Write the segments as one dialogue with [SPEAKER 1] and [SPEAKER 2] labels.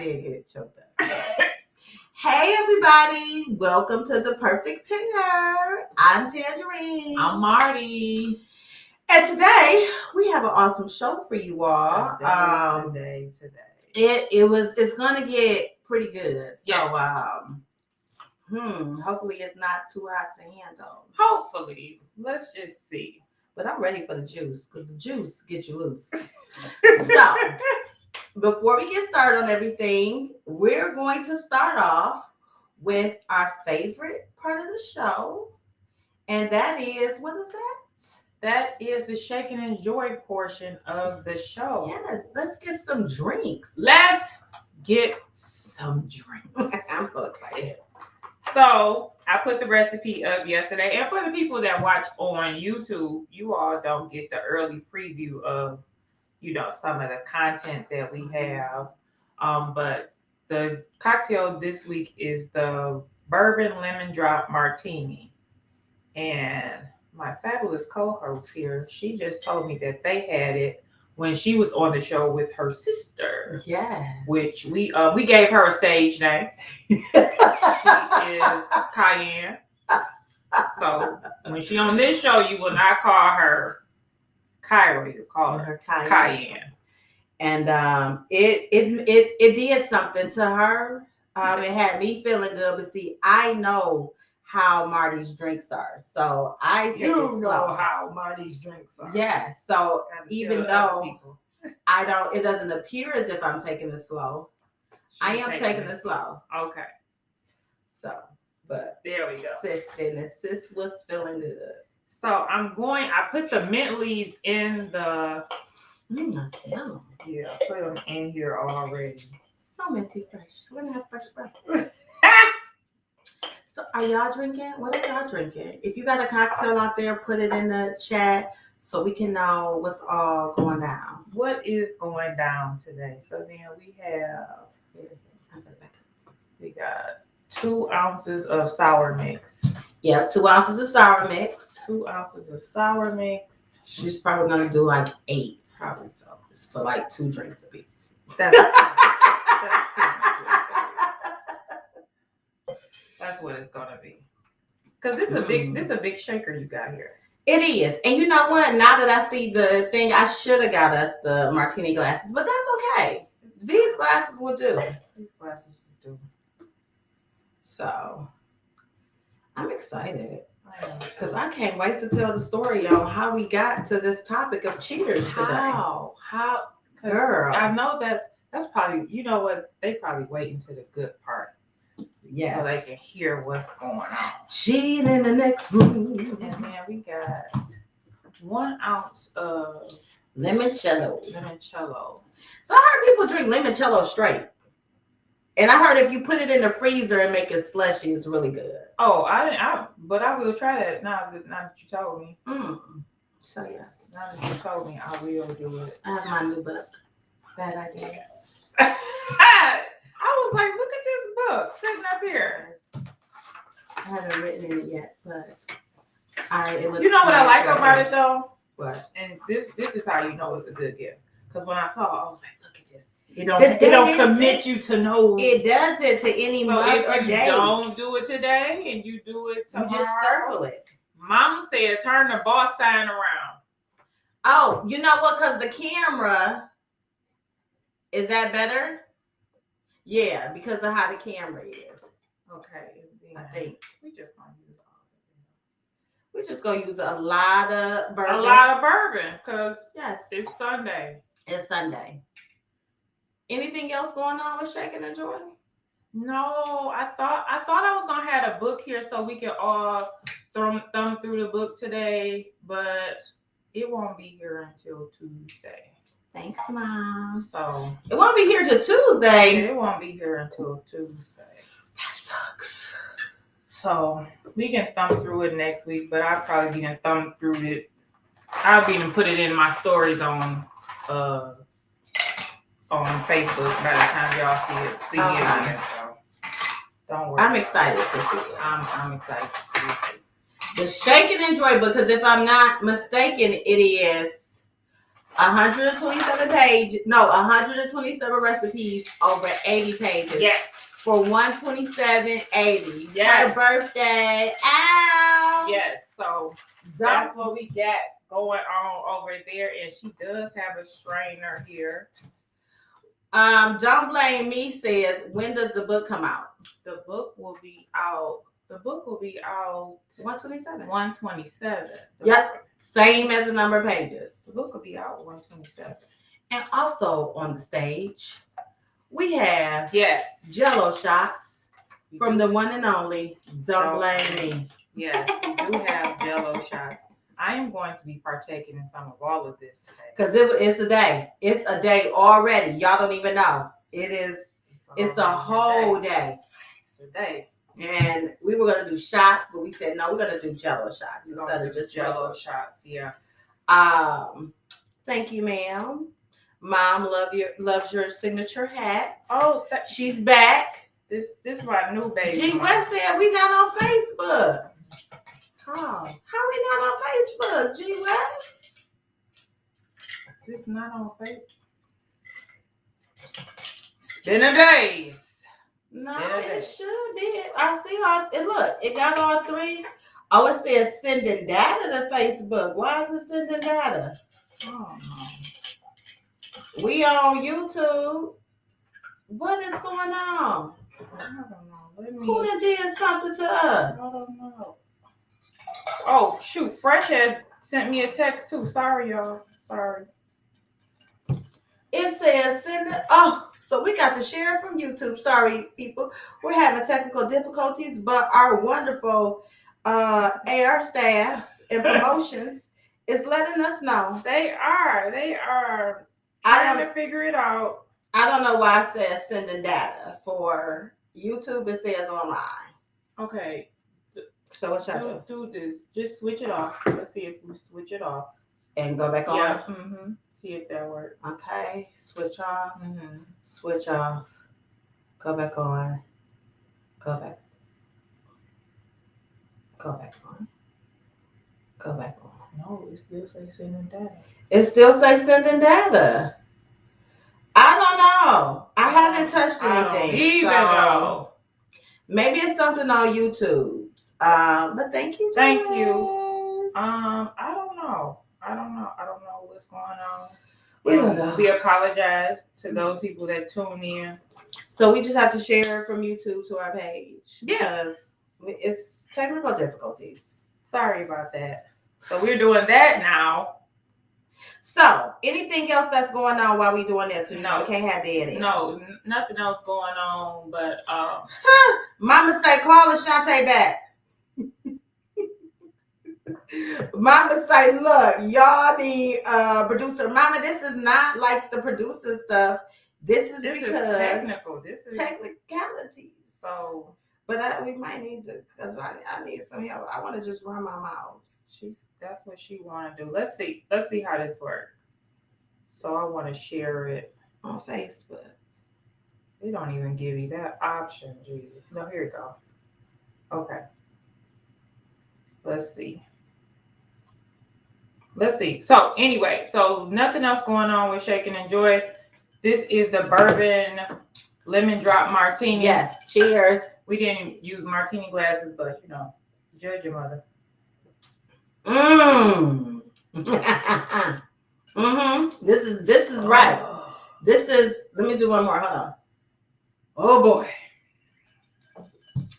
[SPEAKER 1] did get choked up. Hey everybody, welcome to The Perfect Pair. I'm Tangerine.
[SPEAKER 2] I'm Marty.
[SPEAKER 1] And today we have an awesome show for you all.
[SPEAKER 2] Today.
[SPEAKER 1] It's gonna get pretty good.
[SPEAKER 2] Yes.
[SPEAKER 1] So hopefully it's not too hot to handle.
[SPEAKER 2] Hopefully. Let's just see.
[SPEAKER 1] But I'm ready for the juice, because the juice gets you loose. So before we get started on everything, we're going to start off with our favorite part of the show. And that is, what is that?
[SPEAKER 2] That is the shake and enjoy portion of the show.
[SPEAKER 1] Yes, let's get some drinks.
[SPEAKER 2] Let's get some drinks.
[SPEAKER 1] I'm so excited.
[SPEAKER 2] So I put the recipe up yesterday. And for the people that watch on YouTube, you all don't get the early preview of, some of the content that we have. But the cocktail this week is the bourbon lemon drop martini. And my fabulous co-host here, she just told me that they had it when she was on the show with her sister.
[SPEAKER 1] Yes.
[SPEAKER 2] Which we gave her a stage name. She is Cayenne. So when she on this show, you will not call her Kyra, you call her Cayenne.
[SPEAKER 1] And it did something to her. It had me feeling good. But see, I know how Marty's drinks are, so I take it slow.
[SPEAKER 2] You know how Marty's drinks are.
[SPEAKER 1] Yes. So even though it doesn't appear as if I'm taking it slow. I am taking it slow.
[SPEAKER 2] Okay.
[SPEAKER 1] So, but
[SPEAKER 2] there we go.
[SPEAKER 1] Sis was feeling good.
[SPEAKER 2] So I put the mint leaves in the.
[SPEAKER 1] I smell them.
[SPEAKER 2] Yeah, put them in here already.
[SPEAKER 1] So minty fresh. We're gonna have fresh breath. So are y'all drinking? What are y'all drinking? If you got a cocktail out there, put it in the chat so we can know what's all going down.
[SPEAKER 2] What is going down today? So then we got 2 ounces of sour mix.
[SPEAKER 1] Yeah, 2 ounces of sour mix.
[SPEAKER 2] 2 ounces of sour mix.
[SPEAKER 1] She's probably gonna do like 8.
[SPEAKER 2] Probably so.
[SPEAKER 1] For like 2 drinks a piece.
[SPEAKER 2] That's what it's gonna be. Cause this is a big shaker you got here.
[SPEAKER 1] It is. And you know what? Now that I see the thing, I should have got us the martini glasses, but that's okay. These glasses will do.
[SPEAKER 2] These glasses will do.
[SPEAKER 1] So I'm excited. Because I can't wait to tell the story on how we got to this topic of cheaters today.
[SPEAKER 2] How?
[SPEAKER 1] Girl.
[SPEAKER 2] I know that's probably, you know what? They probably waiting to the good part.
[SPEAKER 1] Yes.
[SPEAKER 2] So they can hear what's going on.
[SPEAKER 1] Cheating in the next room.
[SPEAKER 2] And then we got 1 ounce of
[SPEAKER 1] limoncello.
[SPEAKER 2] So
[SPEAKER 1] I heard people drink limoncello straight. And I heard if you put it in the freezer and make it slushy, it's really good.
[SPEAKER 2] Oh, but I will try that now that you told me.
[SPEAKER 1] So yes.
[SPEAKER 2] Now that you told me, I will do it.
[SPEAKER 1] I have my new book. Bad ideas.
[SPEAKER 2] I was like, look at this book sitting up here.
[SPEAKER 1] I haven't written in it yet, but
[SPEAKER 2] you know what I like about it though?
[SPEAKER 1] What?
[SPEAKER 2] And this is how you know it's a good gift. Because when I saw it, I was like, look at this. It don't commit you to no.
[SPEAKER 1] It does it to any month or day.
[SPEAKER 2] Don't do it today and you do it tomorrow.
[SPEAKER 1] You just circle it.
[SPEAKER 2] Mama said, turn the boss sign around.
[SPEAKER 1] Oh, you know what? Because the camera, is that better? Yeah, because of how the camera is.
[SPEAKER 2] Okay.
[SPEAKER 1] I think.
[SPEAKER 2] We just gonna use all of it.
[SPEAKER 1] We're just going to use a lot of bourbon.
[SPEAKER 2] A lot of bourbon because
[SPEAKER 1] yes,
[SPEAKER 2] it's Sunday.
[SPEAKER 1] It's Sunday. Anything else going on with Shake and Enjoy?
[SPEAKER 2] No, I thought I was gonna have a book here so we could all thumb through the book today, but it won't be here until Tuesday.
[SPEAKER 1] Thanks, Mom.
[SPEAKER 2] So
[SPEAKER 1] it won't be here till Tuesday.
[SPEAKER 2] It won't be here until Tuesday.
[SPEAKER 1] That sucks.
[SPEAKER 2] So we can thumb through it next week, but I'll probably be thumb through it. I'll be put it in my stories on Facebook by the time y'all see it again. So don't worry.
[SPEAKER 1] I'm excited to see it.
[SPEAKER 2] I'm excited to see it too.
[SPEAKER 1] The Shake and Enjoy book, because if I'm not mistaken, it is 127 pages. No, 127 recipes over 80 pages.
[SPEAKER 2] Yes.
[SPEAKER 1] For $127.80.
[SPEAKER 2] Yes.
[SPEAKER 1] Her birthday. Ow.
[SPEAKER 2] Yes. So that's what we got going on over there, and she does have a strainer here.
[SPEAKER 1] Don't Blame Me says, when does the book come out?
[SPEAKER 2] The book will be out
[SPEAKER 1] 127.
[SPEAKER 2] 127.
[SPEAKER 1] Yep. Same as the number of pages.
[SPEAKER 2] The book will be out 127.
[SPEAKER 1] And also on the stage, we have
[SPEAKER 2] Yes.
[SPEAKER 1] Jello shots from the one and only Don't Blame Me.
[SPEAKER 2] Yes, we do have Jello shots. I am going to be partaking in some of all of this today.
[SPEAKER 1] Because it's a day. It's a day already. Y'all don't even know. It's a whole day.
[SPEAKER 2] It's a day.
[SPEAKER 1] And we were going to do shots, but we said, no, we're going to do Jello shots
[SPEAKER 2] instead of just Jello shots. Yeah.
[SPEAKER 1] Thank you, ma'am. Mom loves your signature hat.
[SPEAKER 2] Oh,
[SPEAKER 1] she's back.
[SPEAKER 2] This is my new baby.
[SPEAKER 1] G West said we not on Facebook.
[SPEAKER 2] How
[SPEAKER 1] we not on Facebook, G West?
[SPEAKER 2] This not on Facebook. It's been a days.
[SPEAKER 1] No, it should be. I see all it. Look, it got all three. Oh, it says sending data to Facebook. Why is it sending data?
[SPEAKER 2] Oh no.
[SPEAKER 1] We on YouTube. What is going on?
[SPEAKER 2] I don't know.
[SPEAKER 1] Who done did something to us?
[SPEAKER 2] I don't know. Oh shoot! Fresh had sent me a text too. Sorry, y'all. Sorry.
[SPEAKER 1] It says send it. Oh, so we got to share it from YouTube. Sorry, people. We're having technical difficulties, but our wonderful AR staff and promotions is letting us know.
[SPEAKER 2] They are trying to figure it out.
[SPEAKER 1] I don't know why it says sending data. For YouTube, it says online.
[SPEAKER 2] Okay.
[SPEAKER 1] So what should I do?
[SPEAKER 2] Do this. Just switch it off. Let's see if we switch it off.
[SPEAKER 1] And go back on?
[SPEAKER 2] Yeah. Mm-hmm. See if that works.
[SPEAKER 1] Okay. Switch off.
[SPEAKER 2] Mm-hmm.
[SPEAKER 1] Switch off. Go back on. Go back. Go back on. Go back on.
[SPEAKER 2] No, it still says sending data.
[SPEAKER 1] It still says sending data. I don't know. I haven't touched anything.
[SPEAKER 2] Even though.
[SPEAKER 1] Maybe it's something on YouTube. But thank you.
[SPEAKER 2] Thank you. I don't know. I don't know what's going on. We apologize to those people that tune in.
[SPEAKER 1] So we just have to share from YouTube to our page.
[SPEAKER 2] Yeah.
[SPEAKER 1] Because it's technical difficulties.
[SPEAKER 2] Sorry about that. So we're doing that now.
[SPEAKER 1] So, anything else that's going on while we doing this?
[SPEAKER 2] No,
[SPEAKER 1] we can't have dead end.
[SPEAKER 2] No, nothing else going on. But
[SPEAKER 1] Mama say, call Ashante back. Mama say, look, y'all the producer. Mama, this is not like the producer stuff. This is
[SPEAKER 2] technical. This is
[SPEAKER 1] technicalities.
[SPEAKER 2] So,
[SPEAKER 1] but we might need to, because I need some help. I want to just run my mouth.
[SPEAKER 2] That's what she want to do. Let's see how this works. So I want to share it
[SPEAKER 1] on Facebook.
[SPEAKER 2] They don't even give you that option, Jesus. No, here you go. Okay. Let's see. So anyway, nothing else going on with Shake and Enjoy. This is the bourbon lemon drop martini.
[SPEAKER 1] Yes. Cheers.
[SPEAKER 2] We didn't use martini glasses, but judge your mother.
[SPEAKER 1] This is right. This is. Let me do one more. Hold on.
[SPEAKER 2] Oh boy.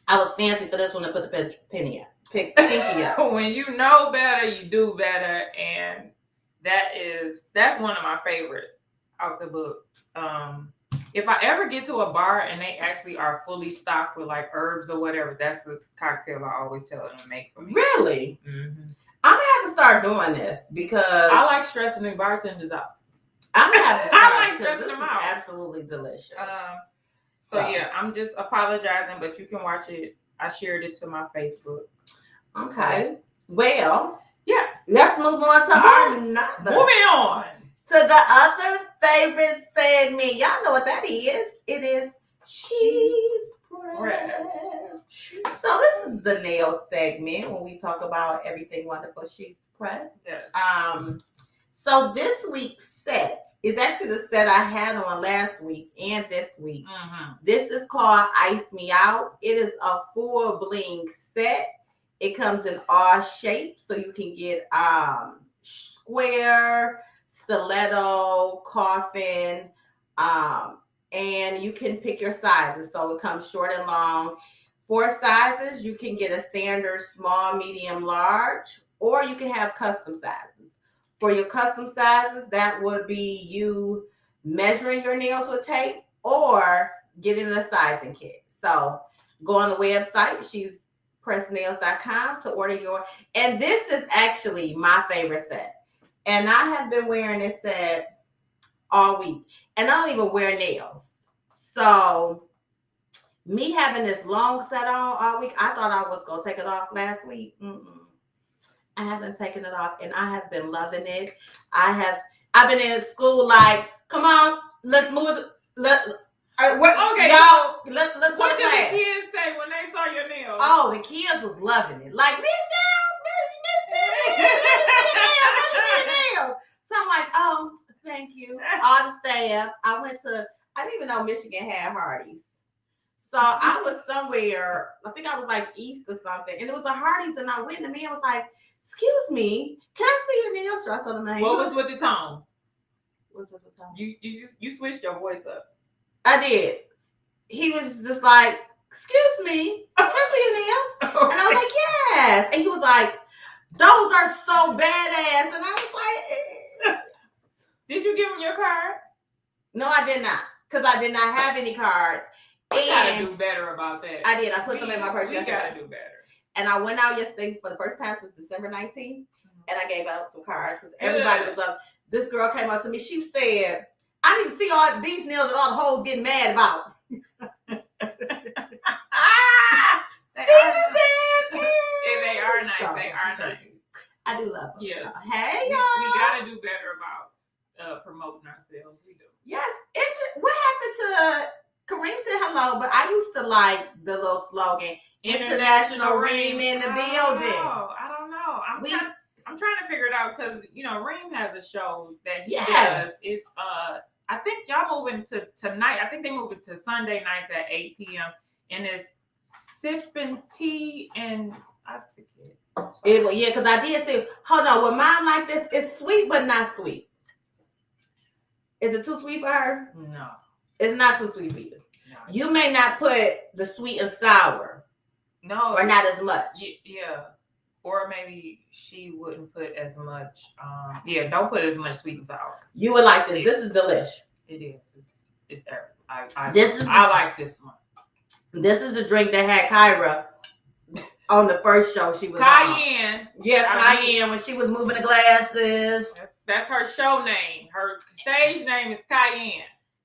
[SPEAKER 1] I was fancy for this one to put the pinky up.
[SPEAKER 2] When you know better, you do better, and that's one of my favorite out the book. If I ever get to a bar and they actually are fully stocked with like herbs or whatever, that's the cocktail I always tell them to make for me.
[SPEAKER 1] Really?
[SPEAKER 2] Mm-hmm.
[SPEAKER 1] I'm gonna have to start doing this because
[SPEAKER 2] I like stressing the bartenders out.
[SPEAKER 1] I'm gonna have to start
[SPEAKER 2] I like
[SPEAKER 1] because
[SPEAKER 2] stressing
[SPEAKER 1] this
[SPEAKER 2] them
[SPEAKER 1] is
[SPEAKER 2] out.
[SPEAKER 1] absolutely delicious.
[SPEAKER 2] So yeah, I'm just apologizing, but you can watch it. I shared it to my Facebook.
[SPEAKER 1] Okay. Well,
[SPEAKER 2] yeah.
[SPEAKER 1] Let's move on to
[SPEAKER 2] Moving on
[SPEAKER 1] to the other favorite segment. Y'all know what that is. It is Cheese Press. So this is the nail segment when we talk about everything wonderful Cheese Press.
[SPEAKER 2] Yes.
[SPEAKER 1] So this week's set is actually the set I had on last week and this week. This is called Ice Me Out. It is a full bling set. It comes in all shapes, so you can get square, stiletto, coffin, and you can pick your sizes. So it comes short and long. 4 sizes. You can get a standard small, medium, large, or you can have custom sizes. For your custom sizes, that would be you measuring your nails with tape or getting a sizing kit. So go on the website, she's pressnails.com to order your, and this is actually my favorite set. And I have been wearing this set all week. And I don't even wear nails. So me having this long set on all week, I thought I was going to take it off last week. I haven't taken it off, and I have been loving it. I've been in school like, come on, let's move. Let's go
[SPEAKER 2] What
[SPEAKER 1] to
[SPEAKER 2] did the
[SPEAKER 1] class.
[SPEAKER 2] kids say when they saw your nails?
[SPEAKER 1] Oh, the kids was loving it. Like, Miss Nails. So I'm like, oh, thank you. All the staff. I didn't even know Michigan had Hardee's. So I was somewhere, I think I was like east or something, and it was a Hardee's, and I went, and the man was like, excuse me, can I see your nails? So I told him,
[SPEAKER 2] what was with the tone?
[SPEAKER 1] What's with the tone?
[SPEAKER 2] You switched your voice up.
[SPEAKER 1] I did. He was just like, excuse me, can I see your nails?
[SPEAKER 2] Okay.
[SPEAKER 1] And I was like, yes. And he was like, those are so badass. And I was like,
[SPEAKER 2] Did you give him your card?
[SPEAKER 1] no, I did not, because I did not have any cards.
[SPEAKER 2] We gotta do better about that.
[SPEAKER 1] I did. I put them in my purse yesterday.
[SPEAKER 2] We gotta do better.
[SPEAKER 1] And I went out yesterday for the first time since December 19th, and I gave out some cards because everybody was up. This girl came up to me. She said, I need to see all these nails that all the hoes getting mad about.
[SPEAKER 2] They are nice. So, they are nice.
[SPEAKER 1] I do love them.
[SPEAKER 2] Yeah.
[SPEAKER 1] So, hey, y'all.
[SPEAKER 2] We gotta do better about promoting ourselves. We do.
[SPEAKER 1] Yes. What happened to Kareem said hello, but I used to like the little slogan, International Ream in the building.
[SPEAKER 2] I don't know. I'm trying to figure it out because Ream has a show that he does. It's I think y'all moving to tonight. I think they moving to Sunday nights at 8 p.m. and it's sipping tea and I forget.
[SPEAKER 1] Because I did say, hold on, with mine like this, it's sweet but not sweet. Is it too sweet for her?
[SPEAKER 2] No.
[SPEAKER 1] It's not too sweet for you.
[SPEAKER 2] No.
[SPEAKER 1] You may not put the sweet and sour.
[SPEAKER 2] No.
[SPEAKER 1] Or not as much.
[SPEAKER 2] Yeah. Or maybe she wouldn't put as much. Don't put as much sweet and sour.
[SPEAKER 1] You would like this. This is delish.
[SPEAKER 2] It is. It's everything.
[SPEAKER 1] I
[SPEAKER 2] like this one.
[SPEAKER 1] This is the drink that had Kyra on the first show she was
[SPEAKER 2] Cayenne.
[SPEAKER 1] on. Yeah, Cayenne, when she was moving the glasses.
[SPEAKER 2] That's her show name. Her stage name is Cayenne.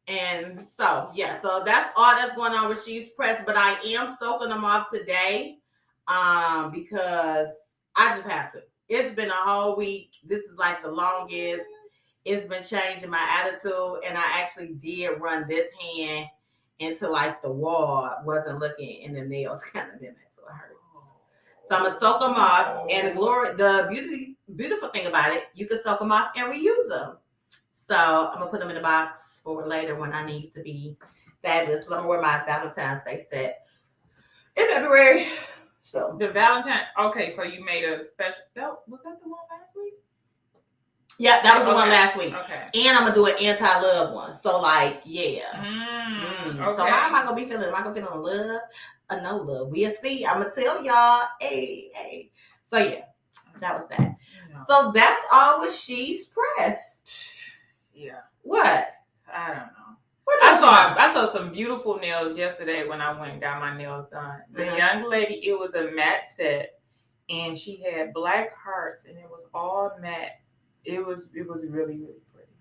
[SPEAKER 1] And so that's all that's going on with She's Pressed. But I am soaking them off today because I just have to. It's been a whole week. This is like the longest. It's been changing my attitude. And I actually did run this hand into like the wall. Wasn't looking, and the nails kind of mimicked. So it hurt. So I'm gonna soak them off, and the beautiful thing about it, you can soak them off and reuse them. So I'm gonna put them in the box for later when I need to be fabulous. So I'm gonna wear my Valentine's Day set in February. So
[SPEAKER 2] the Valentine. Okay, so you made a special. Was that the one last week?
[SPEAKER 1] Yeah, that was the one last week.
[SPEAKER 2] Okay.
[SPEAKER 1] And I'm gonna do an anti-love one. So like, yeah.
[SPEAKER 2] Okay.
[SPEAKER 1] So how am I gonna be feeling? Am I gonna feel love or no love? We'll see. I'm gonna tell y'all. Hey. So yeah, that was that. No. So that's all with She's Pressed.
[SPEAKER 2] Yeah.
[SPEAKER 1] What?
[SPEAKER 2] I don't know. I saw some beautiful nails yesterday when I went and got my nails done. The young lady, it was a matte set, and she had black hearts, and it was all matte. It was really, really pretty.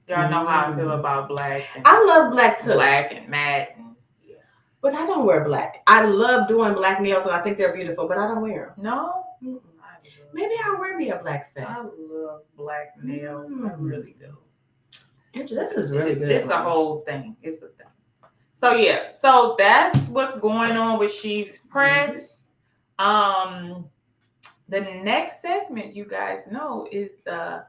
[SPEAKER 2] Y'all know how I feel about black.
[SPEAKER 1] I love black too.
[SPEAKER 2] Black and matte.
[SPEAKER 1] But I don't wear black. I love doing black nails, and I think they're beautiful, but I don't wear them.
[SPEAKER 2] No?
[SPEAKER 1] Maybe I'll wear me a black set.
[SPEAKER 2] I love black nails. I really do.
[SPEAKER 1] This is really good.
[SPEAKER 2] It's a whole thing. It's a thing. So that's what's going on with She's Pressed. The next segment, you guys know, is the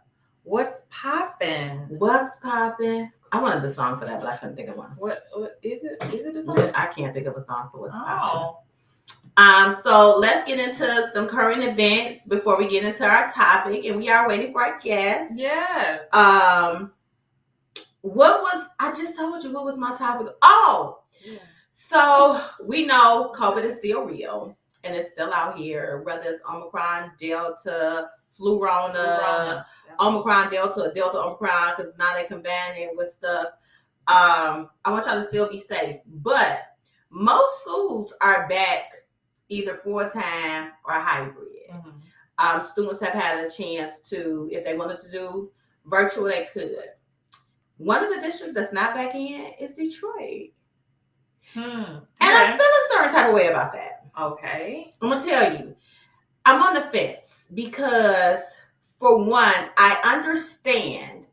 [SPEAKER 2] What's poppin'?
[SPEAKER 1] What's poppin'? I wanted the song for that, but I couldn't think of one.
[SPEAKER 2] What is it? Is it a song?
[SPEAKER 1] I can't think of a song for what's poppin'.
[SPEAKER 2] Oh.
[SPEAKER 1] So let's get into some current events before we get into our topic, and we are waiting for our guest.
[SPEAKER 2] Yes.
[SPEAKER 1] What was I just told you? What was my topic? Oh, yeah. So we know COVID is still real and it's still out here. Whether it's Omicron, Delta, Flurona, Omicron, Delta, Omicron, because now they're combining it with stuff. I want y'all to still be safe, but most schools are back either full-time or hybrid. Mm-hmm. Students have had a chance to, if they wanted to do virtual, they could. One of the districts that's not back in is Detroit. And I feel a certain type of way about that.
[SPEAKER 2] Okay.
[SPEAKER 1] I'm going to tell you. I'm on the fence because, for one, I understand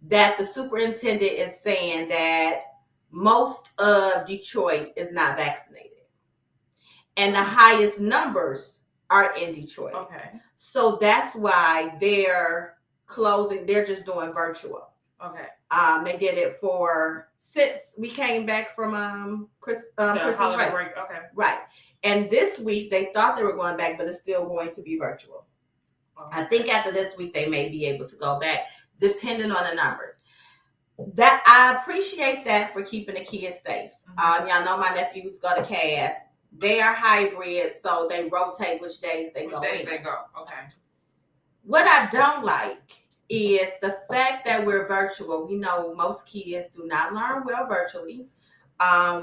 [SPEAKER 1] that the superintendent is saying that most of Detroit is not vaccinated. And the highest numbers are in Detroit. Okay. So that's why they're closing. They're just doing virtual. Okay. They did it since we came back from Christmas break. Okay. Right. And this week they thought they were going back, but it's still going to be virtual. Okay. I think after this week they may be able to go back, depending on the numbers. That I appreciate that for keeping the kids safe. Mm-hmm. Y'all know my nephews go to Cass. They are hybrid, so they rotate which days they go in. Okay. What I don't like is the fact that we're virtual. We know most kids do not learn well virtually.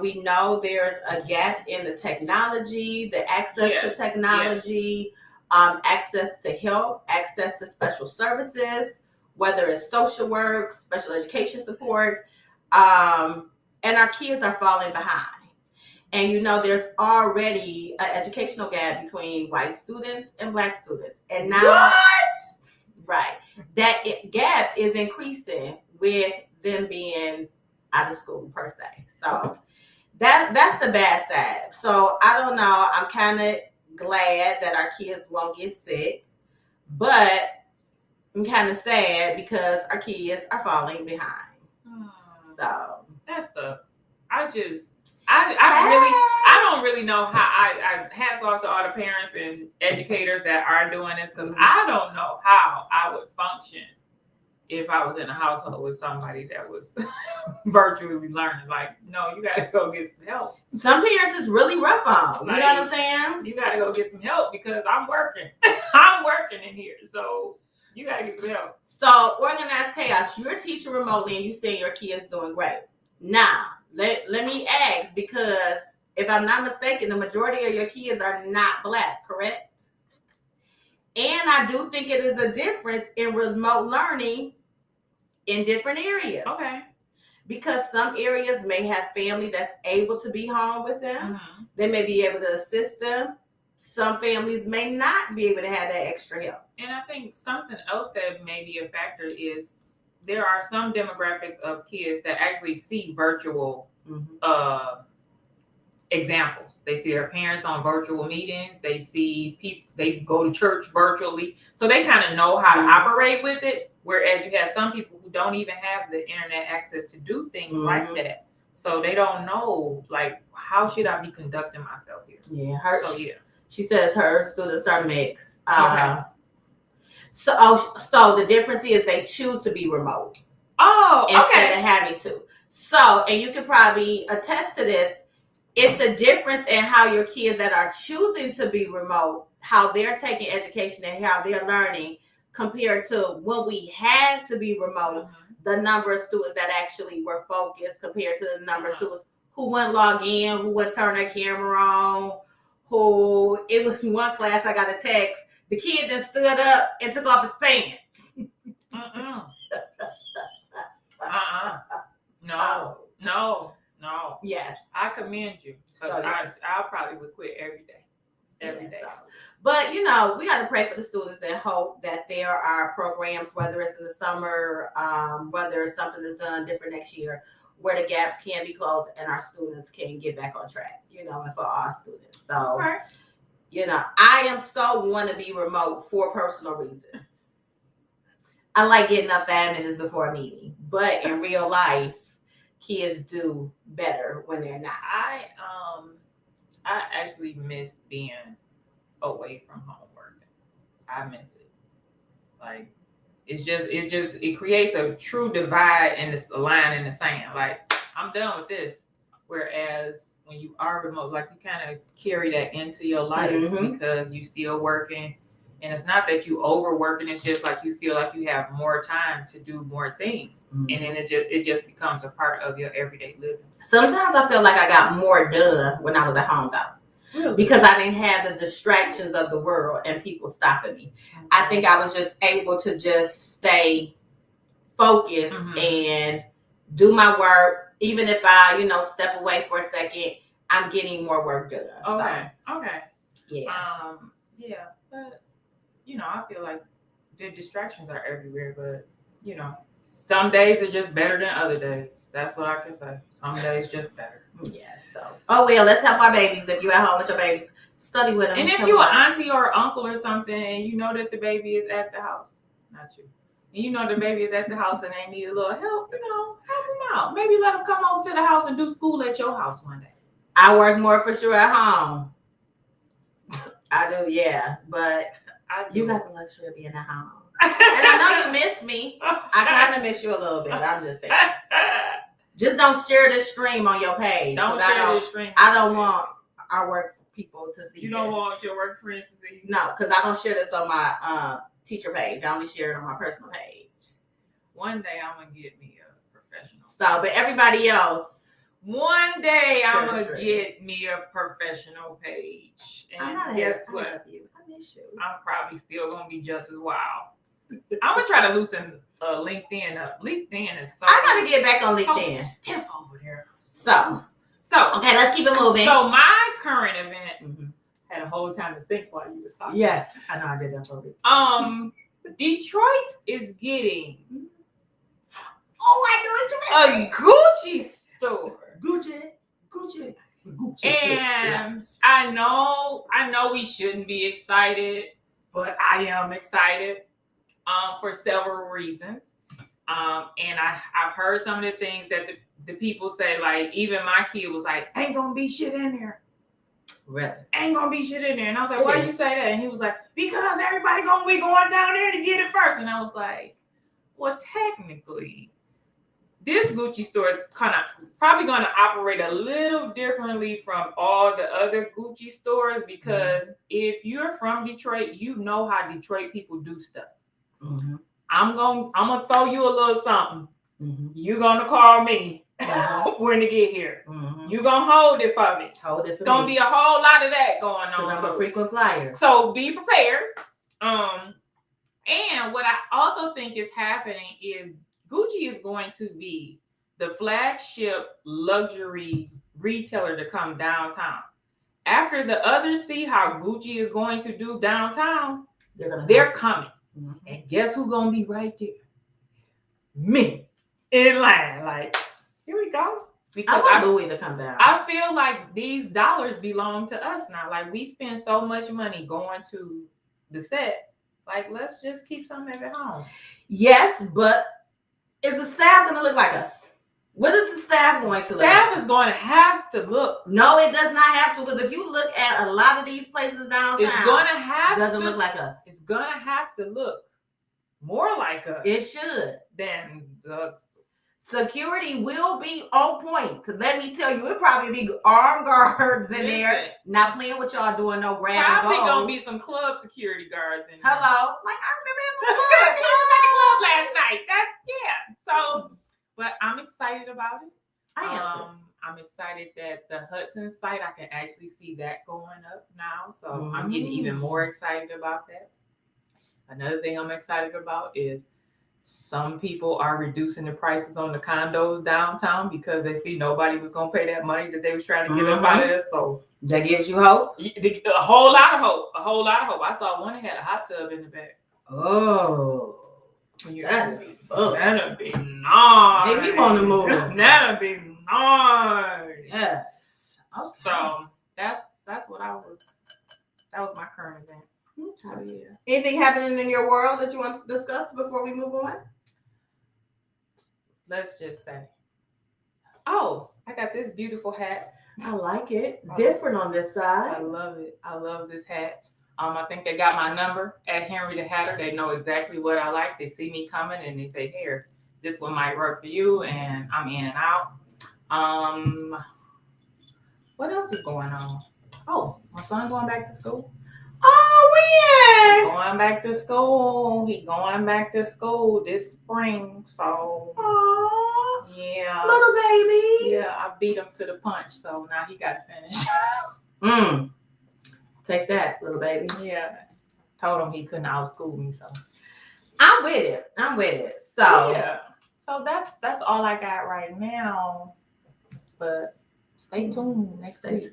[SPEAKER 1] We know there's a gap in the technology, the access to technology, access to help, access to special services, whether it's social work, special education support, and our kids are falling behind. And there's already an educational gap between white students and black students. And now, what? Right. That gap is increasing with them being out of school per se. So that's the bad side. So I don't know. I'm kind of glad that our kids won't get sick, but I'm kind of sad because our kids are falling behind. So
[SPEAKER 2] that sucks. I don't really know how. I hats off to all the parents and educators that are doing this, because I don't know how I would function if I was in a household with somebody that was virtually learning. Like, no, you got to go get some help.
[SPEAKER 1] Some parents is really rough on. You know what I'm saying?
[SPEAKER 2] You got to go get some help because I'm working. I'm working in here, so you got to get some help.
[SPEAKER 1] So, organized chaos. You're teaching remotely, and you say your kids doing great. Now, let me ask, because if I'm not mistaken, the majority of your kids are not black, correct? And I do think it is a difference in remote learning in different areas. Okay. Because some areas may have family that's able to be home with them. Mm-hmm. They may be able to assist them. Some families may not be able to have that extra help.
[SPEAKER 2] And I think something else that may be a factor is there are some demographics of kids that actually see virtual examples. They see their parents on virtual meetings. They see people, they go to church virtually. So they kind of know how to operate with it. Whereas you have some people who don't even have the internet access to do things like that. So they don't know, like, how should I be conducting myself here?
[SPEAKER 1] Yeah. She says her students are mixed. Okay. So the difference is they choose to be remote. Instead of having to. So, and you can probably attest to this. It's a difference in how your kids that are choosing to be remote, how they're taking education and how they're learning compared to when we had to be remote, the number of students that actually were focused compared to the number of students who wouldn't log in, who wouldn't turn their camera on, it was one class I got a text, the kid just stood up and took off his pants.
[SPEAKER 2] No.
[SPEAKER 1] Yes.
[SPEAKER 2] I commend you. I probably would quit every day. Every day.
[SPEAKER 1] But, we got to pray for the students and hope that there are programs, whether it's in the summer, whether something is done different next year, where the gaps can be closed and our students can get back on track, and for our students. So, I am so want to be remote for personal reasons. I like getting up 5 minutes before a meeting. But in real life, kids do better when they're not.
[SPEAKER 2] I actually miss being away from home working. I miss it. Like it creates a true divide and this line in the sand. Like I'm done with this. Whereas when you are remote, like you kind of carry that into your life because you still working. And it's not that you overworking, it's just like you feel like you have more time to do more things. And then it just becomes a part of your everyday living.
[SPEAKER 1] Sometimes I feel like I got more done when I was at home though. Really? Because I didn't have the distractions of the world and people stopping me. I think I was just able to just stay focused and do my work. Even if I, step away for a second, I'm getting more work done.
[SPEAKER 2] Okay. Okay.
[SPEAKER 1] Yeah.
[SPEAKER 2] Yeah. But I feel like the distractions are everywhere, but some days are just better than other days. That's what I can say. Some days just better.
[SPEAKER 1] Yeah, so. Oh, well, let's help our babies. If you're at home with your babies, study with them.
[SPEAKER 2] And if you're an auntie or uncle or something, and you know that the baby is at the house, not you. And you know the baby is at the house and they need a little help, help them out. Maybe let them come over to the house and do school at your house one day.
[SPEAKER 1] I work more for sure at home. I do, yeah. But you got the luxury of being at home. And I know you miss me. I kind of miss you a little bit. I'm just saying. Just don't share the stream on your page.
[SPEAKER 2] Don't share the stream.
[SPEAKER 1] I don't want our work people to see.
[SPEAKER 2] You don't want your work friends to see.
[SPEAKER 1] No, because I don't share this on my teacher page. I only share it on my personal page.
[SPEAKER 2] One day I'm gonna get me a professional.
[SPEAKER 1] So, but everybody else.
[SPEAKER 2] One day I'm gonna get me a professional page. And guess what?
[SPEAKER 1] I miss you.
[SPEAKER 2] I'm probably still gonna be just as wild. I'm gonna try to loosen LinkedIn up. LinkedIn is so.
[SPEAKER 1] I gotta get back on LinkedIn.
[SPEAKER 2] So stiff over there.
[SPEAKER 1] So okay, let's keep it moving.
[SPEAKER 2] So my current event had a whole time to think while you were talking.
[SPEAKER 1] Yes, I know I did that for you.
[SPEAKER 2] Detroit is getting.
[SPEAKER 1] Oh, I
[SPEAKER 2] know a Gucci store.
[SPEAKER 1] Gucci.
[SPEAKER 2] And I know we shouldn't be excited, but I am excited. For several reasons. And I've heard some of the things that the people say, like, even my kid was like, ain't gonna be shit in there.
[SPEAKER 1] Really?
[SPEAKER 2] Ain't gonna be shit in there. And I was like, why you say that? And he was like, because everybody gonna be going down there to get it first. And I was like, well, technically, this Gucci store is probably gonna operate a little differently from all the other Gucci stores because if you're from Detroit, you know how Detroit people do stuff. I'm gonna throw you a little something. You're gonna call me when to get here. You're gonna hold it for me. It's gonna be a whole lot of that going on.
[SPEAKER 1] I'm a frequent flyer.
[SPEAKER 2] So be prepared. And what I also think is happening is Gucci is going to be the flagship luxury retailer to come downtown. After the others see how Gucci is going to do downtown, they're coming. And guess who's gonna be right there? Me in line. Like, here we go. Because
[SPEAKER 1] I want Louis to come down.
[SPEAKER 2] I feel like these dollars belong to us now. Like, we spend so much money going to the set. Like, let's just keep some of it at home.
[SPEAKER 1] Yes, but is the staff gonna look like us? What is the staff going to look like?
[SPEAKER 2] Staff is going to have to look.
[SPEAKER 1] No, it does not have to. Because if you look at a lot of these places downtown,
[SPEAKER 2] it's going to have
[SPEAKER 1] doesn't look like us.
[SPEAKER 2] It's going to have to look more like us.
[SPEAKER 1] It should.
[SPEAKER 2] Than the
[SPEAKER 1] security will be on point. Because let me tell you, it probably be armed guards in there, not playing with y'all doing no grab and go.
[SPEAKER 2] Probably gonna be some club security guards in there.
[SPEAKER 1] Hello, like I remember having
[SPEAKER 2] I was at the club last night. So. But I'm excited about it.
[SPEAKER 1] I am too.
[SPEAKER 2] I'm excited that the Hudson site, I can actually see that going up now. So I'm getting even more excited about that. Another thing I'm excited about is some people are reducing the prices on the condos downtown because they see nobody was going to pay that money that they was trying to get up out of this. So
[SPEAKER 1] that gives you hope?
[SPEAKER 2] A whole lot of hope. A whole lot of hope. I saw one that had a hot tub in the back.
[SPEAKER 1] Oh.
[SPEAKER 2] That'd be fun. That'd be nice.
[SPEAKER 1] Make me want to move.
[SPEAKER 2] That'd be nice.
[SPEAKER 1] Yes. Okay.
[SPEAKER 2] So that's what that was my current event. So, yeah.
[SPEAKER 1] Anything happening in your world that you want to discuss before we move on?
[SPEAKER 2] Let's just say. Oh, I got this beautiful hat.
[SPEAKER 1] I like it. Different on this side.
[SPEAKER 2] I love it. I love this hat. I think they got my number at Henry the Hatter. They know exactly what I like. They see me coming and they say, "Here, this one might work for you." And I'm in and out. What else is going on? Oh, my son going back to school.
[SPEAKER 1] Oh, when?
[SPEAKER 2] Going back to school. He going back to school this spring. So,
[SPEAKER 1] Aww,
[SPEAKER 2] yeah,
[SPEAKER 1] little baby.
[SPEAKER 2] Yeah, I beat him to the punch. So now he got to finish.
[SPEAKER 1] Take that, little baby.
[SPEAKER 2] Yeah, told him he couldn't outschool me. So
[SPEAKER 1] I'm with it. So
[SPEAKER 2] yeah. So that's all I got right now. But stay tuned next week.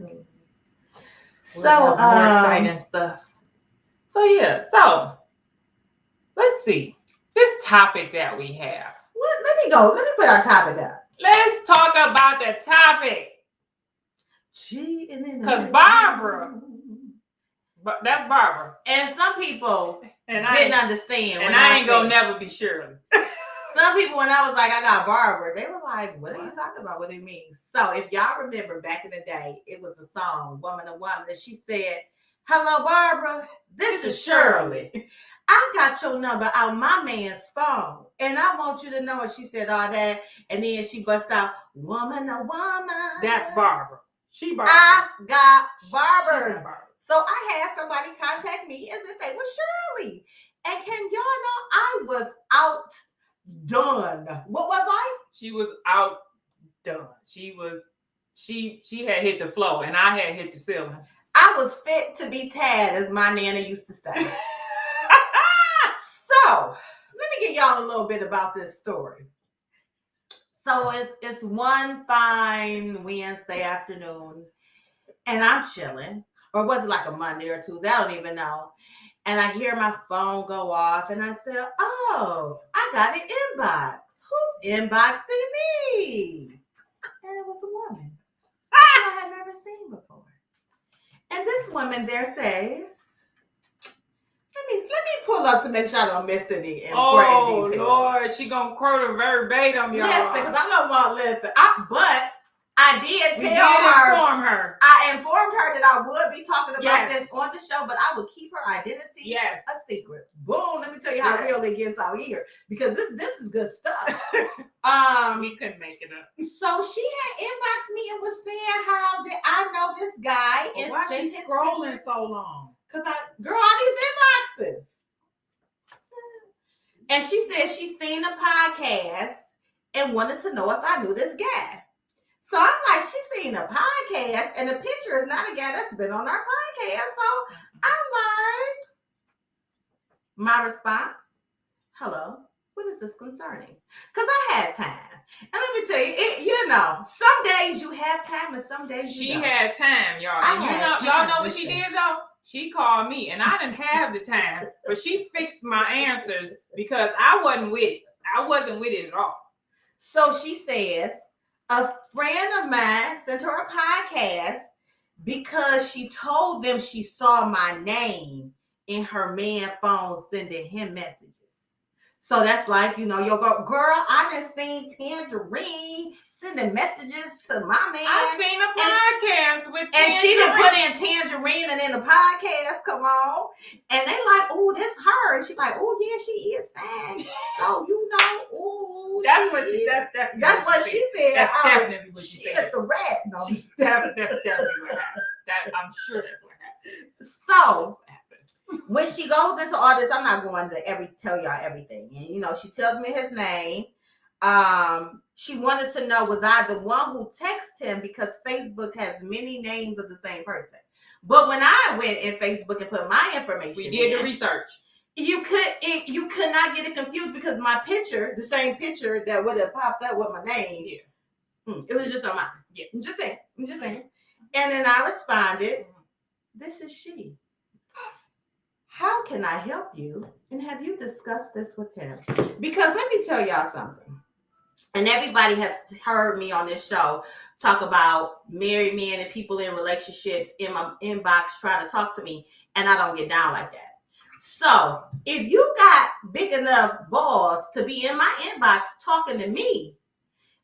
[SPEAKER 1] So
[SPEAKER 2] more exciting stuff. So yeah. So let's see this topic that we have.
[SPEAKER 1] What? Let me go. Let me put our topic up.
[SPEAKER 2] Let's talk about the topic. Because Barbara. But that's Barbara.
[SPEAKER 1] And some people didn't understand.
[SPEAKER 2] And I ain't gonna never be Shirley.
[SPEAKER 1] Some people, when I was like, I got Barbara, they were like, what are you talking about? What do you mean? So if y'all remember back in the day, it was a song, Woman to Woman, and she said, hello, Barbara, this is Shirley. I got your number out my man's phone, and I want you to know. And she said all that, and then she bust out, Woman to Woman.
[SPEAKER 2] That's Barbara. She Barbara.
[SPEAKER 1] I got Barbara. So I had somebody contact me as if they were Shirley. And can y'all know I was outdone. What was I?
[SPEAKER 2] She was outdone. She had hit the floor and I had hit the ceiling.
[SPEAKER 1] I was fit to be tad, as my nana used to say. So let me get y'all a little bit about this story. So it's one fine Wednesday afternoon, and I'm chilling. Or was it like a Monday or Tuesday? I don't even know. And I hear my phone go off, and I said, oh, I got an inbox. Who's inboxing me? And it was a woman I had never seen before. And this woman there says, let me pull up to make sure I don't miss any important details. Oh,
[SPEAKER 2] Lord, she gonna quote a verbatim, y'all.
[SPEAKER 1] Listen, because I don't want to listen. But I did inform her. I informed her that I would be talking about this on the show, but I would keep her identity a secret. Boom! Let me tell you how real it gets out here, because this is good stuff.
[SPEAKER 2] We couldn't make it up.
[SPEAKER 1] So she had inboxed me and was saying, how did I know this guy?
[SPEAKER 2] Well, why is she scrolling so long?
[SPEAKER 1] Because all these inboxes. And she said she seen a podcast and wanted to know if I knew this guy. So I'm like, she's seen a podcast, and the picture is not a guy that's been on our podcast. So I'm like, my response, hello, what is this concerning? Because I had time. And let me tell you, some days you have time and some days you don't.
[SPEAKER 2] She had time, y'all. And y'all know what she did, though? She called me, and I didn't have the time, but she fixed my answers because I wasn't with it. I wasn't with it at all.
[SPEAKER 1] So she says, a friend of mine sent her a podcast because she told them she saw my name in her man phone sending him messages. So that's like, your girl, I done seen Tangerine sending messages to my man.
[SPEAKER 2] I seen a podcast with Tangerine.
[SPEAKER 1] And she done put in Tangerine and in the podcast, come on. And they like, oh, this her. And she like, oh, yeah, she is fine. So, oh,
[SPEAKER 2] that's what she said.
[SPEAKER 1] That's what she said.
[SPEAKER 2] That's definitely what she said.
[SPEAKER 1] She hit the rat. No.
[SPEAKER 2] That's definitely what happened. I'm sure that's what happened.
[SPEAKER 1] So, when she goes into all this, I'm not going to tell y'all everything. And, she tells me his name. She wanted to know, was I the one who texted him, because Facebook has many names of the same person. But when I went in Facebook and put my information,
[SPEAKER 2] we did the research.
[SPEAKER 1] You could not get it confused, because my picture, the same picture that would have popped up with my name, it was just on mine. Yeah, I'm just saying. And then I responded, this is she. How can I help you? And have you discussed this with him? Because let me tell y'all something. And everybody has heard me on this show talk about married men and people in relationships in my inbox trying to talk to me, and I don't get down like that. So if you got big enough balls to be in my inbox talking to me,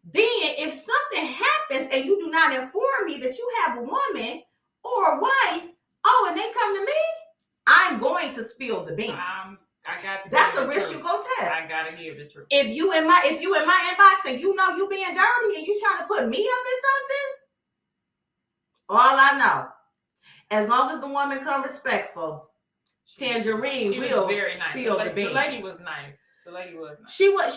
[SPEAKER 1] then if something happens and you do not inform me that you have a woman or a wife, oh, and they come to me, I'm going to spill the beans.
[SPEAKER 2] I got to.
[SPEAKER 1] That's a risk you go take.
[SPEAKER 2] I gotta give the truth.
[SPEAKER 1] If you in my inbox and you know you being dirty and you trying to put me up in something, all I know, as long as the woman come respectful, Tangerine will
[SPEAKER 2] very nice.
[SPEAKER 1] spill the beans.
[SPEAKER 2] The lady was nice.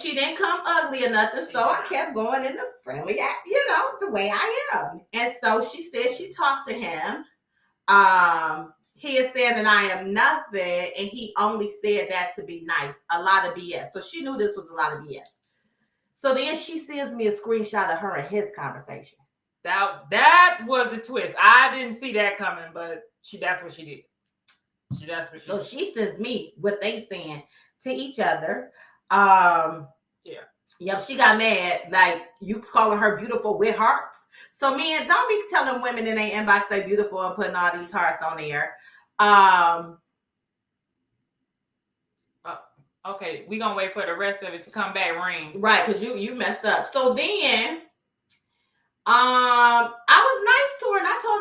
[SPEAKER 1] She didn't come ugly or nothing, so I kept going in the friendly, the way I am. And so she said she talked to him. He is saying that I am nothing, and he only said that to be nice. A lot of BS. So she knew this was a lot of BS. So then she sends me a screenshot of her and his conversation.
[SPEAKER 2] That was the twist. I didn't see that coming, but that's what she did.
[SPEAKER 1] So she sends me what they saying to each other. Yep, she got mad. Like, you calling her beautiful with hearts. So, man, don't be telling women in their inbox they beautiful and putting all these hearts on there.
[SPEAKER 2] Okay, we gonna wait for the rest of it to come back ring.
[SPEAKER 1] Right, because you messed up. So then, I was nice to her, and I told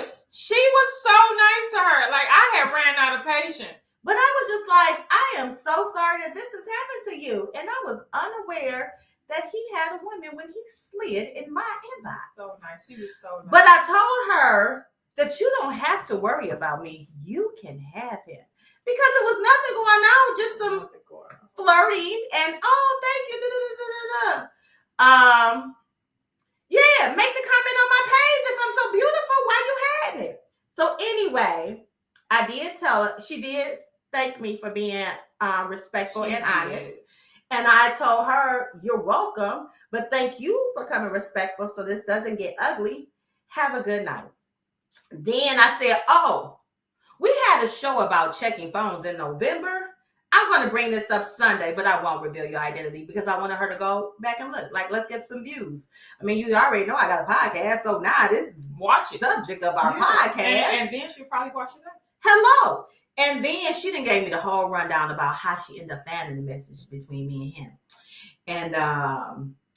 [SPEAKER 1] her
[SPEAKER 2] she was so nice to her. Like, I had ran out of patience.
[SPEAKER 1] But I was just like, I am so sorry that this has happened to you. And I was unaware that he had a woman when he slid in my inbox.
[SPEAKER 2] So nice. She was so nice.
[SPEAKER 1] But I told her that you don't have to worry about me. You can have him. Because it was nothing going on, just some flirting and, oh, thank you. Yeah, make the comment on my page if I'm so beautiful. Why you had it? So anyway, I did tell her, she did thank me for being respectful and honest. And I told her, you're welcome, but thank you for coming respectful so this doesn't get ugly. Have a good night. Then I said, oh, we had a show about checking phones in November. I'm going to bring this up Sunday, but I won't reveal your identity because I wanted her to go back and look. Like, let's get some views. I mean, you already know I got a podcast, so now this is the subject of our podcast.
[SPEAKER 2] And then she'll probably watch it up.
[SPEAKER 1] Hello. And then she done gave me the whole rundown about how she ended up finding the message between me and him. And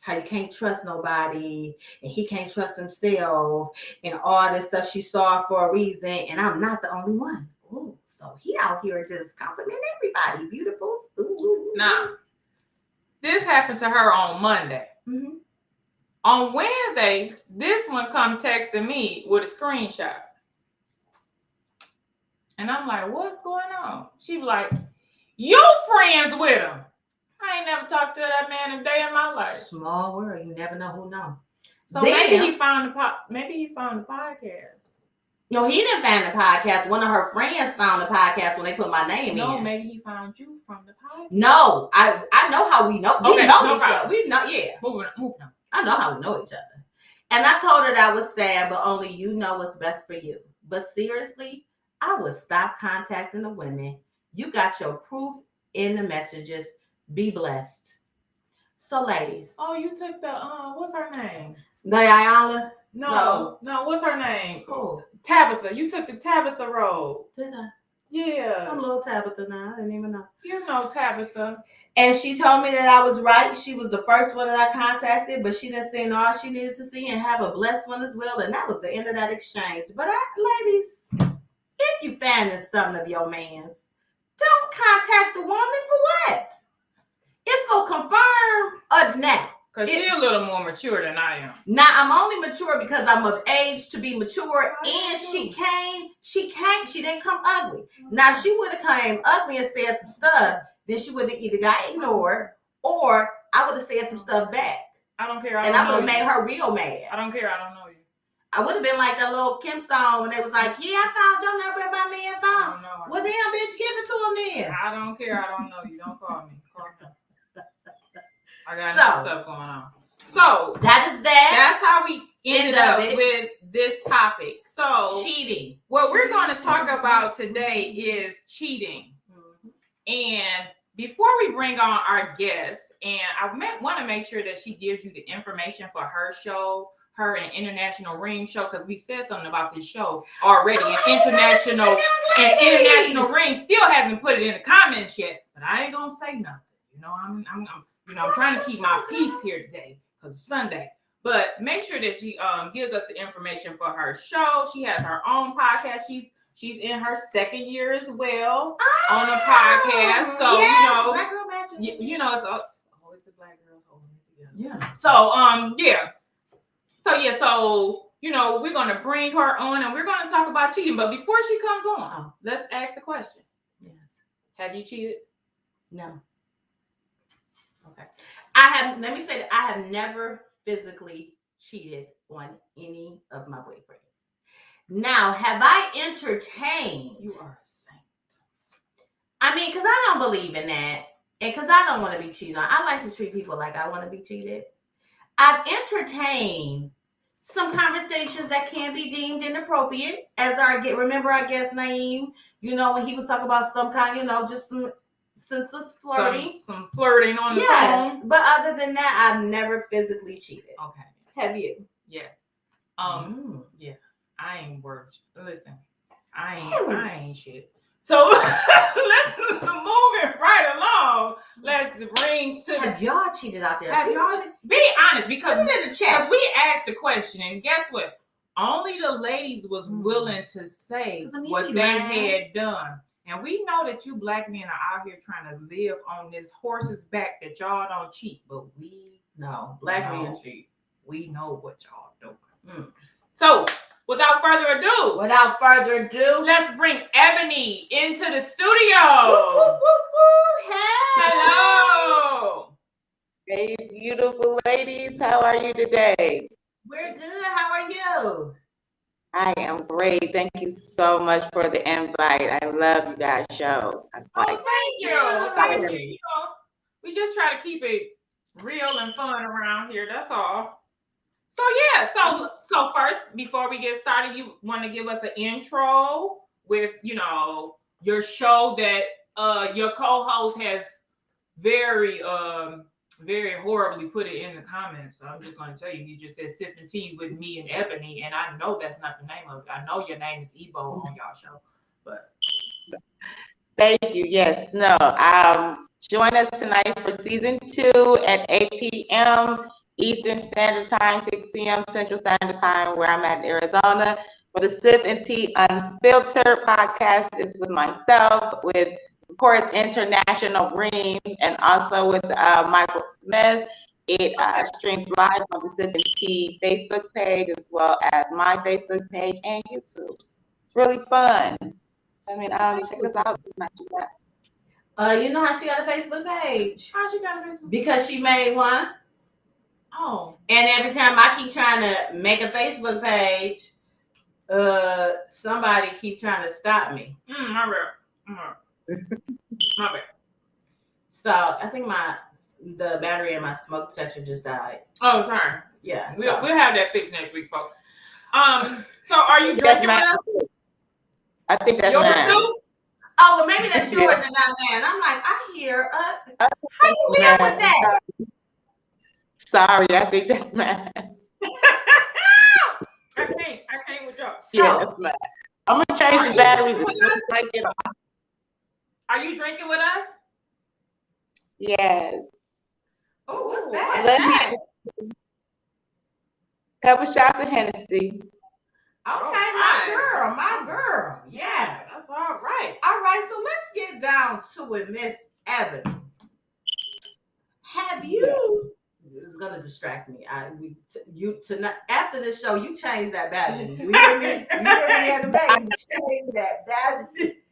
[SPEAKER 1] how you can't trust nobody and he can't trust himself and all this stuff she saw for a reason. And I'm not the only one. Ooh, so he out here just complimenting everybody. Beautiful. Ooh.
[SPEAKER 2] Now, this happened to her on Monday.
[SPEAKER 1] Mm-hmm.
[SPEAKER 2] On Wednesday, this one come texting me with a screenshot. And I'm like, what's going on? She be like, you friends with him. I ain't never talked to that man a day in my life.
[SPEAKER 1] Small world. You never know who know.
[SPEAKER 2] So maybe he found the podcast.
[SPEAKER 1] No, he didn't find the podcast. One of her friends found the podcast when they put my name in.
[SPEAKER 2] No, maybe he found you from the podcast.
[SPEAKER 1] No, I know how we know. We know each other. We know, yeah.
[SPEAKER 2] Moving on.
[SPEAKER 1] I know how we know each other. And I told her that was sad, but only you know what's best for you. But seriously, I would stop contacting the women. You got your proof in the messages. Be blessed. So, ladies.
[SPEAKER 2] Oh, you took the, what's her name?
[SPEAKER 1] Diana?
[SPEAKER 2] No, what's her name?
[SPEAKER 1] Who?
[SPEAKER 2] Tabitha. You took the Tabitha road.
[SPEAKER 1] Did I?
[SPEAKER 2] Yeah.
[SPEAKER 1] I'm a little Tabitha now. I didn't even know.
[SPEAKER 2] You know Tabitha.
[SPEAKER 1] And she told me that I was right. She was the first one that I contacted, but she didn't send all she needed to see and have a blessed one as well. And that was the end of that exchange. But ladies, if you finding something of your man's, don't contact the woman for what? It's going to confirm a now.
[SPEAKER 2] Because she's a little more mature than I am.
[SPEAKER 1] Now, I'm only mature because I'm of age to be mature. And she didn't come ugly. Now, if she would have came ugly and said some stuff, then she would have either got ignored or I would have said some stuff back.
[SPEAKER 2] I don't care.
[SPEAKER 1] I would have made her real mad.
[SPEAKER 2] I don't care. I don't know you.
[SPEAKER 1] I would have been like that little Kim song when they was like, yeah, I found your number in my man's phone. Well, damn, bitch, give it to him then.
[SPEAKER 2] I don't care. I don't know you. Don't call me. Call me. I got enough stuff going on. So
[SPEAKER 1] that is that.
[SPEAKER 2] That's how we ended up with this topic. So
[SPEAKER 1] cheating.
[SPEAKER 2] What we're going to talk about today is cheating. And before we bring on our guest, and I want to make sure that she gives you the information for her show, her an international ring show, because we said something about this show already. An international ring still hasn't put it in the comments yet, but I ain't gonna say nothing. You know, I'm trying to keep my peace here today because it's Sunday. But make sure that she gives us the information for her show. She has her own podcast. She's in her second year as well on a podcast. So
[SPEAKER 1] yes, Black Girl Magic.
[SPEAKER 2] It's always the Black girls holding it together.
[SPEAKER 1] Yeah.
[SPEAKER 2] So we're gonna bring her on and we're gonna talk about cheating. But before she comes on, let's ask the question.
[SPEAKER 1] Yes.
[SPEAKER 2] Have you cheated?
[SPEAKER 1] No.
[SPEAKER 2] Okay.
[SPEAKER 1] Let me say that I have never physically cheated on any of my boyfriends. Now, have I entertained?
[SPEAKER 2] You are a saint.
[SPEAKER 1] I mean, because I don't believe in that. And because I don't want to be cheated on. I like to treat people like I want to be cheated. I've entertained some conversations that can be deemed inappropriate. Remember our guest Naeem, when he was talking about some kind, just some senseless flirting.
[SPEAKER 2] Some flirting on the phone.
[SPEAKER 1] But other than that, I've never physically cheated.
[SPEAKER 2] Okay.
[SPEAKER 1] Have you?
[SPEAKER 2] Yes. Yeah. I ain't worth. Listen, I ain't shit. So let's move it right along. Let's bring to.
[SPEAKER 1] Have y'all cheated out there?
[SPEAKER 2] Be honest, because we asked the question, and guess what? Only the ladies was willing to say what they had done. And we know that you black men are out here trying to live on this horse's back that y'all don't cheat, but we know
[SPEAKER 1] black men cheat.
[SPEAKER 2] We know what y'all doing. So, without further ado, let's bring Ebony into the studio.
[SPEAKER 1] Woo, woo, woo, woo. Hey.
[SPEAKER 2] Hello.
[SPEAKER 3] Hey, beautiful ladies. How are you today?
[SPEAKER 1] We're good. How are you?
[SPEAKER 3] I am great. Thank you so much for the invite. I love you guys' show.
[SPEAKER 2] Thank you. We just try to keep it real and fun around here. That's all. So first, before we get started, you want to give us an intro with, your show that your co-host has very horribly put it in the comments. So I'm just going to tell you, just said sipping tea with me and Ebony, and I know that's not the name of it. I know your name is Ebo on y'all show, but.
[SPEAKER 3] Thank you. Yes. No. Join us tonight for season 2 at 8 p.m. Eastern Standard Time, 6 p.m. Central Standard Time, where I'm at in Arizona. For the Sip and Tea Unfiltered podcast is with myself, with, of course, International Reem, and also with Michael Smith. It streams live on the Sip and Tea Facebook page, as well as my Facebook page and YouTube. It's really fun. Check us out tonight.
[SPEAKER 1] You know how she got a Facebook page?
[SPEAKER 2] How she got a Facebook page?
[SPEAKER 1] Because she made one.
[SPEAKER 2] Oh.
[SPEAKER 1] And every time I keep trying to make a Facebook page, somebody keep trying to stop me.
[SPEAKER 2] My bad.
[SPEAKER 1] So I think the battery in my smoke detector just died.
[SPEAKER 2] Oh, sorry.
[SPEAKER 1] Yeah.
[SPEAKER 2] We'll have that fixed next week, folks. So are you drinking with us?
[SPEAKER 3] I think that's
[SPEAKER 2] yours
[SPEAKER 3] mine.
[SPEAKER 2] too?
[SPEAKER 1] Oh, well, maybe that's yours and not mine. I'm like, I hear. How you deal with that?
[SPEAKER 3] Sorry, I think that's mine.
[SPEAKER 2] I can't with y'all.
[SPEAKER 3] Yeah, that's mine. I'm gonna change the batteries.
[SPEAKER 2] Are you drinking with us?
[SPEAKER 3] Yes.
[SPEAKER 1] Oh, what's that?
[SPEAKER 3] Couple shots of Hennessy.
[SPEAKER 1] Okay, my girl. Yeah.
[SPEAKER 2] That's all right.
[SPEAKER 1] All right, so let's get down to it, Miss Ebony. Have you? This is gonna distract me. After the show, you change that battery. You hear me? You hear me in the back? You change that battery.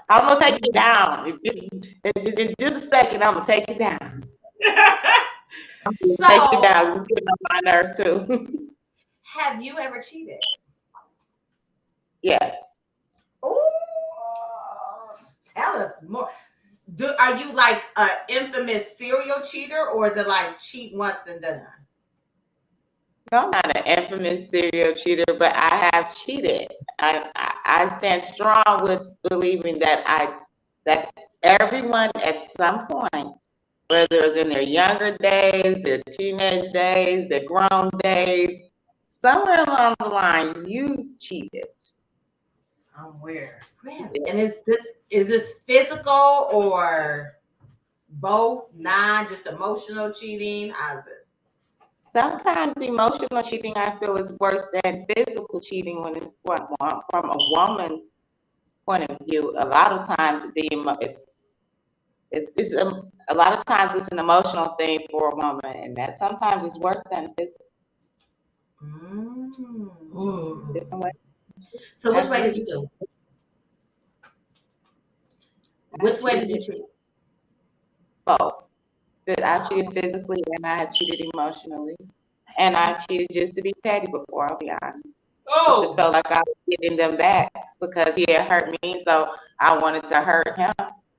[SPEAKER 3] I'm gonna take you down. In just a second, I'm gonna take you down. Take you down. You're getting on my nerves too.
[SPEAKER 1] Have you ever cheated?
[SPEAKER 3] Yes.
[SPEAKER 1] Oh, tell us more. Are you like an infamous serial cheater, or is it like cheat once and done?
[SPEAKER 3] No, I'm not an infamous serial cheater, but I have cheated. I stand strong with believing that everyone at some point whether it's in their younger days, their teenage days, their grown days, somewhere along the line, you cheated.
[SPEAKER 2] Somewhere.
[SPEAKER 1] Really? And is this physical or both? Just emotional cheating? How's it?
[SPEAKER 3] Sometimes emotional cheating, I feel, is worse than physical cheating when it's from a woman's point of view. A lot of times, a lot of times it's an emotional thing for a woman, and that sometimes is worse than physical. Different way.
[SPEAKER 1] So which way did you do? Which way did you cheat?
[SPEAKER 3] Both. I cheated physically and I cheated emotionally. And I cheated just to be petty before, I'll be honest.
[SPEAKER 2] Oh,
[SPEAKER 3] It felt like I was getting them back because he had hurt me, so I wanted to hurt him.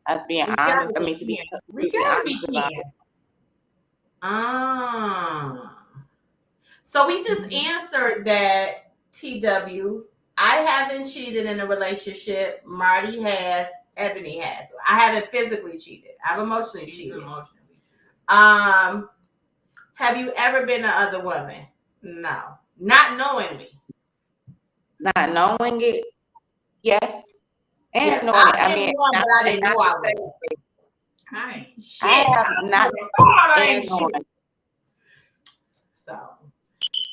[SPEAKER 3] I was being honest. I mean, to be
[SPEAKER 2] we gotta be
[SPEAKER 3] honest about
[SPEAKER 2] kin.
[SPEAKER 1] So we just answered that, TW. I haven't cheated in a relationship. Marty has. Ebony has. I haven't physically cheated. I've emotionally cheated. Have you ever been to other women? No. Not knowing me.
[SPEAKER 3] Not knowing it, yes. And
[SPEAKER 1] Yeah,
[SPEAKER 3] knowing it.
[SPEAKER 1] I've been one, but I didn't know I was.
[SPEAKER 3] I have not and knowing.
[SPEAKER 1] So,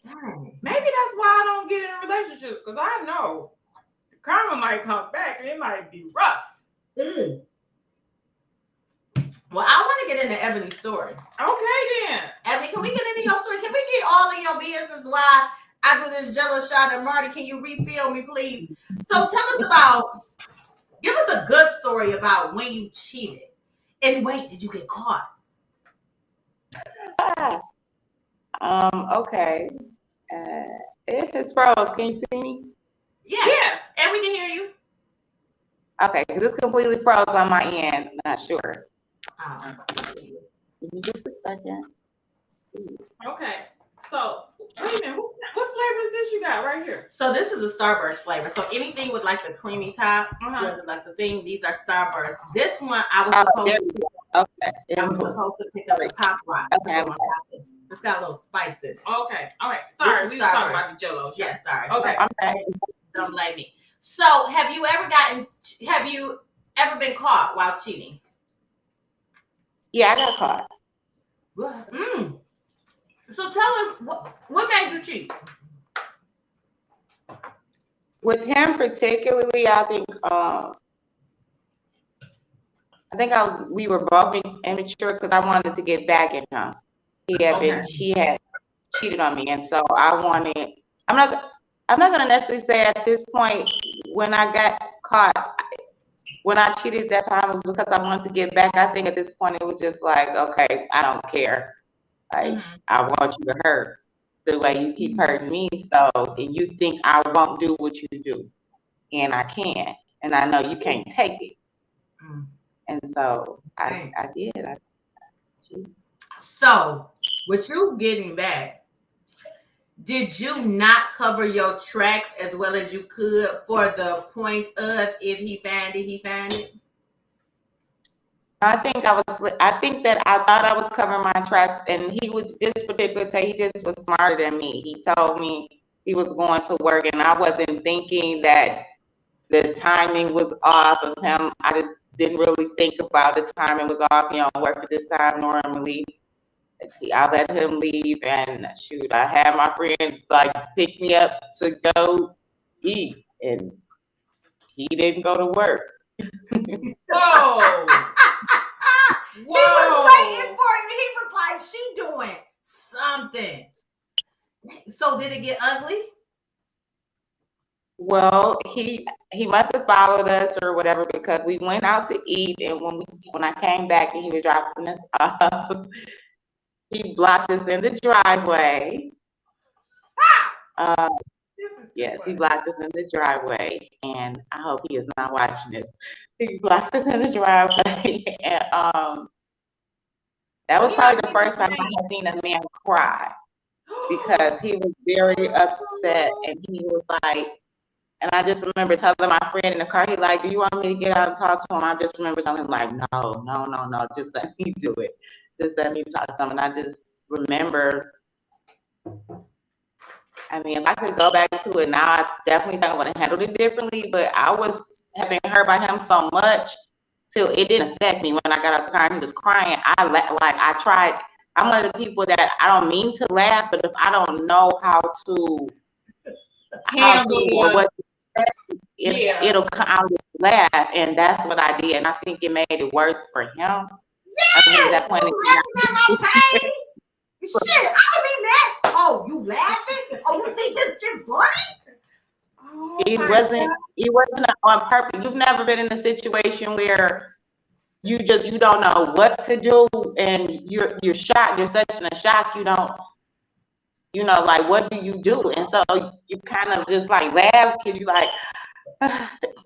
[SPEAKER 1] dang.
[SPEAKER 2] Maybe that's why I don't get in a relationship, because I know the karma might come back and it might be rough.
[SPEAKER 1] Well, I want to get into Ebony's story.
[SPEAKER 2] Okay, then.
[SPEAKER 1] Ebony, can we get into your story? Can we get all of your business while I do this jello shot? And Marty, can you refill me, please? So give us a good story about when you cheated. And wait, did you get caught?
[SPEAKER 3] Okay. If it's froze, can you see me?
[SPEAKER 1] Yeah. And we can hear you.
[SPEAKER 3] Okay, because it's completely froze on my end. Not sure. Give me just a second.
[SPEAKER 2] Okay. So, wait a minute. What flavor is this you got right here?
[SPEAKER 1] So this is a Starburst flavor. So anything with like the creamy top, with like the thing, these are Starburst. This one I was supposed to pick up the Pop Rock.
[SPEAKER 3] Okay.
[SPEAKER 1] It's got a little spice in it.
[SPEAKER 2] Okay. All right. Sorry, we were talking about the Jello.
[SPEAKER 1] Yes, sorry.
[SPEAKER 2] Okay.
[SPEAKER 1] Don't blame me. So have you ever been caught while cheating?
[SPEAKER 3] Yeah, I got caught.
[SPEAKER 1] What? So tell us what made you cheat?
[SPEAKER 3] With him particularly, I think we were both immature because I wanted to get back at him. He had cheated on me, and so I'm not gonna necessarily say at this point when I got caught, when I cheated that time it was because I wanted to get back. I think at this point it was just like, okay, I don't care. Like I want you to hurt the way you keep hurting me. So, and you think I won't do what you do, and I can, and I know you can't take it. And so I did.
[SPEAKER 1] So, with you getting back, did you not cover your tracks as well as you could for the point of if he found it, he found it?
[SPEAKER 3] I think that I thought I was covering my tracks, and he was this particular day. He just was smarter than me. He told me he was going to work, and I wasn't thinking that the timing was off of him. I just didn't really think about the timing was off. He don't work at this time normally. I let him leave, and shoot, I had my friend like pick me up to go eat, and he didn't go to work.
[SPEAKER 2] Whoa.
[SPEAKER 1] He was waiting for you. He was like, she doing something. So did it get ugly?
[SPEAKER 3] Well, he must have followed us or whatever because we went out to eat, and when I came back and he was dropping us off, he blocked us in the driveway. Yes, he blocked us in the driveway, and I hope he is not watching this. He blocked us in the driveway, and that was probably the first time I had seen a man cry because he was very upset, and he was like, and I just remember telling my friend in the car, he's like, do you want me to get out and talk to him? I just remember telling him like, no, just let me do it. just let me talk to someone. I just remember, I mean, if I could go back to it now, I definitely think I would have handled it differently, but I was having hurt by him so much till it didn't affect me. When I got out the car and he was crying, I tried. I'm one of the people that I don't mean to laugh, but if I don't know how to or what to say, it'll come out with laugh, and that's what I did, and I think it made it worse for him.
[SPEAKER 1] Yes,
[SPEAKER 3] I think that point
[SPEAKER 1] you laughing at my pain? Shit, I would be mad. Oh, you laughing? Oh, you think this shit funny?
[SPEAKER 2] Oh,
[SPEAKER 3] it wasn't on purpose. You've never been in a situation where you don't know what to do, and you're shocked. You're such in a shock. You don't, like, what do you do? And so you kind of just like laugh because you like.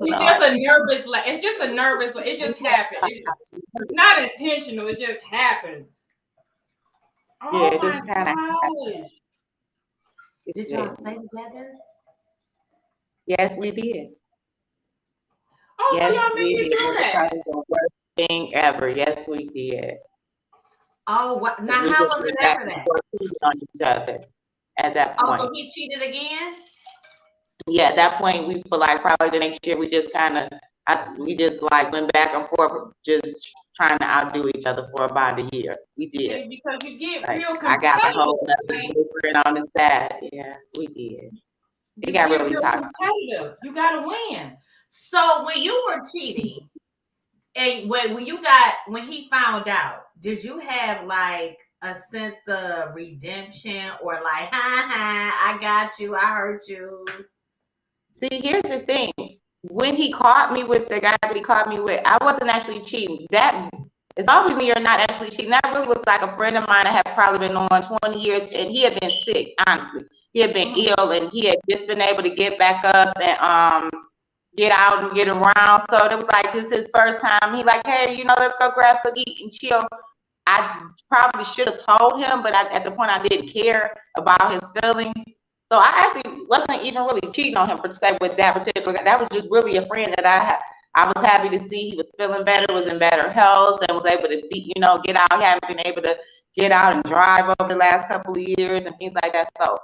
[SPEAKER 2] It's just a nervous. It's just a nervous. It just happened. It's not intentional. It just happens.
[SPEAKER 3] Yeah,
[SPEAKER 2] Oh
[SPEAKER 3] it just kind of
[SPEAKER 2] gosh.
[SPEAKER 1] Did y'all stay together?
[SPEAKER 3] Yes, we did.
[SPEAKER 2] Oh,
[SPEAKER 3] Yes,
[SPEAKER 2] so y'all made
[SPEAKER 3] we
[SPEAKER 2] me
[SPEAKER 3] did.
[SPEAKER 2] do
[SPEAKER 3] It was
[SPEAKER 2] that.
[SPEAKER 3] probably the worst thing ever. Yes, we did.
[SPEAKER 1] Oh, what? Now,
[SPEAKER 3] We
[SPEAKER 1] how
[SPEAKER 3] just
[SPEAKER 1] was
[SPEAKER 3] went
[SPEAKER 1] it
[SPEAKER 3] back
[SPEAKER 1] after
[SPEAKER 3] and
[SPEAKER 1] that?
[SPEAKER 3] forth cheating on each other at that
[SPEAKER 1] Oh,
[SPEAKER 3] point.
[SPEAKER 1] so he cheated again?
[SPEAKER 3] Yeah, at that point, we feel like probably the next year we just we just like went back and forth, just trying to outdo each other for about a year. We did.
[SPEAKER 2] Yeah, because you get
[SPEAKER 3] Like,
[SPEAKER 2] real
[SPEAKER 3] I got a whole
[SPEAKER 2] competitive.
[SPEAKER 3] other boyfriend on the side. Yeah, we did. It got
[SPEAKER 2] get
[SPEAKER 3] really
[SPEAKER 2] real
[SPEAKER 3] toxic.
[SPEAKER 2] competitive. You gotta win.
[SPEAKER 1] So when you were cheating, and when he found out, did you have like a sense of redemption or like, I got you, I hurt you?
[SPEAKER 3] See, here's the thing. When he caught me with the guy that he caught me with, I wasn't actually cheating. That it's always when you're not actually cheating. That really was like a friend of mine that had probably been on 20 years, and he had been sick, honestly. He had been ill, and he had just been able to get back up and get out and get around. So it was like, this is his first time. He like, hey, let's go grab some eat and chill. I probably should have told him, but at the point I didn't care about his feelings. So I actually wasn't even really cheating on him per se with that particular guy. That was just really a friend that I was happy to see. He was feeling better, was in better health, and was able to get out. He hadn't been able to get out and drive over the last couple of years and things like that. So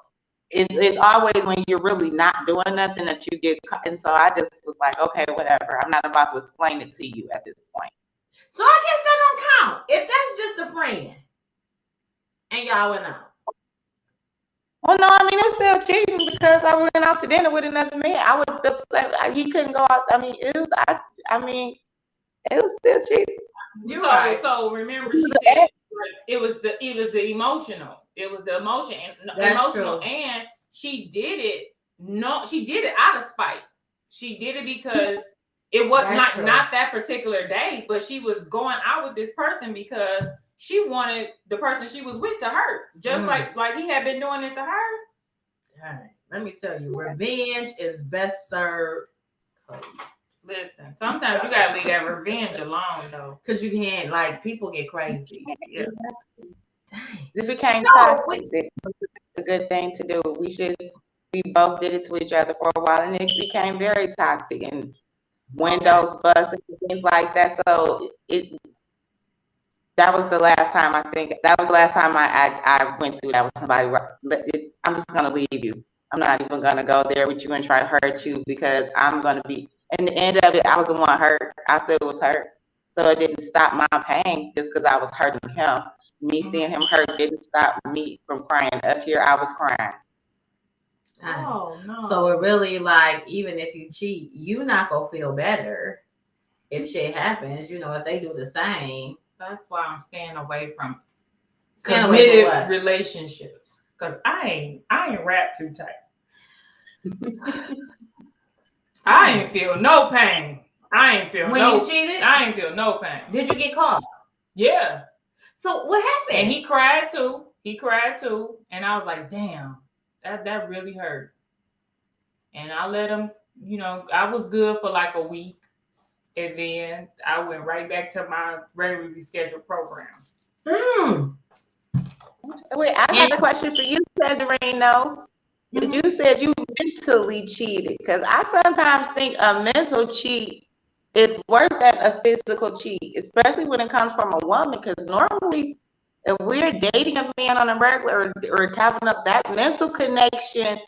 [SPEAKER 3] it's always when you're really not doing nothing that you get caught. And so I just was like, okay, whatever. I'm not about to explain it to you at this point.
[SPEAKER 1] So I guess that don't count. If that's just a friend and y'all went out.
[SPEAKER 3] Well, no, I mean, it's still cheating because I went out to dinner with another man. I would feel the same. He couldn't go out. I mean, it was still cheating.
[SPEAKER 1] You're right.
[SPEAKER 2] So remember, she said it was the emotional. It was the emotion and
[SPEAKER 1] That's
[SPEAKER 2] emotional,
[SPEAKER 1] true.
[SPEAKER 2] and she did it. No, she did it out of spite. She did it because it was not that particular day, but she was going out with this person because she wanted the person she was with to hurt, just like he had been doing it to her.
[SPEAKER 1] All right. Let me tell you, revenge is best served.
[SPEAKER 2] Listen, sometimes you gotta leave that revenge alone, though,
[SPEAKER 1] because you can't, like, people get crazy.
[SPEAKER 2] Yeah.
[SPEAKER 1] Dang.
[SPEAKER 3] It became toxic. It's a good thing to do. We both did it to each other for a while, and it became very toxic, and windows busted and things like that. So that was the last time I went through that with somebody. I'm just gonna leave you. I'm not even gonna go there with you and try to hurt you because I'm gonna be. In the end of it, I was the one hurt. I still was hurt, so it didn't stop my pain just because I was hurting him. Me seeing him hurt didn't stop me from crying. Up here, I was crying.
[SPEAKER 2] Oh no!
[SPEAKER 1] So it really, like, even if you cheat, you not gonna feel better if shit happens. If they do the same.
[SPEAKER 2] That's why I'm staying away from committed relationships because I ain't wrapped too tight. I ain't feel no pain.
[SPEAKER 1] When you cheated?
[SPEAKER 2] I ain't feel no pain.
[SPEAKER 1] Did you get caught?
[SPEAKER 2] Yeah.
[SPEAKER 1] So what happened?
[SPEAKER 2] And he cried too. And I was like, damn, that really hurt. And I let him, I was good for like a week. And then I went right back to my regularly scheduled program.
[SPEAKER 3] Wait, I have a question for you, Cedrine, though. You said you mentally cheated, because I sometimes think a mental cheat is worse than a physical cheat, especially when it comes from a woman, because normally if we're dating a man on a regular or having up that mental connection,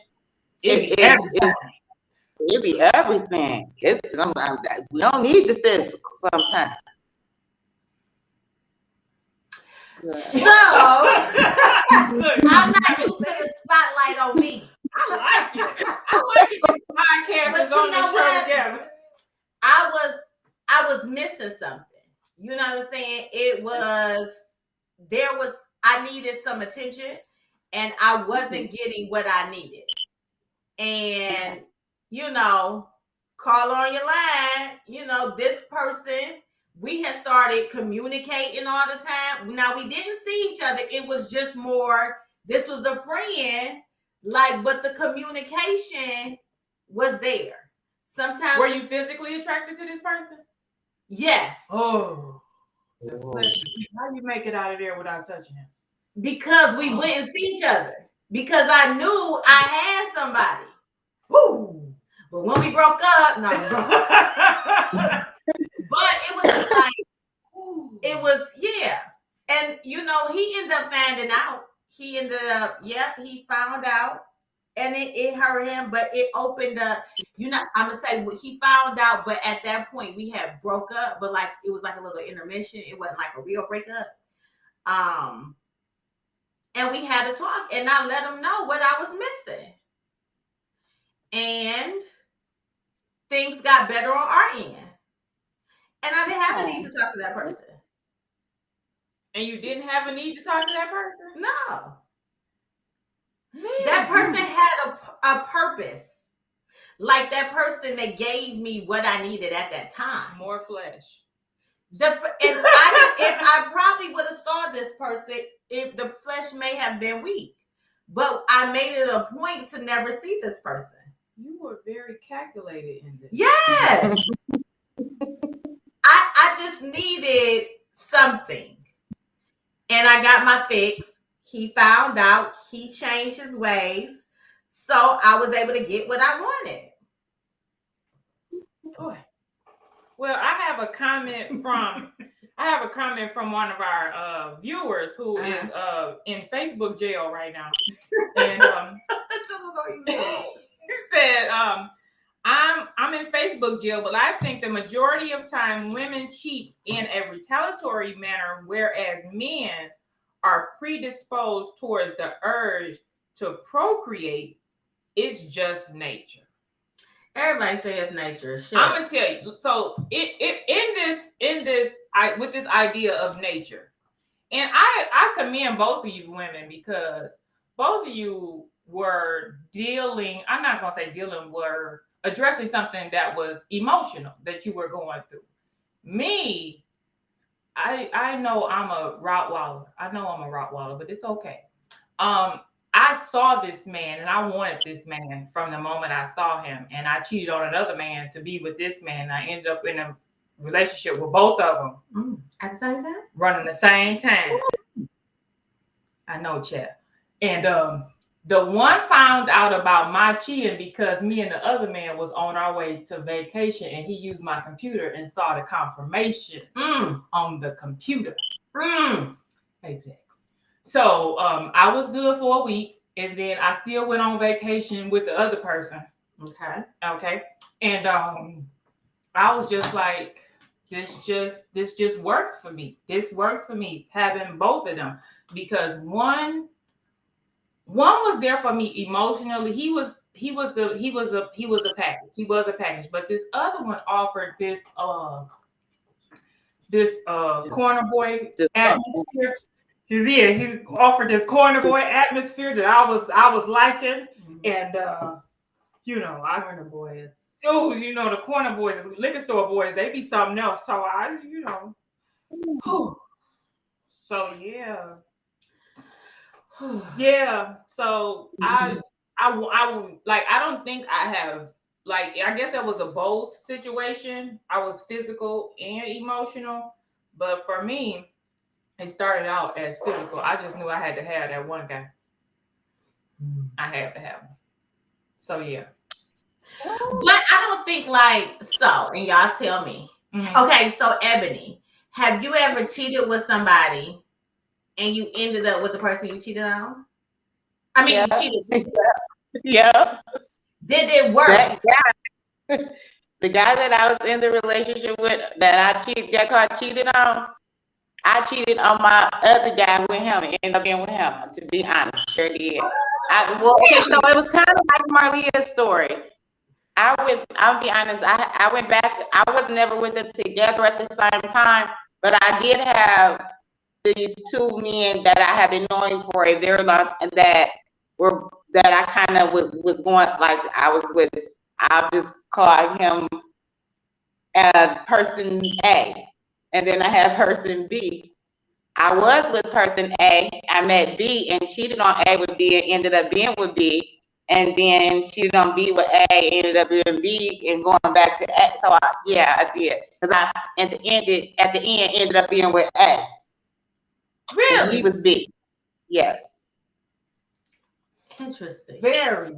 [SPEAKER 2] It be everything.
[SPEAKER 3] it be everything. It's sometimes we don't need the physical sometimes.
[SPEAKER 1] So
[SPEAKER 2] Look,
[SPEAKER 1] I'm not used to the spotlight on me.
[SPEAKER 2] I like it. I like it. This podcast
[SPEAKER 1] But
[SPEAKER 2] is
[SPEAKER 1] you
[SPEAKER 2] on
[SPEAKER 1] know
[SPEAKER 2] this show
[SPEAKER 1] what?
[SPEAKER 2] together.
[SPEAKER 1] I was missing something. You know what I'm saying? I needed some attention and I wasn't getting what I needed. And, you know, call on your line, you know, this person, we had started communicating all the time. Now we didn't see each other. It was just more, this was a friend, like, but the communication was there. Sometimes
[SPEAKER 2] Were you physically attracted to this person?
[SPEAKER 1] yes.
[SPEAKER 2] Oh. How you make it out of there without touching him?
[SPEAKER 1] Because we wouldn't see each other. Because I knew I had somebody. Woo! But when we broke up, no. But it was just like, it was, yeah. And, you know, he ended up finding out. He ended up, he found out. And it hurt him, but it opened up, you know, I'm going to say he found out, but at that point we had broke up, but like, it was like a little intermission. It wasn't like a real breakup. And we had to talk and I let him know what I was missing. And things got better on our end. And I didn't have a need to talk to that person.
[SPEAKER 2] And you didn't have a need to talk to that person?
[SPEAKER 1] No.
[SPEAKER 2] Man.
[SPEAKER 1] That person had a purpose. Like that person that gave me what I needed at that time.
[SPEAKER 2] More flesh.
[SPEAKER 1] If I probably would have saw this person, if the flesh may have been weak. But I made it a point to never see this person.
[SPEAKER 2] You were very calculated in this.
[SPEAKER 1] Yes. I just needed something. And I got my fix. He found out. He changed his ways. So I was able to get what I wanted.
[SPEAKER 2] Boy. Well, I have a comment from one of our viewers who is in Facebook jail right now. And said, I'm in Facebook jail, but I think the majority of time women cheat in a retaliatory manner, whereas men are predisposed towards the urge to procreate. It's just nature.
[SPEAKER 1] Everybody says nature. Shit.
[SPEAKER 2] I'm gonna tell you. So with this idea of nature, and I commend both of you women because both of you were were addressing something that was emotional that you were going through. Me, I know I'm a Rottweiler, but it's okay. I saw this man and I wanted this man from the moment I saw him, and I cheated on another man to be with this man. I ended up in a relationship with both of them
[SPEAKER 1] at the same time,
[SPEAKER 2] running the same time. I know, Chad. And the one found out about my cheating because me and the other man was on our way to vacation, and he used my computer and saw the confirmation on the computer. Exactly. So I was good for a week, and then I still went on vacation with the other person. Okay. And I was just like, this just works for me. This works for me, having both of them, because one was there for me emotionally. He was a package. But this other one offered this corner boy atmosphere. He offered this corner boy atmosphere that I was liking, and corner boys. Oh, the corner boys, liquor store boys, they be something else. So so yeah. Yeah. So I don't think I have, I guess that was a both situation. I was physical and emotional, but for me, it started out as physical. I just knew I had to have that one guy. I had to have him. So yeah.
[SPEAKER 1] But I don't think and y'all tell me. Okay, so Ebony, have you ever cheated with somebody and you ended up with the person you cheated on? I mean, you cheated.
[SPEAKER 3] Yeah.
[SPEAKER 1] Did it work?
[SPEAKER 3] That guy, the guy that I was in the relationship with, that I got caught cheated on, I cheated on my other guy with him and ended up being with him, to be honest. Sure did. Okay, so it was kind of like Marlia's story. I'll be honest, I went back, I was never with them together at the same time, but I did have these two men that I have been knowing for a very long time that I kind of was going, like I was with, I'll just call him person A, and then I have person B. I was with person A, I met B and cheated on A with B and ended up being with B. And then cheated on B with A, ended up being B and going back to A. So I did. Because I at the end ended up being with A.
[SPEAKER 2] Really?
[SPEAKER 3] And he was B. Yes.
[SPEAKER 1] Interesting.
[SPEAKER 2] Very.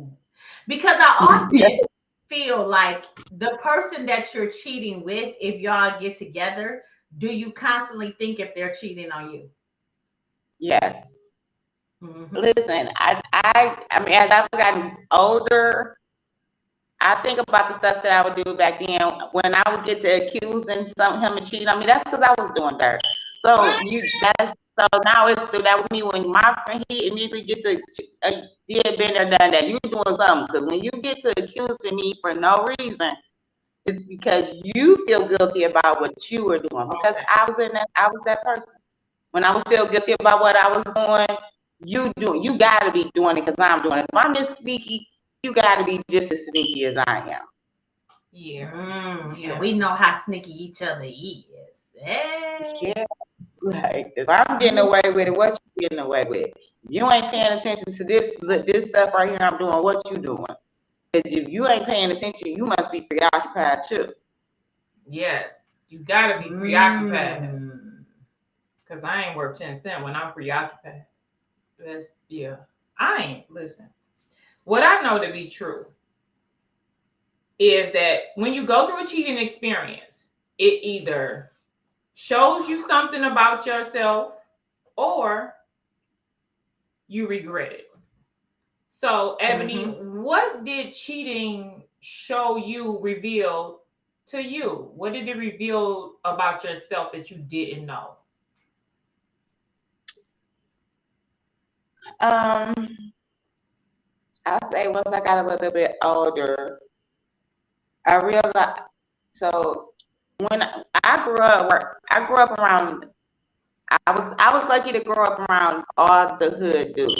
[SPEAKER 1] Because I often feel like the person that you're cheating with, if y'all get together, do you constantly think if they're cheating on you?
[SPEAKER 3] Yes.
[SPEAKER 1] Mm-hmm.
[SPEAKER 3] Listen, I mean, as I've gotten older, I think about the stuff that I would do back then. When I would get to accusing him of cheating on me, that's because I was doing dirt. So now it's that with me. When my friend, he immediately gets to been there, done that. You doing something, because when you get to accusing me for no reason, it's because you feel guilty about what you were doing. Because I was that person. When I would feel guilty about what I was doing, you gotta be doing it because I'm doing it. If I'm this sneaky, you gotta be just as sneaky as I am.
[SPEAKER 2] Yeah.
[SPEAKER 1] Yeah. And we know how sneaky each other is. Hey.
[SPEAKER 3] Yeah. Right. If I'm getting away with it, what you getting away with? If you ain't paying attention to this stuff right here I'm doing, what you doing? Because if you ain't paying attention, you must be preoccupied too.
[SPEAKER 2] Yes. You gotta be preoccupied. Because I ain't worth 10 cents when I'm preoccupied. I ain't. Listen. What I know to be true is that when you go through a cheating experience, it either shows you something about yourself or you regret it. So, Ebony, what did cheating show you, reveal to you? What did it reveal about yourself that you didn't know?
[SPEAKER 3] I'll say once I got a little bit older, I realized. So when I grew up around. I was lucky to grow up around all the hood dudes.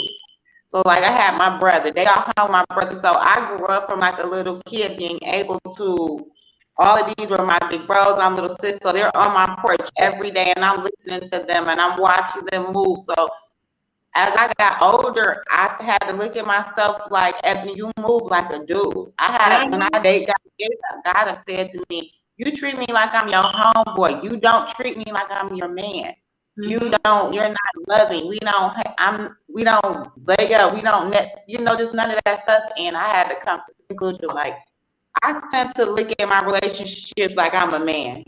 [SPEAKER 3] So like I had my brother. They all hung my brother. So I grew up from like a little kid being able to. All of these were my big bros, my little sisters. So they're on my porch every day, and I'm listening to them and I'm watching them move. So as I got older, I had to look at myself like, Ebony, you move like a dude. When I date God have said to me, you treat me like I'm your homeboy. You don't treat me like I'm your man. You're not loving. We don't lay up. We don't, just none of that stuff. And I had to come to the conclusion, like, I tend to look at my relationships like I'm a man,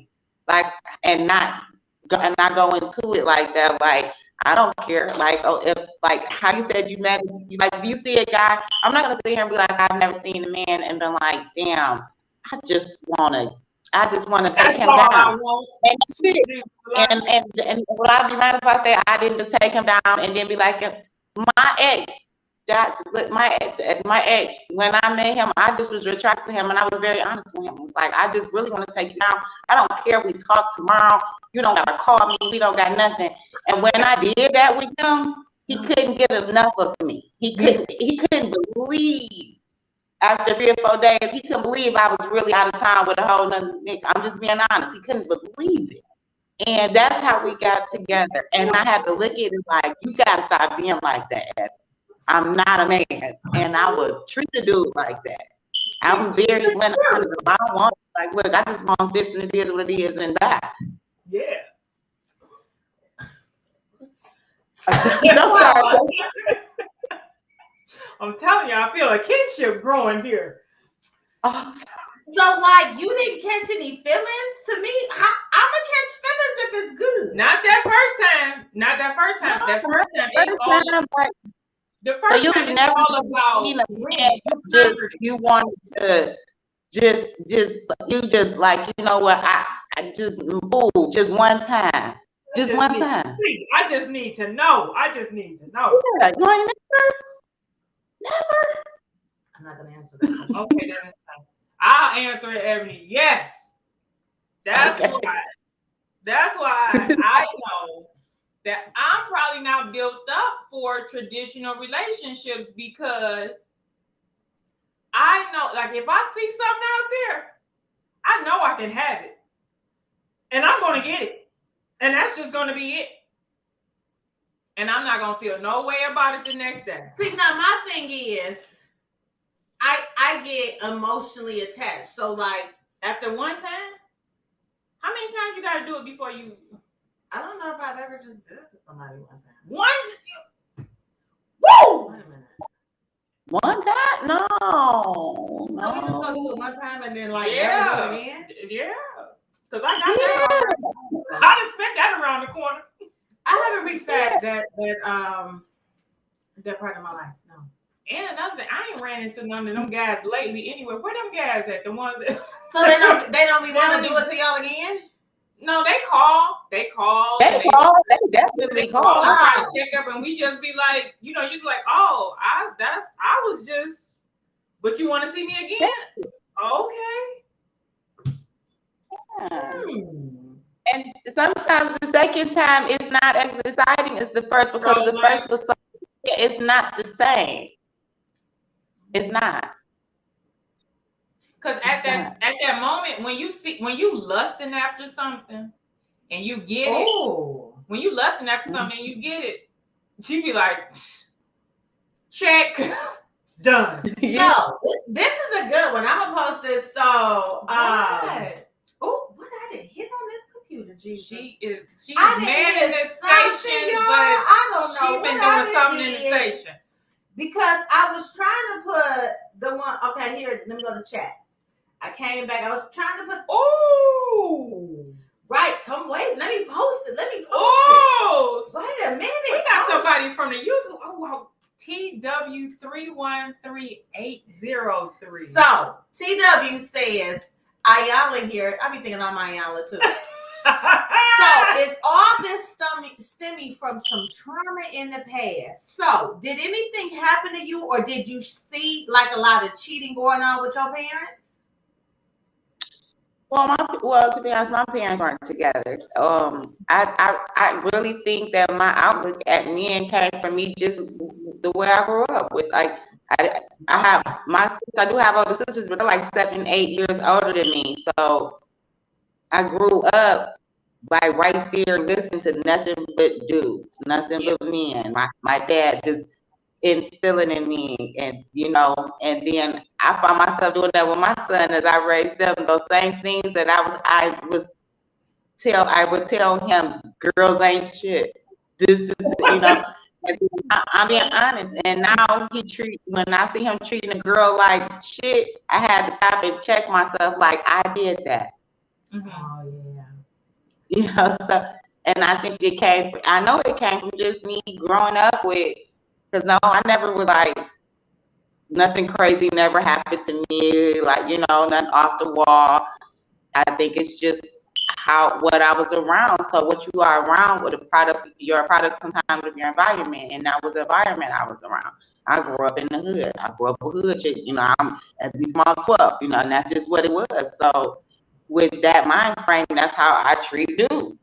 [SPEAKER 3] like, and not go into it like that. Like, I don't care. Like, if like how you said you met, like, if you see a guy, I'm not gonna sit here and be like, I've never seen a man and been like, damn, I just wanna take him down. And would I be lying if I say I didn't just take him down and then be like, my ex, my ex, when I met him, I just was attracted to him and I was very honest with him. It's like, I just really want to take you down. I don't care if we talk tomorrow. You don't gotta call me. We don't got nothing. And when I did that with him, he couldn't get enough of me. He couldn't believe. After 3 or 4 days, he couldn't believe I was really out of town with a whole nother nigga. I'm just being honest. He couldn't believe it. And that's how we got together. And I had to look at it like, you gotta stop being like that. I'm not a man. And I would treat a dude like that. I'm very blunt. I don't want, like, look, I just want this and it is what it is and that.
[SPEAKER 2] Yeah. I'm telling you, I feel a kinship growing here.
[SPEAKER 1] So, like, you didn't catch any feelings? To me, I'm gonna catch feelings if if it's good.
[SPEAKER 2] Not that first time. Not that first time. That first time, it's all. The
[SPEAKER 3] So
[SPEAKER 2] first
[SPEAKER 3] you
[SPEAKER 2] time is
[SPEAKER 3] never
[SPEAKER 2] all about
[SPEAKER 3] seen a
[SPEAKER 2] winning.
[SPEAKER 3] man
[SPEAKER 2] You
[SPEAKER 3] just
[SPEAKER 2] conquered it.
[SPEAKER 3] you wanted to just like, you know what, I just move just one time. Just one time.
[SPEAKER 2] See, I just need to know. I just need to know.
[SPEAKER 3] Yeah, you ain't never.
[SPEAKER 1] I'm not gonna answer that question.
[SPEAKER 2] Okay, then it's fine. I'll answer it, Ebony. Yes. That's
[SPEAKER 3] Okay.
[SPEAKER 2] why. That's why I know that I'm probably not built up for traditional relationships, because I know, like, if I see something out there, I know I can have it. And I'm going to get it. And that's just going to be it. And I'm not going to feel no way about it the next day.
[SPEAKER 1] See, now my thing is, I get emotionally attached. So, like,
[SPEAKER 2] After one time, how many times you got to do it before you?
[SPEAKER 1] I don't know if I've ever just did it to somebody one time.
[SPEAKER 2] Woo!
[SPEAKER 1] Wait a minute.
[SPEAKER 3] One time? No.
[SPEAKER 1] So we just gonna do it one time and then like never do it again?
[SPEAKER 2] Yeah. Because I got that already. I done spent that around the corner.
[SPEAKER 1] I haven't reached that part of my life. No.
[SPEAKER 2] And another thing, I ain't ran into none of them guys lately anyway. Where them guys at? The ones that
[SPEAKER 1] So they don't be want to do it to y'all again?
[SPEAKER 2] No, they call.
[SPEAKER 3] They definitely call.
[SPEAKER 2] And try to check up, and we just be like, just be like, oh, I was just, but you want to see me again? Okay.
[SPEAKER 3] And sometimes the second time is not as exciting as the first, because the first was so, it's not the same. It's not.
[SPEAKER 2] Because at that moment, when you lusting after something and you get it, when you lusting after something and you get it, she be like, check, done.
[SPEAKER 1] So this is a good one. I'm gonna post this. So
[SPEAKER 2] What?
[SPEAKER 1] what I didn't hit on this computer, Jesus.
[SPEAKER 2] She's manning this station, but
[SPEAKER 1] I don't know.
[SPEAKER 2] She's been doing something in the station.
[SPEAKER 1] Because I was trying to put the one. Okay, here. Let me go to chat. I came back. I was trying to put.
[SPEAKER 2] Oh,
[SPEAKER 1] right. Come wait. Let me post it. Let me post
[SPEAKER 2] it.
[SPEAKER 1] Wait a minute.
[SPEAKER 2] We got somebody from the YouTube. Oh wow. TW313803.
[SPEAKER 1] So TW says Ayala here. I be thinking I'm Ayala too. So is all this stemming from some trauma in the past? So did anything happen to you, or did you see like a lot of cheating going on with your parents?
[SPEAKER 3] Well, to be honest, my parents aren't together. I really think that my outlook at men came from me just the way I grew up with. Like I do have older sisters, but they're like 7, 8 years older than me. So I grew up like right there, listening to nothing but dudes, nothing but men. My dad just instilling in me, and and then I found myself doing that with my son as I raised them. Those same things that I would tell him, girls ain't shit. This is, I'm being honest. And now when I see him treating a girl like shit, I had to stop and check myself, like I did that.
[SPEAKER 2] Mm-hmm.
[SPEAKER 1] Oh yeah.
[SPEAKER 3] So, and I think I know it came from just me growing up with. Because no, I never was like, nothing crazy never happened to me, like, nothing off the wall. I think it's just what I was around. So what you are around with you're a product sometimes of your environment. And that was the environment I was around. I grew up in the hood. I grew up a hood chick, I'm at least 12, and that's just what it was. So with that mind frame, that's how I treat dudes.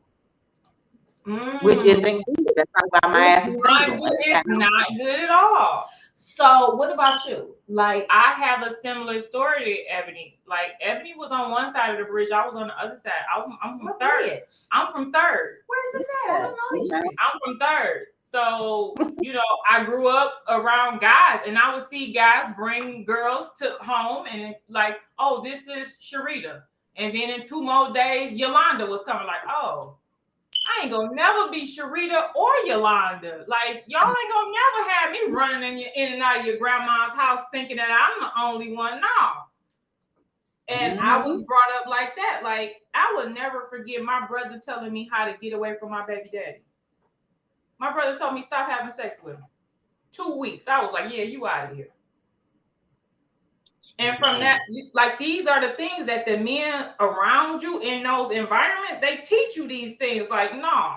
[SPEAKER 3] Which isn't good. That's how my ass is single.
[SPEAKER 2] It's not good at all.
[SPEAKER 1] So what about you? Like,
[SPEAKER 2] I have a similar story to Ebony. Like, Ebony was on one side of the bridge. I was on the other side. I'm from third.
[SPEAKER 1] Bridge?
[SPEAKER 2] I'm from third.
[SPEAKER 1] Where's this at? I don't know.
[SPEAKER 2] I'm from third. So, I grew up around guys, and I would see guys bring girls to home and like, oh, this is Sharita. And then in 2 more days, Yolanda was coming like, oh, I ain't gonna never be Sharita or Yolanda. Like, y'all ain't gonna never have me running in and out of your grandma's house thinking that I'm the only one. No. And I was brought up like that. Like, I would never forget my brother telling me how to get away from my baby daddy. My brother told me stop having sex with him. 2 weeks. I was like, yeah, you out of here. And from that, like, these are the things that the men around you in those environments, they teach you these things. Like, no,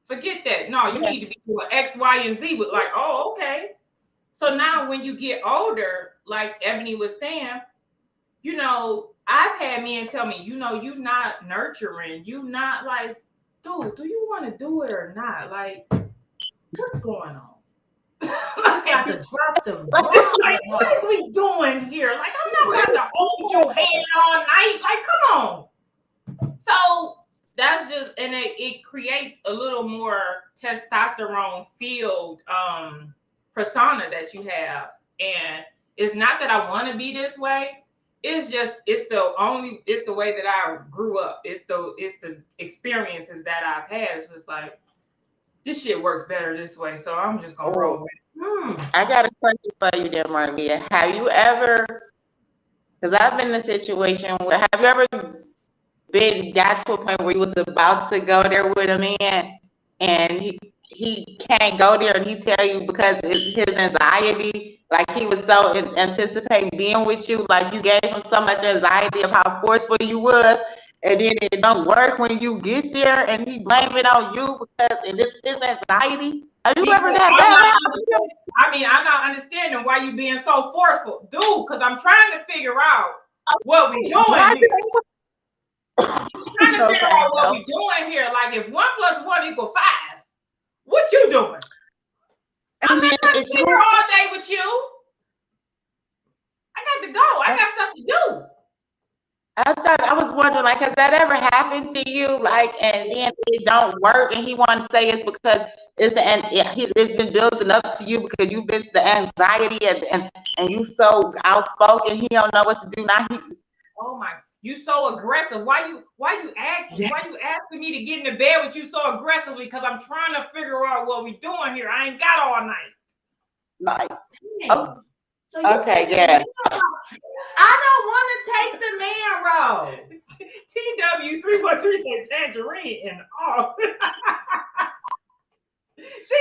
[SPEAKER 2] forget that. No, you need to be doing X, Y, and Z with, like, oh, okay. So now when you get older, like Ebony was saying, you know, I've had men tell me, you know, you not nurturing. You not like, dude, do you want to do it or not? Like, what's going on?
[SPEAKER 1] Got to drop them.
[SPEAKER 2] Like, what is we doing here? Like, I'm not about to hold your hand all night. Like, come on. So that's just, and it creates a little more testosterone filled persona that you have. And it's not that I want to be this way. It's just, it's the way that I grew up. It's the experiences that I've had. It's just like, this shit works better this way, so I'm just gonna roll with it.
[SPEAKER 3] I got a question for you there, Marlia. Have you ever, because I've been in a situation where, have you ever got to a point where you was about to go there with a man and he can't go there and he tell you because his anxiety, like he was so anticipating being with you, like you gave him so much anxiety of how forceful you was, and then it don't work when you get there, and he blame it on you because it's his anxiety. Have you ever done that?
[SPEAKER 2] I mean, I'm not understanding why you being so forceful, dude. Because I'm trying to figure out what we doing here. I'm trying to figure out what we doing here. Like, if 1 + 1 = 5, what you doing? I'm not trying to sit here all day with you. I got to go. I got stuff to do.
[SPEAKER 3] I was wondering, like, has that ever happened to you? Like, and then it don't work, and he want to say it's because it's been building up to you because you've been the anxiety and you so outspoken. He don't know what to do now.
[SPEAKER 2] Oh my! You so aggressive. Why you asking me to get into bed with you so aggressively? Because I'm trying to figure out what we doing here. I ain't got all night.
[SPEAKER 3] Like,
[SPEAKER 1] so
[SPEAKER 3] okay, yeah.
[SPEAKER 1] I don't want to take the man role.
[SPEAKER 2] TW313 said tangerine and all. She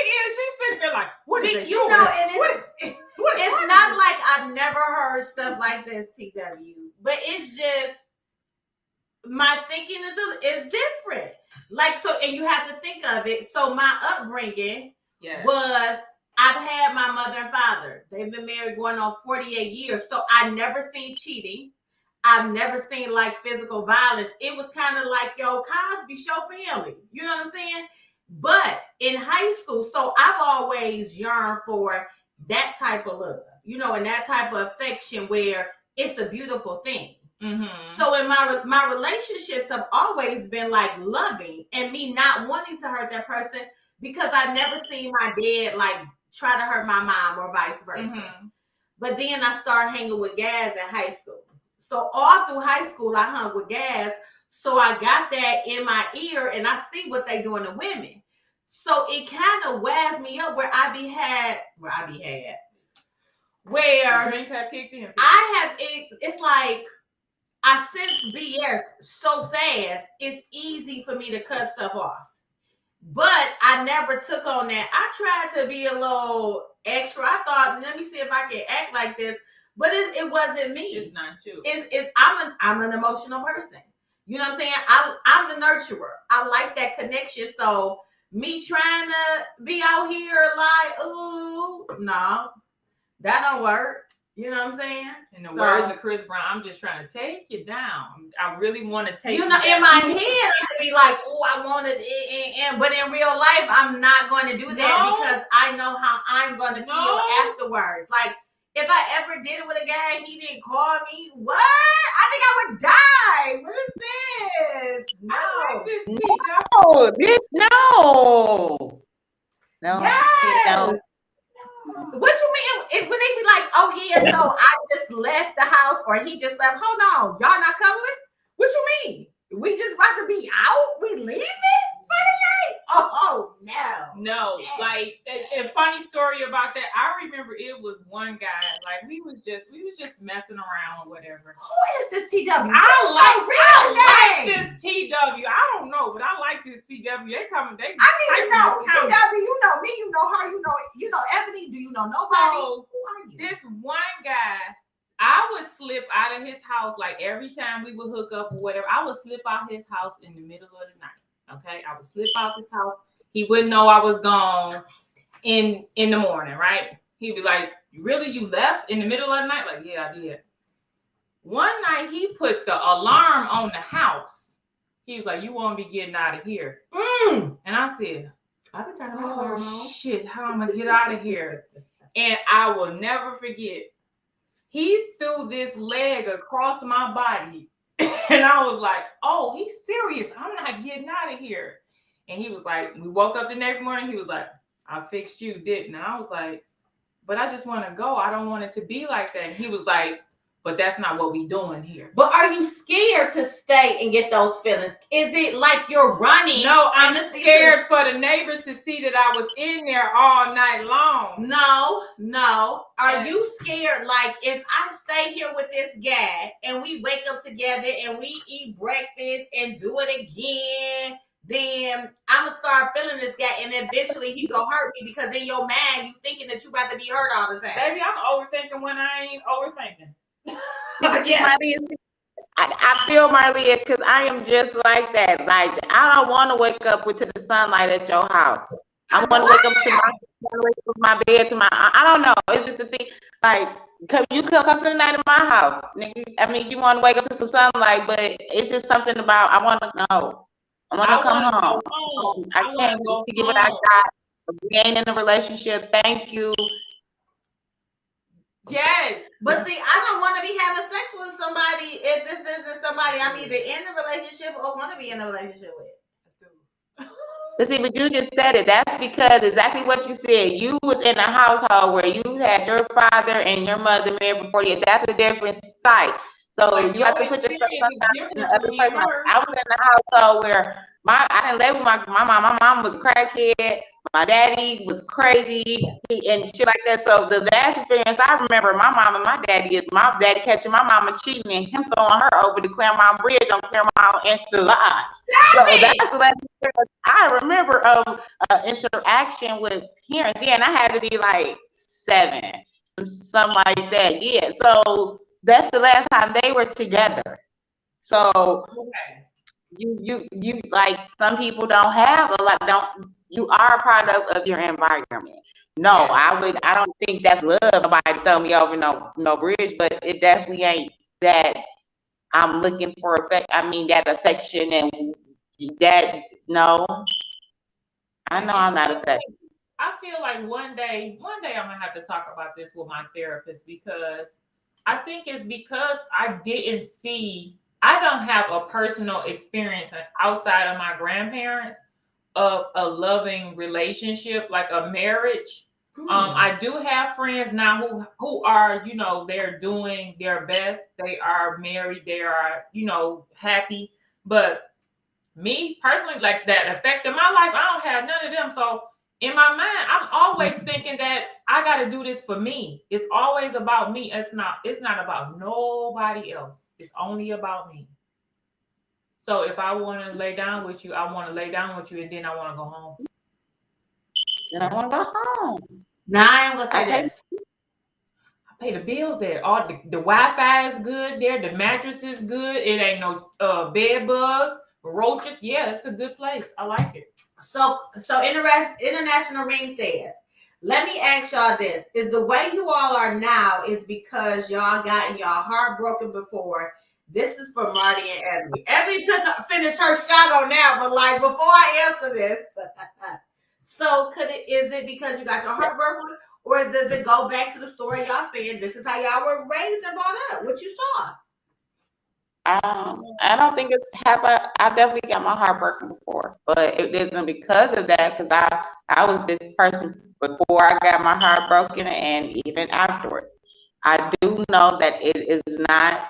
[SPEAKER 2] sits there like, what is it?
[SPEAKER 1] You know, and it's not like I've never heard stuff like this, TW, but it's just my thinking is different. Like, so, and you have to think of it. So my upbringing was, I've had my mother and father. They've been married going on 48 years. So I never seen cheating. I've never seen like physical violence. It was kind of like, yo, Cosby Show family. You know what I'm saying? But in high school, so I've always yearned for that type of love, you know, and that type of affection where it's a beautiful thing. Mm-hmm. So in my relationships have always been like loving and me not wanting to hurt that person because I never seen my dad like try to hurt my mom or vice versa. Mm-hmm. But then I started hanging with Gaz in high school. So all through high school, I hung with Gaz. So I got that in my ear and I see what they doing to women. So it kind of wires me up where where
[SPEAKER 2] drinks have kicked in.
[SPEAKER 1] It's like I sense BS so fast, it's easy for me to cut stuff off. But I never took on that. I tried to be a little extra. I thought, let me see if I can act like this. But it wasn't me.
[SPEAKER 2] It's not you.
[SPEAKER 1] I'm an emotional person. You know what I'm saying? I'm the nurturer. I like that connection. So me trying to be out here like, ooh, no, that don't work. You know what I'm saying?
[SPEAKER 2] In the words of Chris Brown, I'm just trying to take you down. I really want to take you
[SPEAKER 1] know, in my head, I could be like, oh, I wanted it. But in real life, I'm not going to do that because I know how I'm going to feel afterwards. Like, if I ever did it with a guy and he didn't call me, what? I think I would die. What is this? No.
[SPEAKER 2] I like this
[SPEAKER 3] No.
[SPEAKER 1] Yes. What you mean? When they be like, oh yeah, so I just left the house or he just left. Hold on, y'all not coming? What you mean? We just about to be out? We leaving for the night? Oh no.
[SPEAKER 2] No, like, and funny story about that. I remember it was one guy, like we was just messing around or whatever.
[SPEAKER 1] Who is this TW?
[SPEAKER 2] I like this TW. I don't know, but I like this TW. They
[SPEAKER 1] I need to know.
[SPEAKER 2] count.
[SPEAKER 1] TW, you know me, you know her, you know Ebony. Do you know nobody?
[SPEAKER 2] So,
[SPEAKER 1] who are you?
[SPEAKER 2] this one guy, I would slip out of his house like every time we would hook up or whatever. I would slip out his house in the middle of the night. Okay, I would slip out his house. He wouldn't know I was gone in the morning, right? He'd be like, "Really, you left in the middle of the night?" Like, yeah, I did. One night he put the alarm on the house. He was like, "You won't be getting out of here." And I said,
[SPEAKER 1] I've been turning my alarm
[SPEAKER 2] "Oh
[SPEAKER 1] on.
[SPEAKER 2] shit, how am I gonna get out of here?" And I will never forget. He threw this leg across my body. And I was like, "Oh, he's serious. I'm not getting out of here." And he was like, we woke up the next morning. He was like, "I fixed you, didn't I?" And I was like, "But I just want to go. I don't want it to be like that." And he was like, "But that's not what we doing here."
[SPEAKER 1] But are you scared to stay and get those feelings? Is it like you're running?
[SPEAKER 2] No, I'm scared for the neighbors to see that I was in there all night long.
[SPEAKER 1] No. Are you scared like if I stay here with this guy and we wake up together and we eat breakfast and do it again, then I'm gonna start feeling this guy and eventually he gonna hurt me because in your mind you thinking that you about to be hurt all the time.
[SPEAKER 2] Baby, I'm overthinking when I ain't overthinking.
[SPEAKER 3] I feel Marlia because I am just like that. Like I don't want to wake up to the sunlight at your house. I want to wake up to my bed to my. I don't know. It's just the thing. Like you could come spend the night in my house, nigga. I mean, you want to wake up to some sunlight, but it's just something about I want to know. I want to come home. I can't wait to give it I got. Being in a relationship. Thank you.
[SPEAKER 2] Yes.
[SPEAKER 1] But see, I don't want to be having sex with somebody if this isn't somebody I'm either in a relationship or want to be in a relationship with.
[SPEAKER 3] But see, but you just said it. That's because exactly what you said. You was in a household where you had your father and your mother married before you. That's a different sight. So
[SPEAKER 2] like
[SPEAKER 3] you have to put yourself in the other person. I was in a household where I didn't live with my mom. My mom was a crackhead. My daddy was crazy and shit like that. So the last experience I remember my mom and my daddy is my daddy catching my mama cheating and him throwing her over the Claremont Bridge on Claremont and the lodge. So that's the last experience I remember of interaction with parents. Yeah, and I had to be like 7, something like that. Yeah. So that's the last time they were together. So you like some people don't have a lot. You are a product of your environment. No, I don't think that's love. Nobody throw me over no bridge, but it definitely ain't that I'm looking for that affection and that. No, I know I'm not affected.
[SPEAKER 2] I feel like one day I'm gonna have to talk about this with my therapist because I think it's because I don't have a personal experience outside of my grandparents of a loving relationship, like a marriage. I do have friends now who are, they're doing their best. They are married. They are, happy. But me personally, like that affected my life. I don't have none of them. So in my mind, I'm always thinking that I got to do this for me. It's always about me. It's not about nobody else. It's only about me. So if I want to lay down with you, I want to lay down with you, and then I want to go home.
[SPEAKER 3] Then I want to go home.
[SPEAKER 1] Now I am gonna say this.
[SPEAKER 2] I pay the bills there. All the Wi-Fi is good there. The mattress is good. It ain't no bed bugs, roaches. Yeah, it's a good place. I like it.
[SPEAKER 1] So International Ring says, let me ask y'all this. Is the way you all are now is because y'all gotten y'all heart broken before? This is for Marty and Ebony. Ebony finished her shot on now, but like before I answer this, so is it because you got your heart broken, or does it go back to the story y'all saying this is how y'all were raised and brought up, what you saw?
[SPEAKER 3] I don't think it's I definitely got my heart broken before, but it isn't because of that, because I was this person before I got my heart broken and even afterwards. I do know that it is not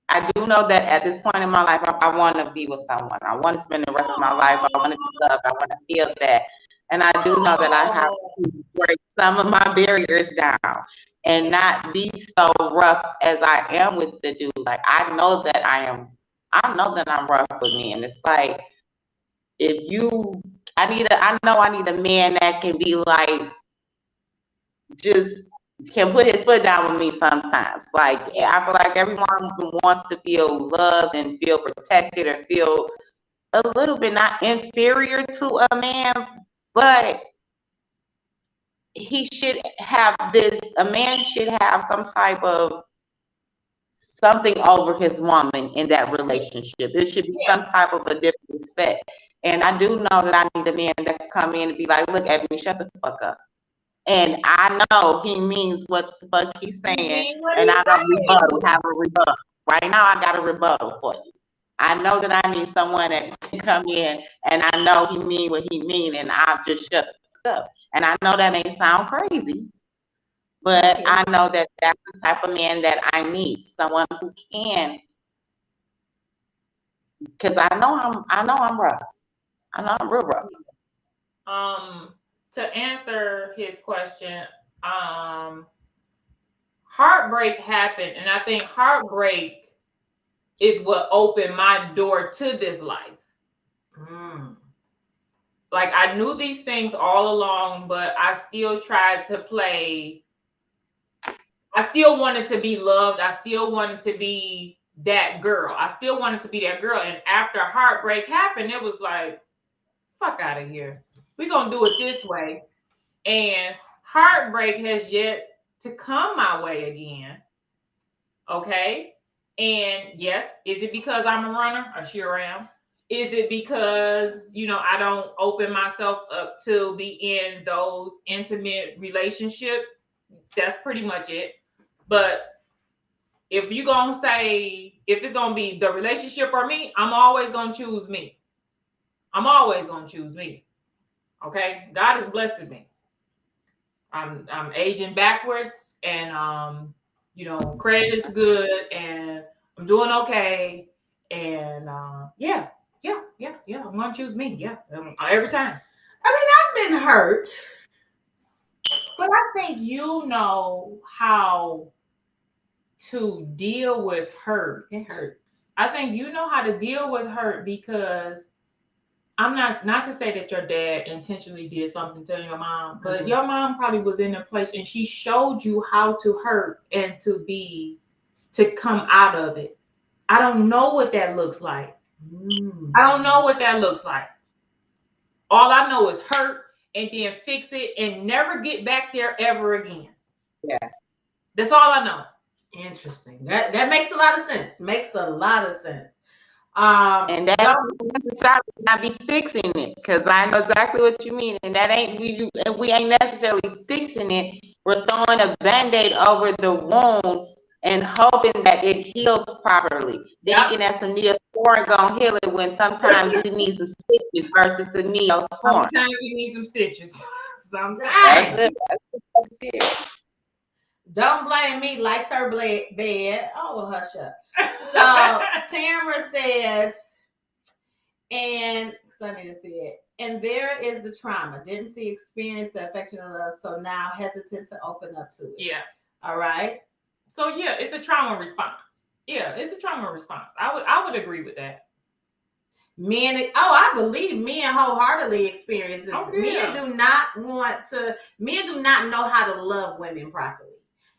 [SPEAKER 3] I do know that at this point in my life, I want to be with someone. I want to spend the rest of my life. I want to be loved. I want to feel that. And I do know that I have to break some of my barriers down and not be so rough as I am with the dude. Like, I know that I'm rough with me. And it's like, I know I need a man that can be like, just can put his foot down with me sometimes. Like, I feel like everyone wants to feel loved and feel protected or feel a little bit not inferior to a man, but a man should have some type of something over his woman in that relationship. It should be some type of a different respect. And I do know that I need a man that can come in and be like, look, Ebony, shut the fuck up. And I know he means what the fuck he's saying, and I don't have a rebuttal. Right now, I got a rebuttal for you. I know that I need someone that can come in, and I know he mean what he mean, and I'll just shut the fuck up. And I know that may sound crazy, but I know that that's the type of man that I need. Someone who can, because I know I'm rough. I know I'm real rough.
[SPEAKER 2] To answer his question, heartbreak happened, and I think heartbreak is what opened my door to this life. Like, I knew these things all along, but I still tried to play. I still wanted to be loved. I still wanted to be that girl. And after heartbreak happened, it was like, fuck out of here. We're going to do it this way. And heartbreak has yet to come my way again. Okay? And yes, is it because I'm a runner? I sure am. Is it because, I don't open myself up to be in those intimate relationships? That's pretty much it. But if you're going to say, if it's going to be the relationship or me, I'm always going to choose me. Okay? God is blessing me. I'm aging backwards, and credit is good, and I'm doing okay, and yeah, I'm gonna choose me, every time.
[SPEAKER 1] I mean, I've been hurt,
[SPEAKER 2] but I think you know how to deal with hurt.
[SPEAKER 1] It hurts.
[SPEAKER 2] I think you know how to deal with hurt, because I'm not to say that your dad intentionally did something to your mom, but your mom probably was in a place and she showed you how to hurt and to come out of it. I don't know what that looks like. All I know is hurt and then fix it and never get back there ever again.
[SPEAKER 3] Yeah.
[SPEAKER 2] That's all I know.
[SPEAKER 1] Interesting. That makes a lot of sense.
[SPEAKER 3] And that necessarily not be fixing it, because I know exactly what you mean. And that ain't we ain't necessarily fixing it. We're throwing a Band-Aid over the wound and hoping that it heals properly. Thinking that some Neosporin gonna heal it, when sometimes we need some stitches versus a Neosporin.
[SPEAKER 2] Sometimes we need some stitches.
[SPEAKER 1] Sometimes. Don't blame me, likes her bed. Oh, well, hush up. So Tamara says, and so I need to see it. And there is the trauma. Didn't see, experience the affection of love, so now hesitant to open up to it.
[SPEAKER 2] Yeah.
[SPEAKER 1] All right.
[SPEAKER 2] So yeah, it's a trauma response. I would agree with that.
[SPEAKER 1] I believe men wholeheartedly experience this. Men do not know how to love women properly.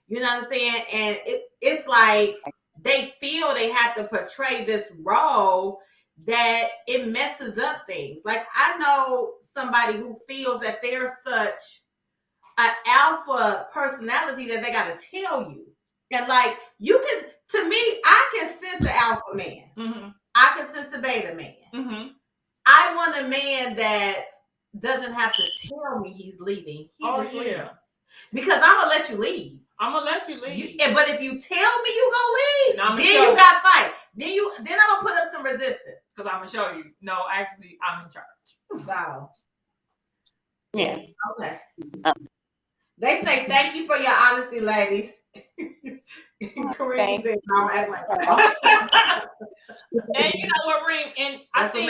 [SPEAKER 1] You know what I'm saying? And it's like they feel they have to portray this role that it messes up things. Like, I know somebody who feels that they're such an alpha personality that they got to tell you. And like, to me, I can sense the alpha man.
[SPEAKER 2] Mm-hmm.
[SPEAKER 1] I can sense the beta man.
[SPEAKER 2] Mm-hmm.
[SPEAKER 1] I want a man that doesn't have to tell me he's leaving. He just leaves. Because I'm going to let you leave. But if you tell me you gonna leave, then you got fight. Then I'm gonna put up some resistance.
[SPEAKER 2] Because I'm gonna show you. No, actually, I'm in charge.
[SPEAKER 1] So
[SPEAKER 3] yeah.
[SPEAKER 1] Okay. They say thank you for your honesty, ladies. Kareem said, "I'll act like that."
[SPEAKER 2] And you know what, Reem? And
[SPEAKER 1] That's what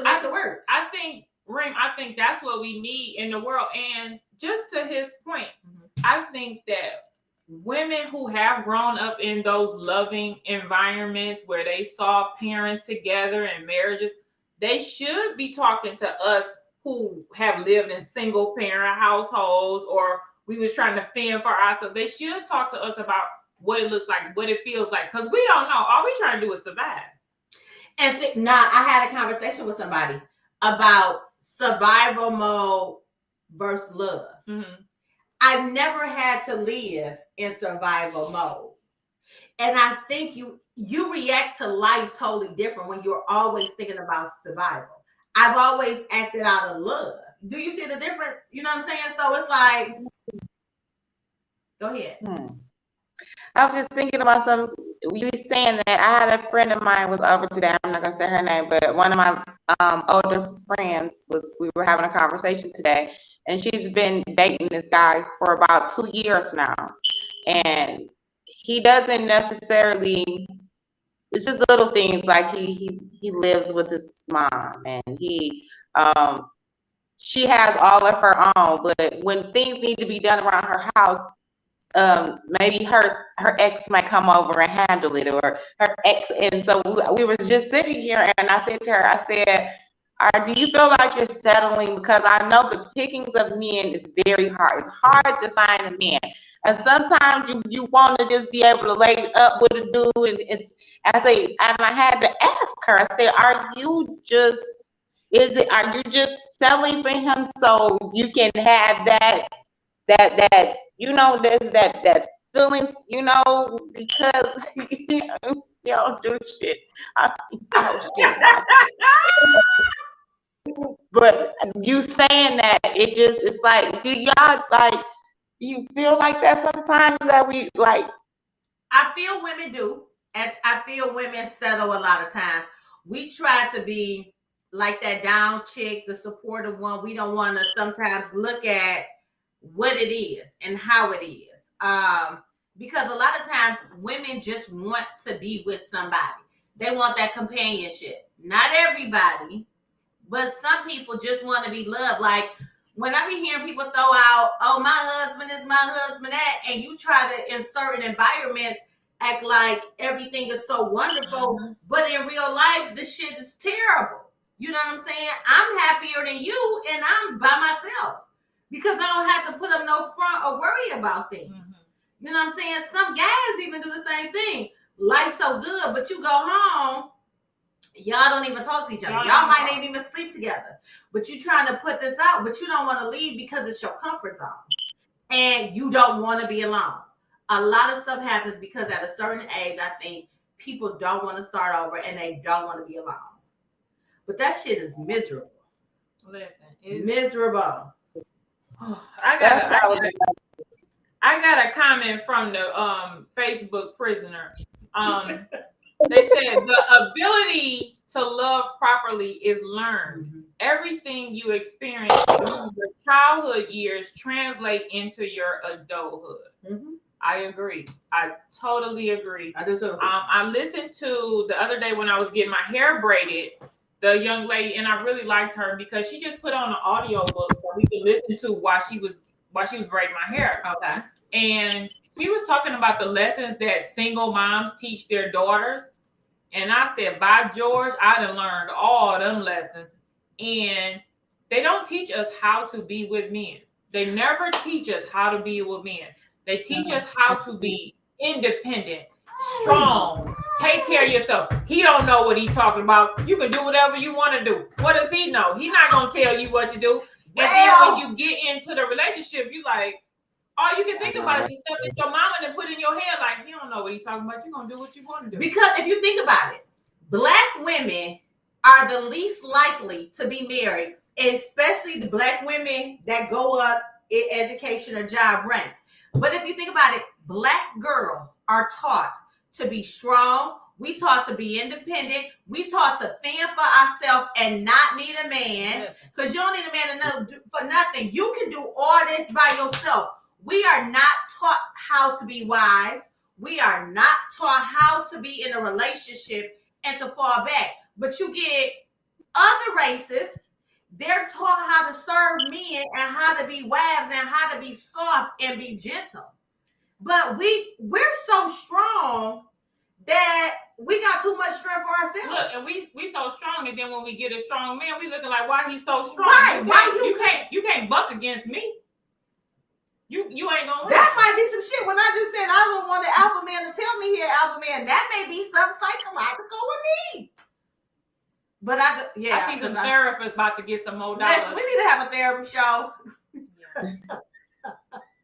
[SPEAKER 1] makes it work.
[SPEAKER 2] I think, Reem, I think that's what we need in the world. And just to his point, I think that women who have grown up in those loving environments where they saw parents together and marriages, they should be talking to us who have lived in single parent households or we was trying to fend for ourselves. They should talk to us about what it looks like, what it feels like, because we don't know. All we trying to do is survive.
[SPEAKER 1] And see, I had a conversation with somebody about survival mode versus love.
[SPEAKER 2] Mm-hmm.
[SPEAKER 1] I've never had to live in survival mode. And I think you react to life totally different when you're always thinking about survival. I've always acted out of love. Do you see the difference? You know what I'm saying? So it's like, go ahead.
[SPEAKER 3] I was just thinking about something. You were saying that I had a friend of mine was over today. I'm not gonna say her name, but one of my older friends we were having a conversation today, and she's been dating this guy for about 2 years now, and he doesn't necessarily. It's just little things like he lives with his mom, and she has all of her own. But when things need to be done around her house, maybe her ex might come over and handle it, or her ex. And so we were just sitting here, and I said to her, I said, do you feel like you're settling? Because I know the pickings of men is very hard. It's hard to find a man. And sometimes you want to just be able to lay up with a dude. And I had to ask her, I said, are you just selling for him so you can have that there's that feelings, because you don't do shit. But you saying that, it's like, do y'all like, you feel like that sometimes that we like?
[SPEAKER 1] I feel women do, and I feel women settle a lot of times. We try to be like that down chick, the supportive one. We don't want to sometimes look at what it is and how it is. Because a lot of times women just want to be with somebody. They want that companionship. Not everybody, but some people just want to be loved. Like when I be hearing people throw out, "Oh, my husband is my husband," and you try to insert an environment, act like everything is so wonderful, but in real life, the shit is terrible. You know what I'm saying? I'm happier than you, and I'm by myself because I don't have to put up no front or worry about things. You know what I'm saying? Some guys even do the same thing. Life's so good, but you go home, y'all don't even talk to each other. Y'all might not even sleep together. But you trying to put this out, but you don't want to leave because it's your comfort zone. And you don't want to be alone. A lot of stuff happens because at a certain age, I think people don't want to start over and they don't want to be alone. But that shit is miserable.
[SPEAKER 2] Listen,
[SPEAKER 1] miserable.
[SPEAKER 2] I got a comment from the Facebook prisoner. They said the ability to love properly is learned. Everything you experience during your childhood years translate into your adulthood. I agree. I totally agree.
[SPEAKER 1] I do too.
[SPEAKER 2] I listened to the other day when I was getting my hair braided, the young lady, and I really liked her because she just put on an audio book that we could listen to while she was braiding my hair.
[SPEAKER 1] Okay.
[SPEAKER 2] And she was talking about the lessons that single moms teach their daughters. And I said, by George, I done learned all them lessons. And they don't teach us how to be with men. They never teach us how to be with men. They teach us how to be independent, strong, take care of yourself. He don't know what he's talking about. You can do whatever you want to do. What does he know? He's not going to tell you what to do. And then when you get into the relationship, you like, all you can think about is the stuff that your mama done put in your head. Like, you don't know what he's talking about. You're going to do what you want to do.
[SPEAKER 1] Because if you think about it, Black women are the least likely to be married, especially the Black women that go up in education or job rank. But if you think about it, Black girls are taught to be strong. We taught to be independent. We taught to fend for ourselves and not need a man. Because you don't need a man for nothing. You can do all this by yourself. We are not taught how to be wives. We are not taught how to be in a relationship and to fall back. But you get other races, they're taught how to serve men and how to be wives and how to be soft and be gentle. But we're so strong that we got too much strength for ourselves.
[SPEAKER 2] Look, and we so strong, and then when we get a strong man, we looking like, why he's so strong?
[SPEAKER 1] Right?
[SPEAKER 2] You can't buck against me. You ain't gonna win.
[SPEAKER 1] That might be some shit. When I just said I don't want the alpha man to tell me here, alpha man, that may be some psychological with me. But I
[SPEAKER 2] see some therapists about to get some more dollars.
[SPEAKER 1] Listen, we need to have a therapy show.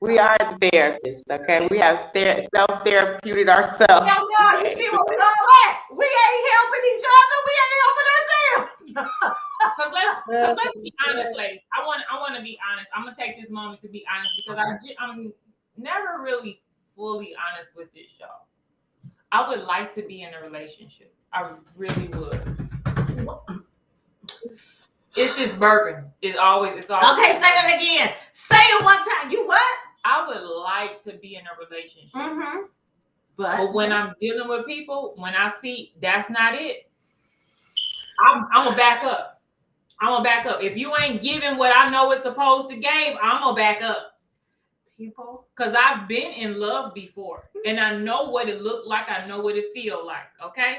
[SPEAKER 3] We are therapists, okay? We have self-therapeutic ourselves.
[SPEAKER 1] No, you see what we all at? We ain't helping each other. We ain't helping ourselves.
[SPEAKER 2] Cause let's be honest, ladies. I want to be honest. I'm gonna take this moment to be honest because I'm never really fully honest with this show. I would like to be in a relationship. I really would. It's this bourbon. It's always.
[SPEAKER 1] Okay, say that again. Say it one time. You what?
[SPEAKER 2] I would like to be in a relationship.
[SPEAKER 1] Mm-hmm.
[SPEAKER 2] But when I'm dealing with people, when I see that's not it, I'm gonna back up. If you ain't giving what I know it's supposed to give, I'm gonna back up.
[SPEAKER 1] People,
[SPEAKER 2] because I've been in love before, and I know what it looked like. I know what it feel like. Okay.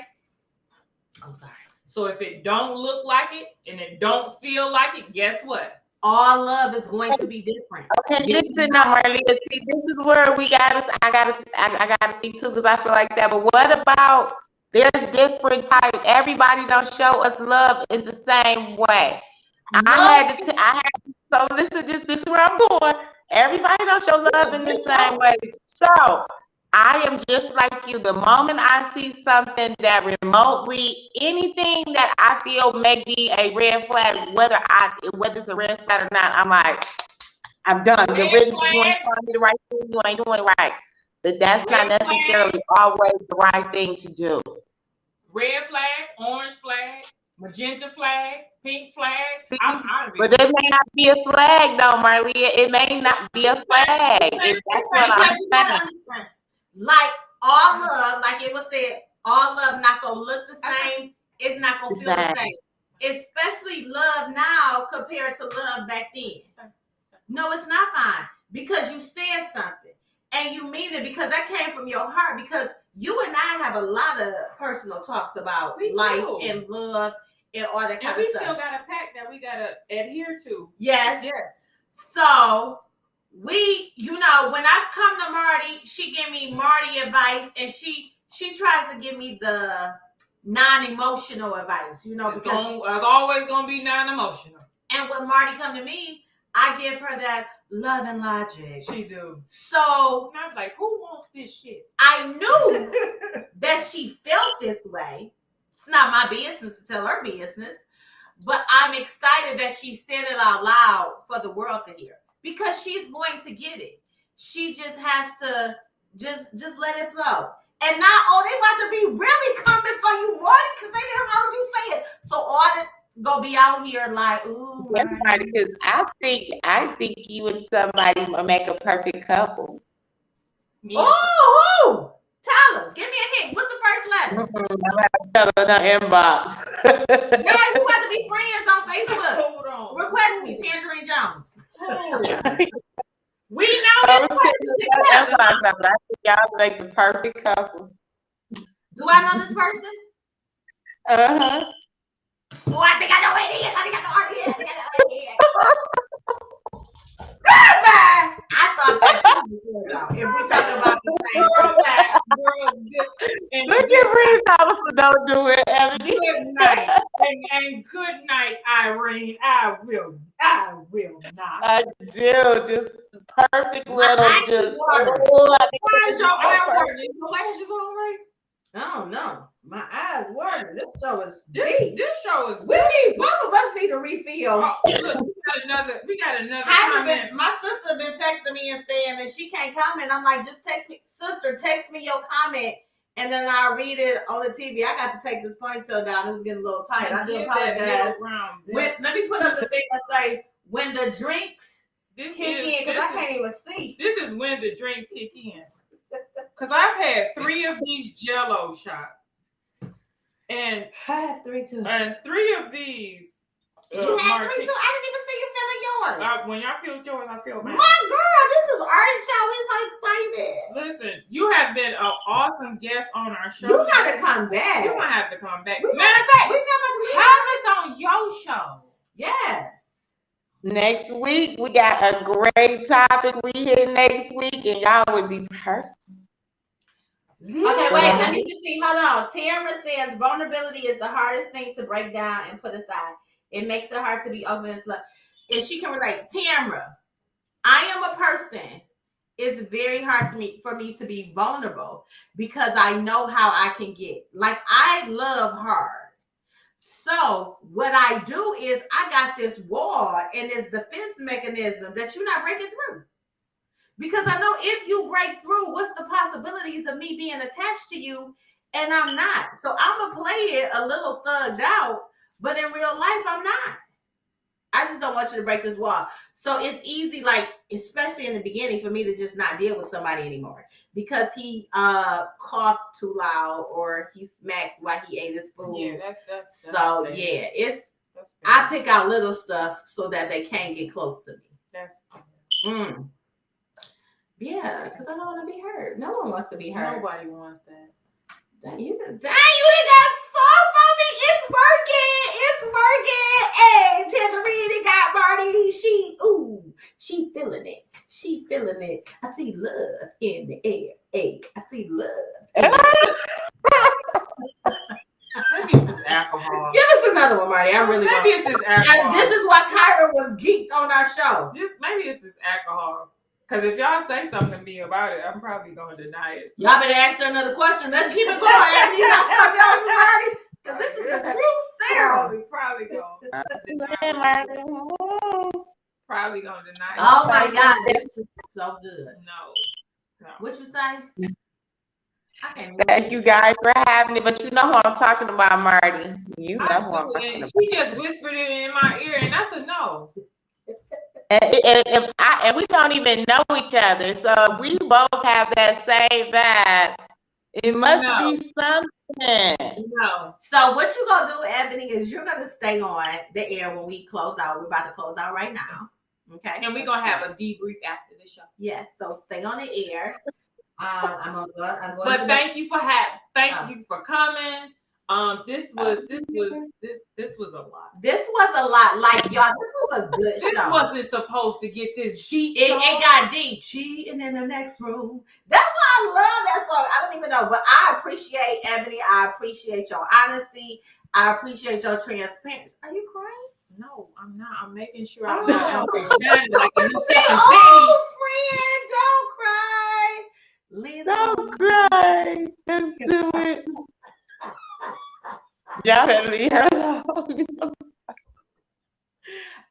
[SPEAKER 1] I'm sorry.
[SPEAKER 2] So if it don't look like it and it don't feel like it, guess what?
[SPEAKER 1] All love is going to be different.
[SPEAKER 3] Okay, listen now, Marlia. See, this is where I gotta see too, because I feel like that. But what about there's different types? Everybody don't show us love in the same way. So this is where I'm going. Everybody don't show love in the same way. So I am just like you. The moment I see something that remotely, anything that I feel may be a red flag, whether it's a red flag or not, I'm like, I'm done. The written is going to tell me the right thing. You ain't doing it right. But that's not necessarily always the right thing to do.
[SPEAKER 2] Red flag, orange flag, magenta flag, pink flag.
[SPEAKER 3] See, but it may not be a flag, though, Marlia. It may not be a flag. That's what I'm saying.
[SPEAKER 1] Like all love, like it was said, all love not gonna look the same. It's not gonna feel the same. Especially love now compared to love back then. No, it's not fine because you said something and you mean it because that came from your heart. Because you and I have a lot of personal talks about life and love and all that kind of stuff.
[SPEAKER 2] We still got a pact that we gotta adhere to.
[SPEAKER 1] Yes. So when I come to Marty, she give me Marty advice, and she tries to give me the non-emotional advice, because
[SPEAKER 2] it's always gonna be non-emotional.
[SPEAKER 1] And when Marty come to me, I give her that love and logic.
[SPEAKER 2] She do.
[SPEAKER 1] So
[SPEAKER 2] and I'm like, who wants this shit?
[SPEAKER 1] I knew that she felt this way. It's not my business to tell her business, but I'm excited that she said it out loud for the world to hear. Because she's going to get it. She just has to just let it flow. And now, they about to be really coming for you, Marty, because they never heard you say it. So all that go be out here like, ooh.
[SPEAKER 3] Marty, because I think you and somebody will make a perfect couple.
[SPEAKER 1] Oh, tell us. Give me a hint. What's the first letter?
[SPEAKER 3] I'm have to tell her in the inbox.
[SPEAKER 1] Guys, we have to be friends on Facebook. Hold on. Request me, Tangerine Jones.
[SPEAKER 2] We know this person together.
[SPEAKER 3] I think y'all make the perfect couple.
[SPEAKER 1] Do I know this person?
[SPEAKER 3] Uh-huh.
[SPEAKER 1] Oh, I think I know it is. I thought that too before, though. If we talk about the same
[SPEAKER 3] look at Reed Thomas, don't do it, Ebony.
[SPEAKER 2] Good night. And good night, Irene. I will not.
[SPEAKER 3] I do. Just perfect little.
[SPEAKER 2] Why is your eye watering? Your lashes on, right?
[SPEAKER 1] I don't know. My eyes watering. This show is deep.
[SPEAKER 2] This show is.
[SPEAKER 1] Both of us need a refill.
[SPEAKER 2] Oh, look, we got another.
[SPEAKER 1] My sister been texting me and saying that she can't comment. I'm like, just text me, sister. Text me your comment, and then I'll read it on the TV. I got to take this ponytail down. It was getting a little tight. I do apologize. Let me put up the thing that say when the drinks kick in, because I can't even see.
[SPEAKER 2] This is when the drinks kick in. because I've had 3 of these Jello shots, and
[SPEAKER 1] I have 3 too.
[SPEAKER 2] 3 of these.
[SPEAKER 1] You had 3 too? I
[SPEAKER 2] martini-
[SPEAKER 1] didn't even see you feeling yours.
[SPEAKER 2] When y'all feel yours, I feel mine.
[SPEAKER 1] My girl, this is our show. We're so excited.
[SPEAKER 2] Listen, you have been an awesome guest on our show.
[SPEAKER 1] You gotta come back.
[SPEAKER 2] You're gonna have to come back.
[SPEAKER 1] We
[SPEAKER 2] Matter of fact,
[SPEAKER 1] We never
[SPEAKER 2] have us on your show.
[SPEAKER 1] Yes.
[SPEAKER 3] Next week, we got a great topic we hit next week, and y'all would be perfect.
[SPEAKER 1] Okay, wait, let me just see. Hold on. Tamara says vulnerability is the hardest thing to break down and put aside. It makes it hard to be open and love. And she can relate. Tamara, I am a person. It's very hard for me to be vulnerable because I know how I can get. Like, I love hard. So what I do is I got this wall and this defense mechanism that you're not breaking through. Because I know if you break through, what's the possibilities of me being attached to you? And I'm not. So I'm going to play it a little thugged out, but in real life, I'm not. I just don't want you to break this wall. So it's easy, like, especially in the beginning, for me to just not deal with somebody anymore. Because he coughed too loud or he smacked while he ate his food.
[SPEAKER 2] Yeah, that's
[SPEAKER 1] so,
[SPEAKER 2] bad.
[SPEAKER 1] yeah, it's,
[SPEAKER 2] That's
[SPEAKER 1] I pick out little stuff so that they can't get close to me.
[SPEAKER 2] That's bad.
[SPEAKER 1] Yeah, because I don't want to be hurt. No one wants to be hurt.
[SPEAKER 2] Nobody wants that.
[SPEAKER 1] Dang, you done got soft on me. It's working. It's working. Hey, Tangerine, it got Marty. She feeling it. She feeling it. I see love in the air. Hey, I see love.
[SPEAKER 2] Maybe it's this alcohol.
[SPEAKER 1] Give us another one, Marty. I really want.
[SPEAKER 2] Maybe it's this alcohol.
[SPEAKER 1] This is why Kyra was geeked on our show.
[SPEAKER 2] Maybe it's this alcohol. Because if y'all say something to me about it, I'm probably going to deny it.
[SPEAKER 1] Y'all better ask her another question. Let's keep it going. After you got something else, Marty. Because this is the truth, Sarah.
[SPEAKER 2] Probably going to deny it.
[SPEAKER 1] Oh my God, this is so good.
[SPEAKER 2] No.
[SPEAKER 1] What you say? I can't
[SPEAKER 3] Thank you guys for having me, but you know who I'm talking about, Marty. You know who I'm talking about.
[SPEAKER 2] She just whispered it in my ear, and that's a no.
[SPEAKER 3] And we don't even know each other, so we both have that same vibe. It must be something.
[SPEAKER 2] No.
[SPEAKER 1] So what you gonna do, Ebony, is you're gonna stay on the air when we close out. We're about to close out right now. Okay.
[SPEAKER 2] And we're gonna have a debrief after the show.
[SPEAKER 1] Yes. So stay on the air. I'm going
[SPEAKER 2] but thank you for coming. This was a lot.
[SPEAKER 1] This was a lot. Like, y'all, this was a good show.
[SPEAKER 2] This wasn't supposed to get this deep.
[SPEAKER 1] It got deep. Cheating in the next room. That's why I love that song. I don't even know, but I appreciate Ebony. I appreciate your honesty. I appreciate your transparency. Are you crying?
[SPEAKER 2] No, I'm not. I'm making sure I'm not shining like a new
[SPEAKER 1] friend, don't cry.
[SPEAKER 3] Don't cry. Don't do it. Y'all better leave her alone.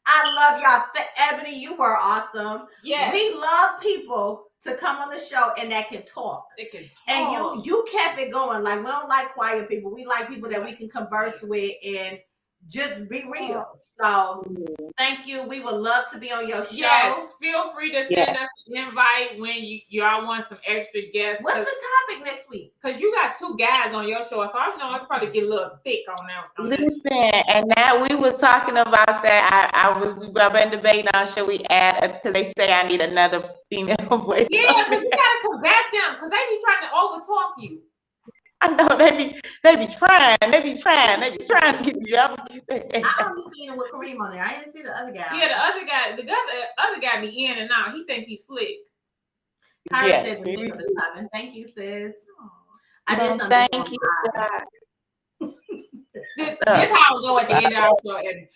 [SPEAKER 1] I love y'all. Ebony, you were awesome.
[SPEAKER 2] Yeah.
[SPEAKER 1] We love people to come on the show and that can talk.
[SPEAKER 2] They can talk.
[SPEAKER 1] And you kept it going. Like, we don't like quiet people. We like people that we can converse with and just be real. So thank you. We would love to be on your show.
[SPEAKER 2] Yes, feel free to send us an invite when y'all want some extra guests.
[SPEAKER 1] What's the topic next week?
[SPEAKER 2] Because you got 2 guys on your show, so I know I could probably get a little thick on that.
[SPEAKER 3] Listen, and now we was talking about that. We've been debating on should we add because they say I need another female voice.
[SPEAKER 2] Yeah, because you gotta combat them because they be trying to overtalk you.
[SPEAKER 3] I know they be trying to get you up.
[SPEAKER 1] I only seen it with Kareem on there. I didn't see the other guy.
[SPEAKER 2] Yeah, the other guy be in and out. He think he's slick.
[SPEAKER 1] Kyra said the makeup is popping. Thank you, sis. I did something.
[SPEAKER 3] Thank you.
[SPEAKER 2] This how I go at the end of our show.
[SPEAKER 1] I did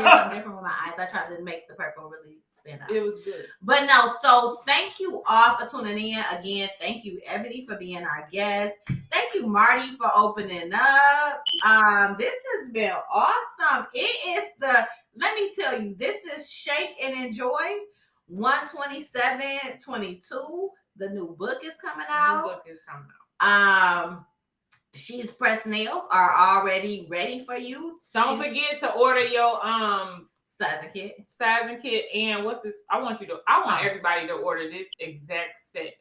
[SPEAKER 1] something different with my eyes. I tried to make the purple really stand out.
[SPEAKER 2] It was good.
[SPEAKER 1] But no, so thank you all for tuning in. Again, thank you, Ebony, for being our guest. Thank you, Marty, for opening up. This has been awesome. Let me tell you, this is Shake and Enjoy 12722. The new book is coming out. She's Pressed Nails are already ready for you.
[SPEAKER 2] Don't forget to order your
[SPEAKER 1] sizing kit.
[SPEAKER 2] And what's this? I want everybody to order this exact set.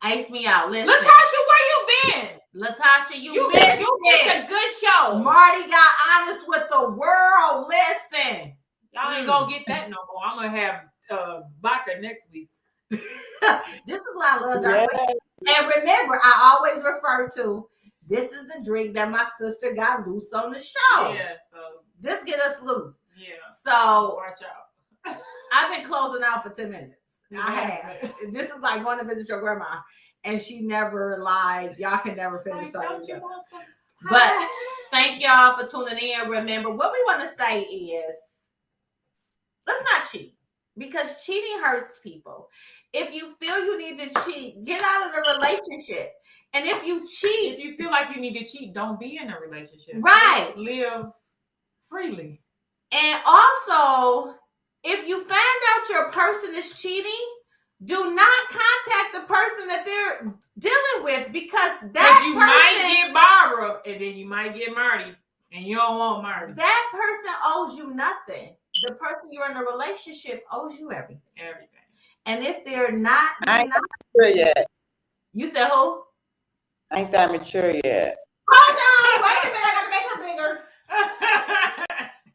[SPEAKER 1] Ace me out. Listen.
[SPEAKER 2] Latasha, where you been?
[SPEAKER 1] Latasha, you
[SPEAKER 2] missed
[SPEAKER 1] it.
[SPEAKER 2] a good show.
[SPEAKER 1] Marty got honest with the world. Listen.
[SPEAKER 2] Y'all ain't gonna get that no more. I'm gonna have vodka next week.
[SPEAKER 1] This is why I love Dark. And remember, I always refer to this is the drink that my sister got loose on the show.
[SPEAKER 2] Yeah, so
[SPEAKER 1] this get us loose.
[SPEAKER 2] Yeah.
[SPEAKER 1] So
[SPEAKER 2] watch out.
[SPEAKER 1] I've been closing out for 10 minutes.
[SPEAKER 2] Yeah.
[SPEAKER 1] I have. This is like going to visit your grandma, and she never lied. Y'all can never finish something. But thank y'all for tuning in. Remember, what we want to say is, let's not cheat, because cheating hurts people. If you feel you need to cheat, get out of the relationship. And if you cheat,
[SPEAKER 2] if you feel like you need to cheat, don't be in a relationship.
[SPEAKER 1] Right.
[SPEAKER 2] Just live freely.
[SPEAKER 1] And also, if you find out your person is cheating, do not contact the person that they're dealing with, because that
[SPEAKER 2] you
[SPEAKER 1] person
[SPEAKER 2] might get Barbara and then you might get Marty, and you don't want Marty.
[SPEAKER 1] That person owes you nothing. The person you're in a relationship owes you everything.
[SPEAKER 2] Everything.
[SPEAKER 1] And if they're not,
[SPEAKER 3] I ain't that mature yet.
[SPEAKER 1] You said who?
[SPEAKER 3] I ain't that mature yet.
[SPEAKER 1] Hold on, wait a minute, I gotta make her bigger.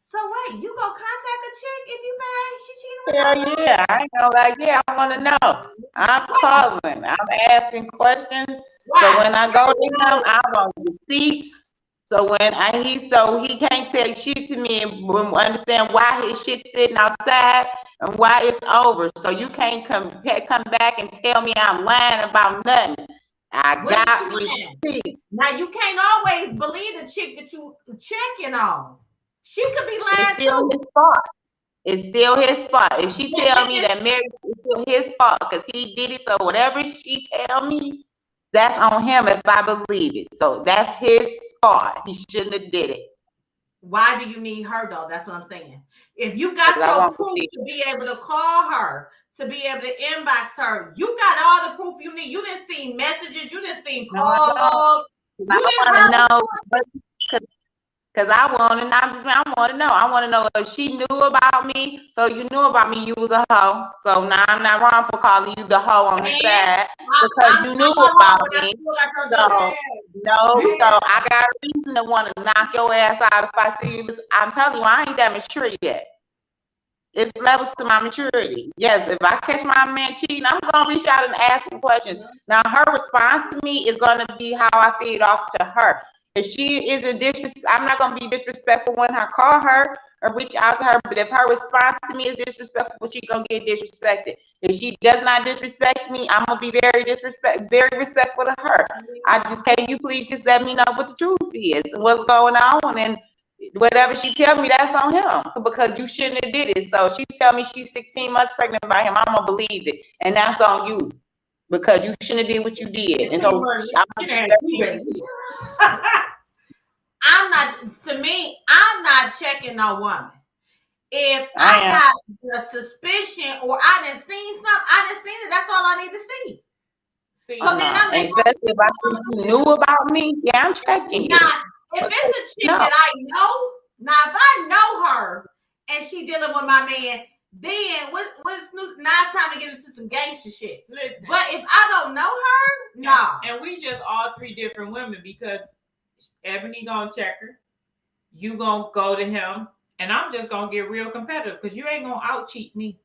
[SPEAKER 1] So wait, you go contact a chick if you find she cheating with
[SPEAKER 3] Hell
[SPEAKER 1] you?
[SPEAKER 3] yeah, I ain't gonna like, yeah, I want to know. I'm calling, I'm asking questions.
[SPEAKER 1] Why?
[SPEAKER 3] So when I go to him, I want receipts. So when he can't tell shit to me and understand why his shit's sitting outside and why it's over. So you can't come back and tell me I'm lying about nothing. I got receipts.
[SPEAKER 1] Now you can't always believe the chick that you checking on. She could be lying
[SPEAKER 3] It's still
[SPEAKER 1] too.
[SPEAKER 3] his fault. It's still his fault. If she tell me that Mary, it's still his fault because he did it. So whatever she tell me, that's on him if I believe it. So that's his fault. He shouldn't have did it.
[SPEAKER 1] Why do you need her though? That's what I'm saying. If you got your proof to be able to call her, to be able to inbox her, you got all the proof you need. You didn't see messages. You didn't see calls.
[SPEAKER 3] I want to know. Because I want to know. I want to know if she knew about me. So you knew about me, you was a hoe. So now I'm not wrong for calling you the hoe on the side. Because you knew about me. So I got a reason to want to knock your ass out if I see you. I'm telling you, I ain't that mature yet. It's levels to my maturity. Yes, if I catch my man cheating, I'm going to reach out and ask him questions. Now, her response to me is going to be how I feed off to her. If she isn't disrespectful, I'm not going to be disrespectful when I call her or reach out to her. But if her response to me is disrespectful, she's going to get disrespected. If she does not disrespect me, I'm going to be very respectful to her. Can you please just let me know what the truth is and what's going on? And whatever she tell me, that's on him, because you shouldn't have did it. So she tell me she's 16 months pregnant by him, I'm going to believe it. And that's on you, because you shouldn't have did what you did. And so
[SPEAKER 1] I'm not checking no woman. If I got a suspicion or I didn't see it, that's all I need to see. So then I'm
[SPEAKER 3] especially if I think you knew about me, yeah, I'm checking you.
[SPEAKER 1] If it's a chick that I know, now if I know her and she dealing with my man, then what's new? Now it's time to get into some gangster shit.
[SPEAKER 2] Listen,
[SPEAKER 1] but if I don't know her, no.
[SPEAKER 2] And we just all three different women, because Ebony gonna check her, you gonna go to him, and I'm just gonna get real competitive because you ain't gonna out cheat me.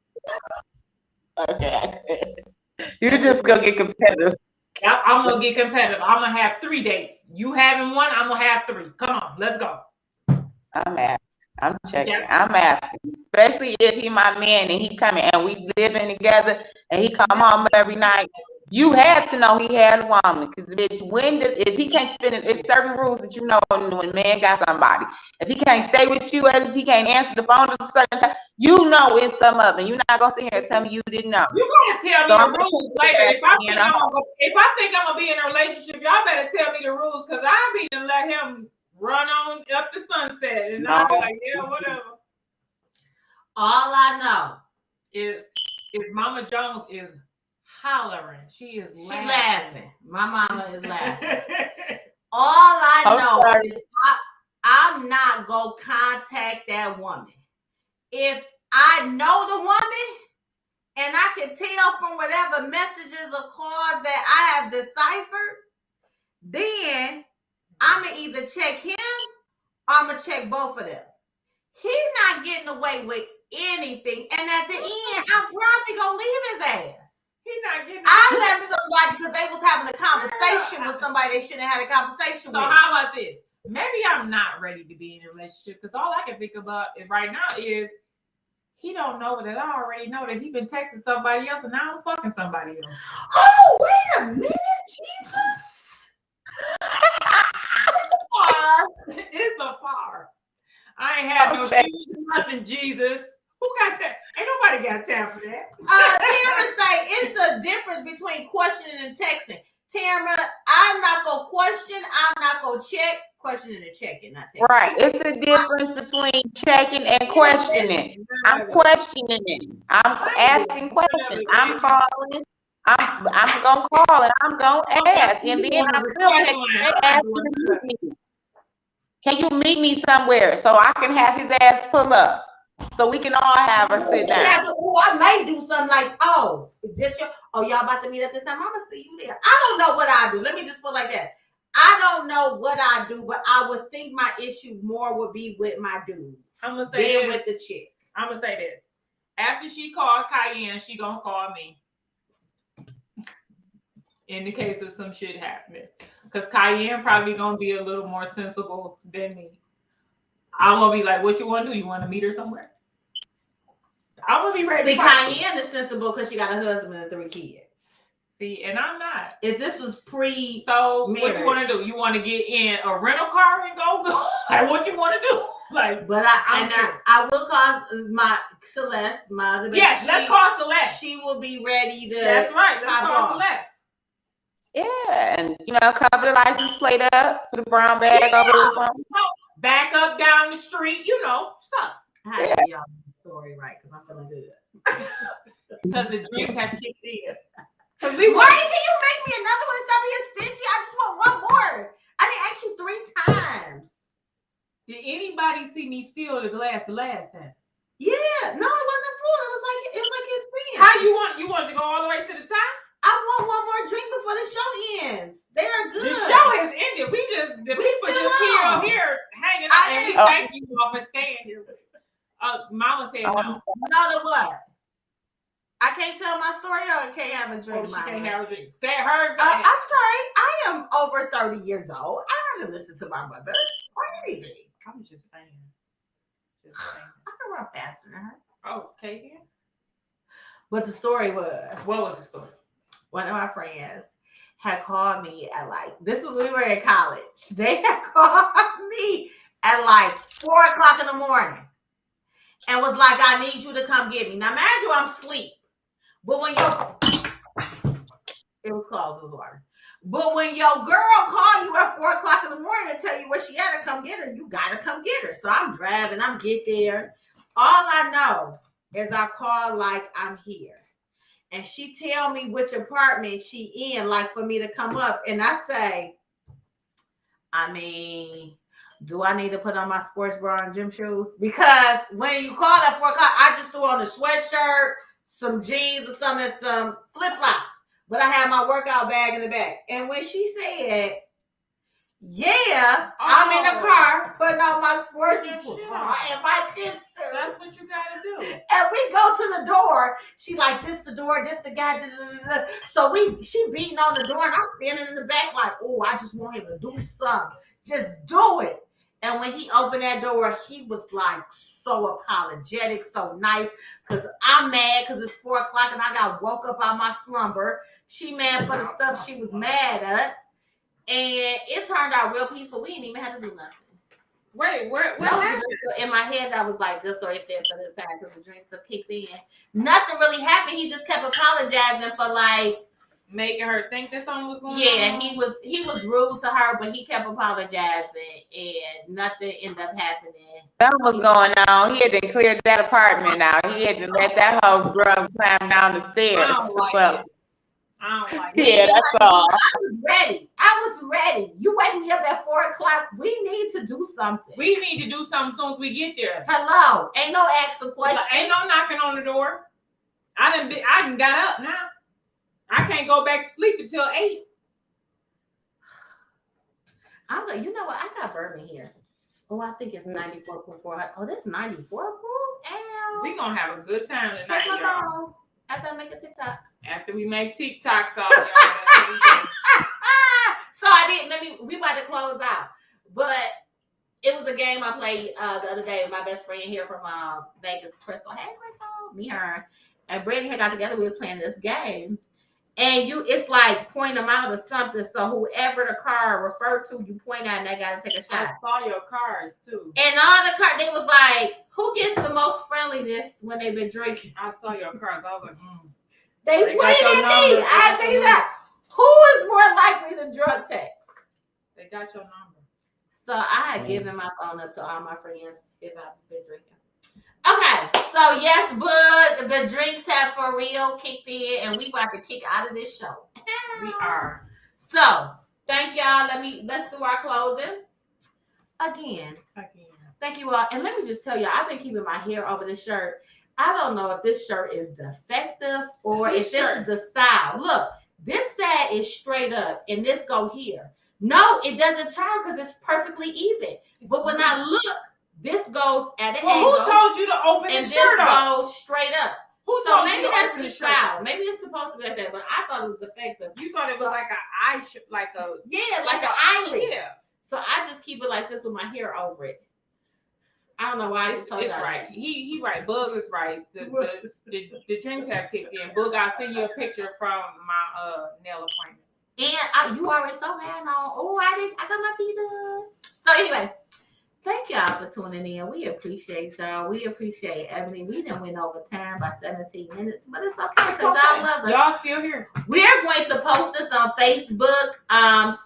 [SPEAKER 3] Okay. You're just gonna get competitive.
[SPEAKER 2] I'm gonna get competitive. I'm gonna have 3 dates. You having one, I'm gonna have 3. Come on, let's go.
[SPEAKER 3] I'm asking. I'm checking. Yeah. I'm asking. Especially if he my man and he coming and we living together and he come home every night. You had to know he had a woman, because bitch, if he can't spend it, it's certain rules that you know when a man got somebody. If he can't stay with you and if he can't answer the phone at a certain time, you know it's some up, and you're not gonna sit here and tell me you didn't know.
[SPEAKER 2] You gotta tell me the rules later. If I think I'm gonna be in a relationship, y'all better tell me the rules, because I'll be to let him run on up the sunset, and I'll be like, yeah, whatever.
[SPEAKER 1] All I know
[SPEAKER 2] is Mama Jones is hollering. She laughing.
[SPEAKER 1] Laughing. My mama is laughing. All I know is I'm not gonna contact that woman. If I know the woman and I can tell from whatever messages or calls that I have deciphered, then I'm going to either check him or I'm going to check both of them. He's not getting away with anything. And at the end, I'm probably going to leave his ass.
[SPEAKER 2] He's not getting
[SPEAKER 1] I left somebody because they was having a conversation with somebody they shouldn't have had a conversation
[SPEAKER 2] So
[SPEAKER 1] with.
[SPEAKER 2] how about this? Maybe I'm not ready to be in a relationship because all I can think about right now is he don't know that I already know that he been texting somebody else and now I'm fucking somebody else.
[SPEAKER 1] Oh, wait a minute, Jesus.
[SPEAKER 2] It's a far. I ain't had no shoes, nothing, Jesus. Who got time? Ain't nobody got time for that.
[SPEAKER 1] Tamara say it's a difference between questioning and texting. Tamara, I'm not gonna question, I'm not gonna check. Questioning and checking, not texting.
[SPEAKER 3] Right. It's a difference between checking and questioning. I'm questioning it. I'm asking questions. I'm calling. I'm gonna call and I'm gonna ask, and then I'm still asking to meet me. Can you meet me somewhere so I can have his ass pull up so we can all have a sit down?
[SPEAKER 1] Oh, I may do something like, oh, y'all about to meet at this time. I'm gonna see you there. I don't know what I do. Let me just put it like that. I don't know what I do, but I would think my issue more would be with my dude.
[SPEAKER 2] I'm gonna say
[SPEAKER 1] than with the chick.
[SPEAKER 2] I'm gonna say this. After she called Cayenne, she gonna call me. In the case of some shit happening. Because Cayenne probably gonna be a little more sensible than me. I'm gonna be like, what you wanna do? You wanna meet her somewhere? I'm gonna be ready.
[SPEAKER 1] See, Cayenne is sensible because she got a husband and 3 kids.
[SPEAKER 2] See, and I'm not.
[SPEAKER 1] If this was pre,
[SPEAKER 2] so what you want to do? You want to get in a rental car and go? Like, what you want to do? Like,
[SPEAKER 1] but I will call my Celeste, my other.
[SPEAKER 2] Yes, let's call Celeste.
[SPEAKER 1] She will be ready to.
[SPEAKER 2] That's right. Let's call Celeste.
[SPEAKER 3] Yeah, and cover the license plate up, put a brown bag over it or something.
[SPEAKER 2] Back up down the street, stuff.
[SPEAKER 1] I had to be y'all story right because I'm feeling good.
[SPEAKER 2] Because the dreams have kicked in.
[SPEAKER 1] Why can you make me another one? Stop being stingy. I just want one more. I didn't ask you 3 times.
[SPEAKER 2] Did anybody see me fill the glass the last time?
[SPEAKER 1] Yeah, no, it wasn't full. It was like experience.
[SPEAKER 2] How you want to go all the way to the top?
[SPEAKER 1] I want one more drink before the show ends. They are good.
[SPEAKER 2] The show has ended. The people just here hanging out, and we thank you all for staying here. Mama said no.
[SPEAKER 1] No, to what? I can't tell my story or I can't have a drink.
[SPEAKER 2] She can't have a drink. Say her.
[SPEAKER 1] I'm sorry. I am over 30 years old. I don't listen to my mother or anything.
[SPEAKER 2] I'm just saying.
[SPEAKER 1] I can run faster than her.
[SPEAKER 2] Oh, okay, yeah.
[SPEAKER 1] But the story was.
[SPEAKER 2] What was the story?
[SPEAKER 1] One of my friends had called me at this was when we were in college. They had called me at 4:00 in the morning and was like, I need you to come get me. Now, mind you, I'm asleep. But when it was closed, it was water. But when your girl call you at 4:00 in the morning and tell you where she at to come get her, you gotta come get her. So I'm driving, I'm get there. All I know is I call I'm here. And she tell me which apartment she in, for me to come up. And I say, do I need to put on my sports bra and gym shoes? Because when you call at 4:00, I just threw on a sweatshirt, some jeans or something, and some flip-flops. But I had my workout bag in the back. And when she said, I'm in the car putting on my sports bra and my gym shoes.
[SPEAKER 2] That's what you gotta do.
[SPEAKER 1] And we go to the door. She this the door, this the guy. So she beating on the door, and I'm standing in the back I just want him to do something. Just do it. And when he opened that door, he was so apologetic, so nice. Because I'm mad because it's 4:00 and I got woke up out my slumber. She mad for the stuff she was mad at. And it turned out real peaceful. We didn't even have to do nothing.
[SPEAKER 2] Wait, what
[SPEAKER 1] happened? In my head, that was good story fit for this time because the drinks have kicked in. Nothing really happened. He just kept apologizing for
[SPEAKER 2] making her think that something was going on.
[SPEAKER 1] Yeah, he was rude to her, but he kept apologizing, and nothing ended up happening.
[SPEAKER 3] Something was going on. He had to clear that apartment out. He had to let that whole girl climb down the stairs.
[SPEAKER 2] I don't like it.
[SPEAKER 3] Yeah, that's all.
[SPEAKER 1] I was ready. You wake me up at 4:00. We need to do something.
[SPEAKER 2] We need to do something as soon as we get there.
[SPEAKER 1] Hello. Ain't no asking questions.
[SPEAKER 2] Ain't no knocking on the door. I done got up now. I can't go back to sleep until 8.
[SPEAKER 1] I'm like, you know what? I got bourbon here. Oh, I think it's 94.4. Oh, that's 94 proof. Ow.
[SPEAKER 2] We gonna have a good time tonight,
[SPEAKER 1] Take my
[SPEAKER 2] y'all.
[SPEAKER 1] phone after I make a TikTok.
[SPEAKER 2] After we make TikToks all y'all. That's what we do.
[SPEAKER 1] So I didn't. We about to close out, but it was a game I played the other day with my best friend here from Vegas, Crystal. Hey, Crystal, me, her, and Brittany had got together. We was playing this game, and it's like point them out or something. So whoever the card referred to, you point out, and they got to take a shot.
[SPEAKER 2] I saw your cards too.
[SPEAKER 1] And all the cards, they was like, who gets the most friendliness when they've been drinking?
[SPEAKER 2] I saw your cards. I was like,
[SPEAKER 1] They
[SPEAKER 2] got
[SPEAKER 1] pointed
[SPEAKER 2] your
[SPEAKER 1] at
[SPEAKER 2] number.
[SPEAKER 1] me. I think that. Who is more likely to drug text?
[SPEAKER 2] they got your number.
[SPEAKER 1] So I had given my phone up to all my friends if I've been drinking. Okay, so yes, Bud, the drinks have for real kicked in, and we about to kick out of this show.
[SPEAKER 2] We are.
[SPEAKER 1] So thank y'all. Let's do our closing again. Thank you all, and let me just tell you, I've been keeping my hair over this shirt. I don't know if this shirt is defective or if this is the style. Look, this side is straight up, and this go here. No, it doesn't turn because it's perfectly even. But when I look, this goes at an angle.
[SPEAKER 2] Who told you to open
[SPEAKER 1] and
[SPEAKER 2] the shirt up?
[SPEAKER 1] this goes straight up.
[SPEAKER 2] So
[SPEAKER 1] maybe that's the style. Maybe it's supposed to be like that, but I thought it was defective.
[SPEAKER 2] You thought it was like an eye, like a
[SPEAKER 1] like an eyelid.
[SPEAKER 2] Yeah.
[SPEAKER 1] So I just keep it like this with my hair over it. I don't know why I just told you.
[SPEAKER 2] It's right. He right. Bug is right. The drinks have kicked in. Bug, I'll send you a picture from my nail appointment.
[SPEAKER 1] And you already so mad on. Oh, I got my feet done. So anyway, thank y'all for tuning in. We appreciate y'all. We appreciate Ebony. We done went over time by 17 minutes, but it's okay because y'all love us.
[SPEAKER 2] Y'all still here.
[SPEAKER 1] We're going to post this on Facebook.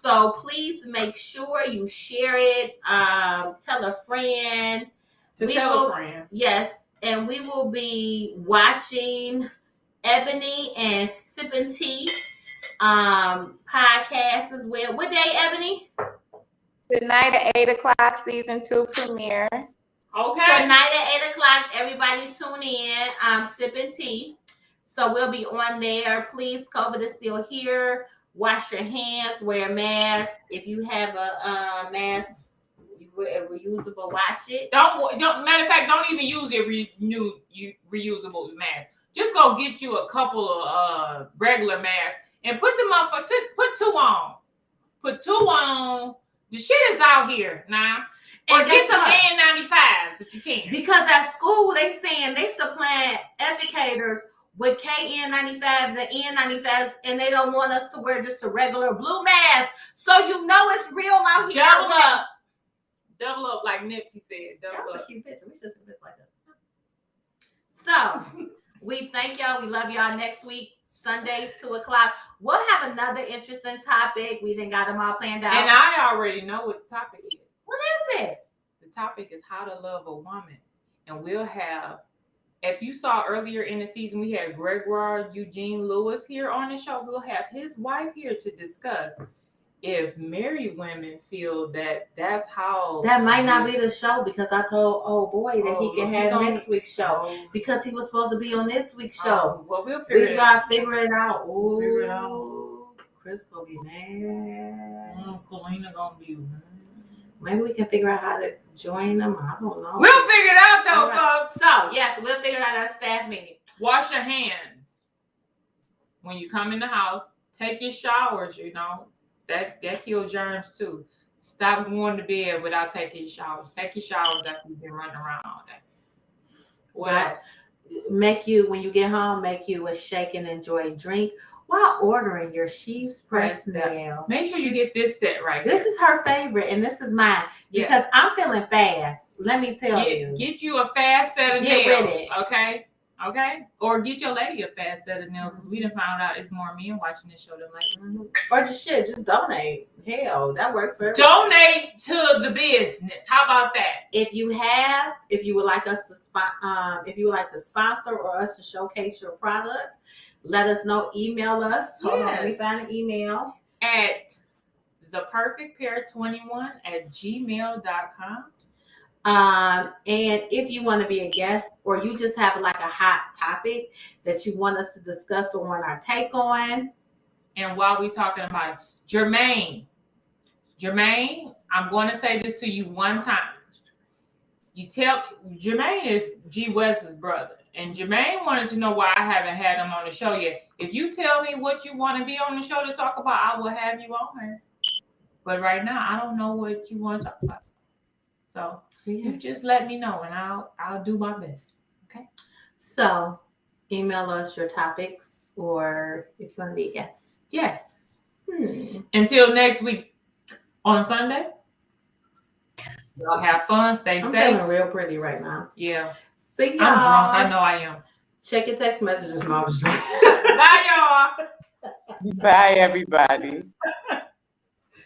[SPEAKER 1] So please make sure you share it. Tell a friend.
[SPEAKER 2] Tell a friend.
[SPEAKER 1] Yes, and we will be watching Ebony and Sipping Tea podcast as well. What day, Ebony?
[SPEAKER 3] Tonight at 8 o'clock, season 2 premiere.
[SPEAKER 2] Okay.
[SPEAKER 1] Tonight at 8 o'clock, everybody tune in. Sipping Tea. So we'll be on there. Please, COVID is still here. Wash your hands. Wear a mask. If you have a mask, reusable, wash it.
[SPEAKER 2] Don't. Matter of fact, don't even use your reusable mask. Just go get you a couple of regular masks and put them up put 2 on. Put 2 on. The shit is out here now. Or get some N95s if you can.
[SPEAKER 1] Because at school they saying they supplying educators with KN95s and N95s, and they don't want us to wear just a regular blue mask. So you know it's real out here.
[SPEAKER 2] Double up, like Nipsey said.
[SPEAKER 1] That was a cute picture. We should have this like that. So we thank y'all. We love y'all. Next week, Sunday, 2 o'clock. We'll have another interesting topic. We didn't got them all planned out.
[SPEAKER 2] And I already know what the topic is.
[SPEAKER 1] What is it?
[SPEAKER 2] The topic is how to love a woman. And we'll have, if you saw earlier in the season, we had Gregoire Eugene Lewis here on the show. We'll have his wife here to discuss if married women feel that that's how.
[SPEAKER 1] That might not be the show because I told old boy that he can have next week's show because he was supposed to be on this week's show.
[SPEAKER 2] Well, we'll figure it out.
[SPEAKER 1] We got to figure it out. Ooh,
[SPEAKER 2] figure it out.
[SPEAKER 1] Chris gonna be mad.
[SPEAKER 2] Kalina gonna be mad.
[SPEAKER 1] Maybe we can figure out how to join them. I don't know.
[SPEAKER 2] We'll figure it out though, folks.
[SPEAKER 1] So yes, we'll figure it out at staff meeting.
[SPEAKER 2] Wash your hands when you come in the house. Take your showers. You know that kills germs too. Stop going to bed without taking your showers. Take your showers after you've been running around all day.
[SPEAKER 1] Well, when you get home, make you a shake and enjoy drink while ordering your She's Pressed nails.
[SPEAKER 2] Make sure you get this set right.
[SPEAKER 1] This is her favorite, and this is mine because I'm feeling fast. Let me tell you.
[SPEAKER 2] Get you a fast set of nails.
[SPEAKER 1] Get with it.
[SPEAKER 2] Okay? Or get your lady a fast set of nails because we done found out it's more men watching this show than ladies.
[SPEAKER 1] Or just donate. Hell, that works for everybody.
[SPEAKER 2] Donate to the business. How about that?
[SPEAKER 1] If you would like us to sponsor or us to showcase your product, let us know. Email us. Hold on, let me find an email.
[SPEAKER 2] At theperfectpair21@gmail.com.
[SPEAKER 1] And if you want to be a guest or you just have like a hot topic that you want us to discuss or want our take on.
[SPEAKER 2] And while we're talking about it, Jermaine, I'm going to say this to you one time. Jermaine is G West's brother, and Jermaine wanted to know why I haven't had him on the show yet. If you tell me what you want to be on the show to talk about, I will have you on there. But right now, I don't know what you want to talk about. So you just let me know, and I'll do my best. Okay.
[SPEAKER 1] So email us your topics, or if you want to be a guest.
[SPEAKER 2] Yes. Until next week on Sunday. Y'all have fun. Stay
[SPEAKER 1] I'm
[SPEAKER 2] safe.
[SPEAKER 1] feeling real pretty right now.
[SPEAKER 2] Yeah.
[SPEAKER 1] See y'all.
[SPEAKER 2] I'm drunk. I know I am.
[SPEAKER 1] Check your text messages, Mom.
[SPEAKER 2] Bye, y'all.
[SPEAKER 3] Bye, everybody.